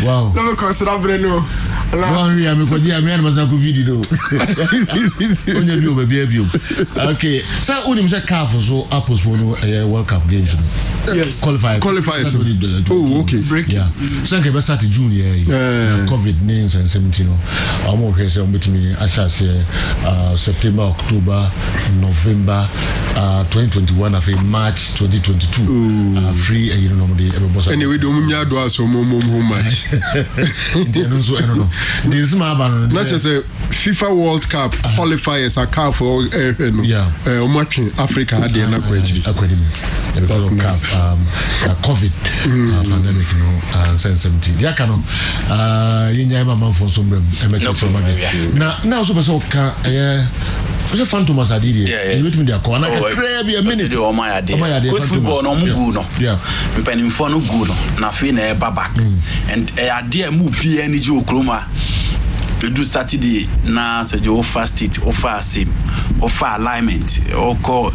wow no me consider breno no we am ko dia me na masa ko video onye bi o be bi okay so unim say CAF so postpone World Cup games yes qualifiers oh okay break yeah so can start June COVID 19 I'm okay say between ashase September October November 2021 after March 2022 free anyway do munya do aso mo match so I don't know this ma ba no not just a FIFA World Cup qualifiers are CAF for match Africa had the academy because of COVID pandemic and 17 ya kanu yinya ma man for some na also person ka so Phantom as adidi you with me there corner ka be a minute o my ade coach football no mu gu no mpanimfo no gu no na fe na e back and ade mu bia ni ji okroma do Saturday na se jo fast it offer sim offer alignment or call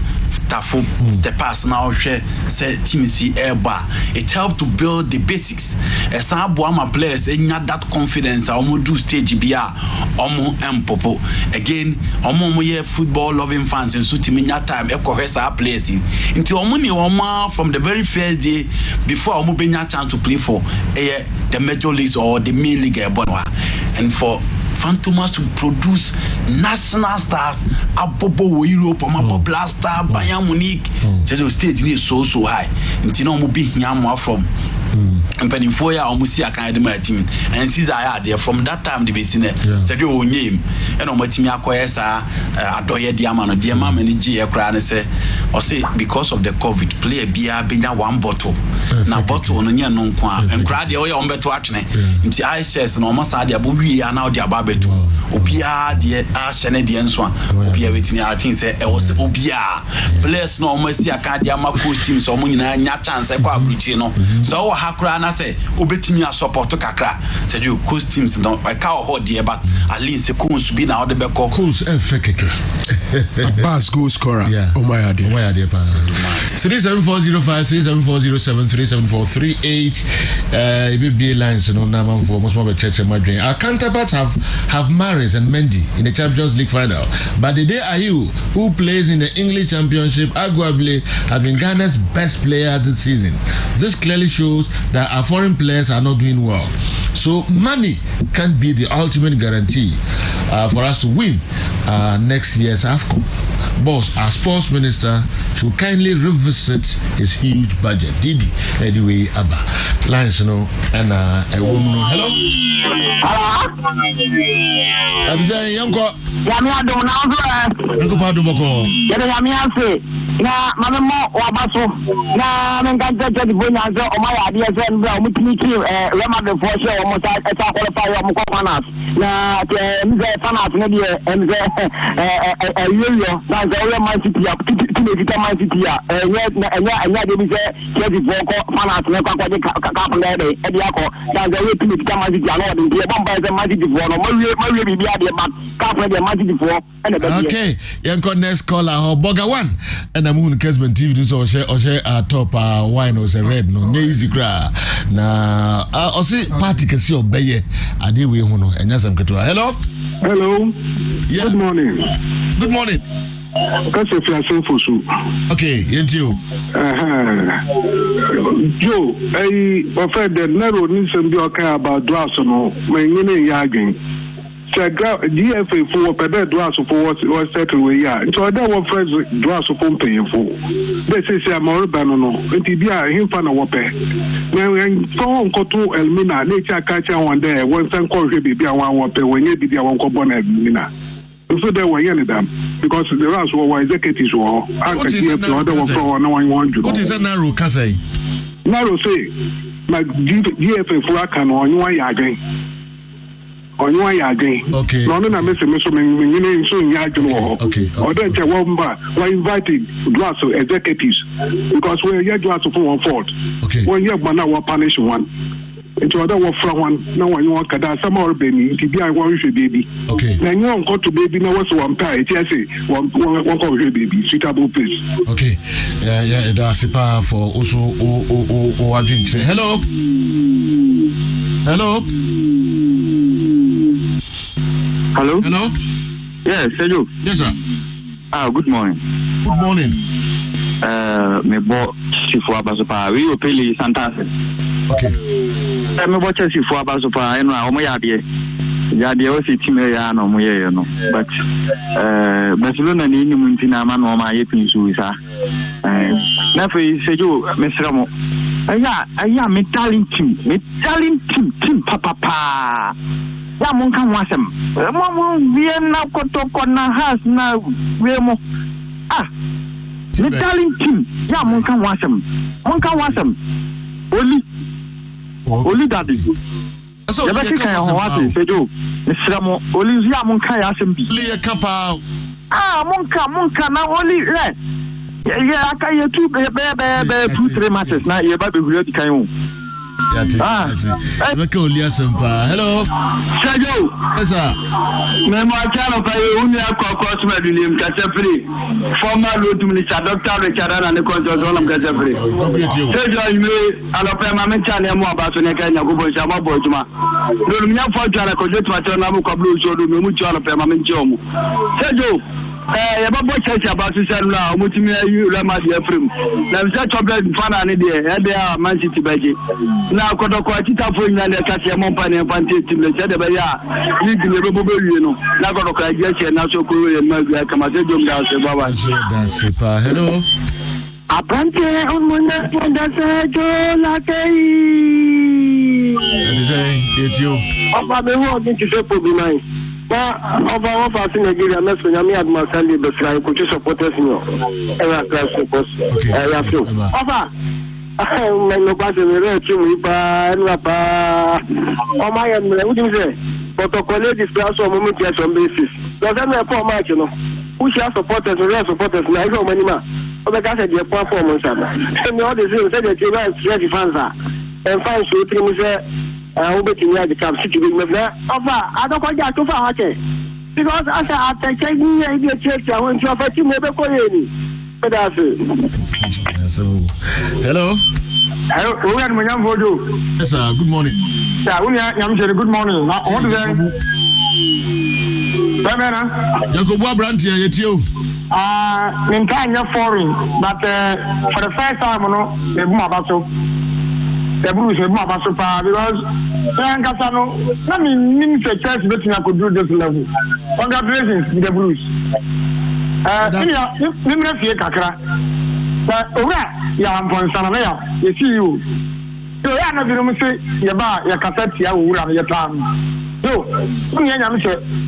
tafu the pass now share say team see airbar it help to build the basics some boama players enya that confidence omo do stage bia omo empopo again omo ye football loving fans and so team nya time e kohesa players into omo ni omo from the very first day before omo benya chance to play for the major leagues or the main league and for Phantomas to produce national stars abobo Europe amapo blaster Bayern Munich the stage is so high ntino mo bi hiamo from and for ya almost see a kind of my team and since I had there from that time the basin said your name and on my team akoyesa adoye diamano diama many G and say or say because of the COVID play bia benya one bottle na bottle no nya no kwa and crowd the way on beto atne nti I shares no almost had abo wi now the ababeto obia de a shene de nso a obia wetimi I think say e was obia players no almost see a kind diama coach team so mo nyina nya chance kwa abuchi no so hakra na say obetimi a support kakra said you coach teams no I ka ho de but at least coach be na the be call coach and fekeke Bass goal scorer oh my idea 37405 37407 37438 BBA lines no na man for most of the church madrid our counterparts have Mahrez and Mendy in the Champions League final but the day Ayew who plays in the English Championship arguably have been Ghana's best player this season. This clearly shows that our foreign players are not doing well. So money can't be the ultimate guarantee for us to win next year's AFCON. Boss, our sports minister should kindly revisit his huge budget. Didi, anyway, Abba. Lines, and a woman. Hello? I'm saying, Yanko. Yamiado, Uncle Paduboko. Yamiase. Na Mamma Wabaso. Na Manganta Bonazo, or my ideas and Mutiki, Rama the Force, almost a qualifier of Mukopanas. Na Fanas, maybe a Zaire Man City up to Man City and yet they say Chelsea for Fanas never got the cup and Ediaco that's the way to Man City and the Bombay the Man City for Mario Bibia but cup and the Man City for okay Yanko next caller Boga one and I'm on Kessben TV this or share top wine or red no easy cry na I see party can see obey I did we hono and yes I'm hello yeah. Good morning Because if you are so for so. Okay, you. Joe, I offered the narrow news and be okay about Dawson, my name Yagin. DFA for Pedro Dawson for what was settled with ya. So I don't want friends Dawson for paying for. This is a more banano, and Tibia, him fan a whoopee. Now, when phone go to Elmina, nature catcher one day, one time call baby, one whoopee when you did your one cobon Elmina. So they were yelling them because the rest were executives or what is a narrow Kasai? Narrow say, like GFA for Akan on your yarding. On your yarding. Okay. London, I miss a measurement soon yarding. Okay. Or then we're inviting glass executives because we're here to for one fault. Okay. When you have one punish one. Into other one from one, no one you want to some more baby, to be I want to baby. Okay. Then you won't go to baby, no what's one pie, one call baby, suitable place. Okay. Yeah, that's a power for also or drink. Hello. Hello. Yes, hello. Yes, sir. Good morning. Good morning. Me bo Sifu Abasopa. We will pay Santa. Okay. Me bo Sifu Abasopa. I know omo yade. Yade o si time ya no mo ye no. But Barcelona ni ni muntina ma no ma ye pinsu isa. Na fe sejo mesra mo. Aya me talent team papa. Ya mon kan wasem. Mo bien na kotoko na has na we mo. The talent team, yeah, mon can wash them. Only daddy. So, the best kind of what is do. Mr. Olivia Monka, Lia Kappa. Monka, now only red. Yeah, I can hear 2 matches now. You're about to be ready. Hello. Sergio. Yes, sir. Channel by Unia Cosmet William Kessben, former road minister Dr. Richard and the consul of Kessben. Sergio, you may allow my channel more about the Kenya Gubosama Bojuma. Lumia for Jana Cosmet Namu Kablu, so do Mutual Permanent Jomo. Sergio. About about to sell now, Mutimia, you Rama, dear friend. Now, such a bad fan, and they are Man City Baji. Now, Kodokwatita for the Cassia Mompany and Panty, the Chedabaya, you can never you know. Now, Kodokwatja, now so cool and Magia, Kamasajum, Baba. That's it. Hello. A Pante on Monday, That is it's you. Papa, the whole thing is supposed to be nice. Over Nigeria, I'm going to my Sunday, but I could support us. Nobody will let you protocol this class on moment on basis. Does that mean poor match, you know? Who shall support us and real supporters? Now, I know many man. The guys at your performance. And all the things that you guys ready fans are. And fans should think I bet you the camp city with me. I don't want that too far, because after taking the church, I went to a party never call any. But that's it. Hello. Yes, sir. Good morning. Good morning. What is that? Jacob Brandt here, yet you. In time, you're foreign, but for the first time, the boom about so. The Bruce is Mama Super because Casano, let me mean the church betting I could do this level. Congratulations to the Bruce. Kakra. But I'm from Sanavea, you see you. So, I know you say, Yaba, Yakati, your time. So,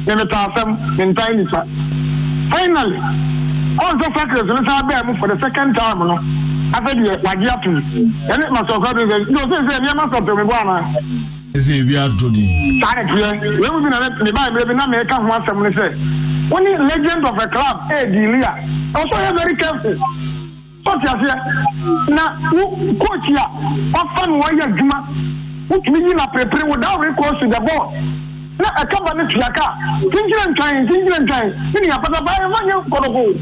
never tell them in time. Finally, also factors, let's have them for the second time. After the Wagiatu, and it must have got no sense. You must have to be one. We have to do. We will be the Bible, America, once someone say. Only legend of a club, Delia. Also, very careful. What you say? Now, coach ya, often wire Juma, which means you prepare without recourse to the ball. Now, a company to your car. Thinking and trying. Meaning, a buy money for the goal.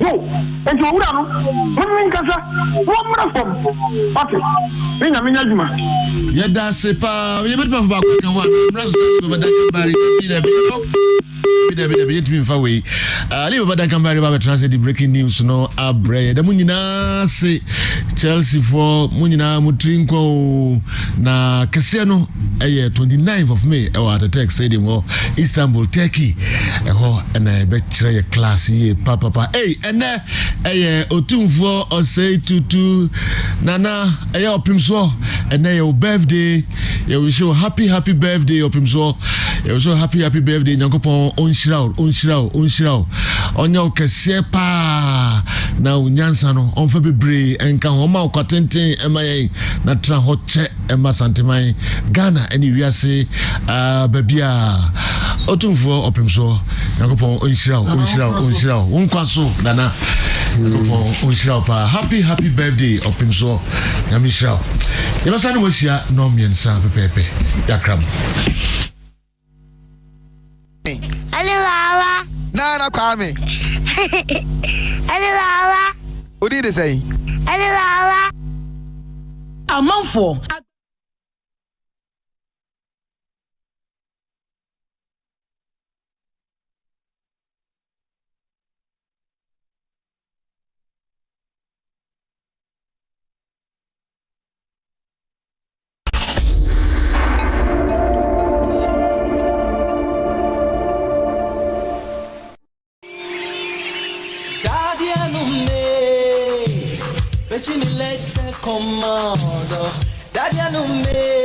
No, and you are one Casa, one from okay. Yeah, that's a power. You better back one. Translate the breaking news. No, Abre. The Munina say Chelsea for Munina Mutrinko na Kessben. 29th of May. At the Tech Stadium or Istanbul, Turkey. And I bet you class here, Papa. Hey, and Otumfo or say to Nana, Opimso, and your birthday. You wish you happy birthday, Opimso. You wish you happy birthday, Nankopon, on Shroud. On your Kassepa. Now, Nyansano, on February, and Kahoma, Katente, MIA, Natra Hot Emma Santimai, Ghana, and you say, Babia. Otumfo opimso yakopon onshira wonkwaso nana yakopon onshira pa happy birthday opimso yamishira yabasa no washia no miensa pepepe yakram Ale wawa na kwame ale wawa odi de say ale wawa amanfo Commando, Daddy, I know me.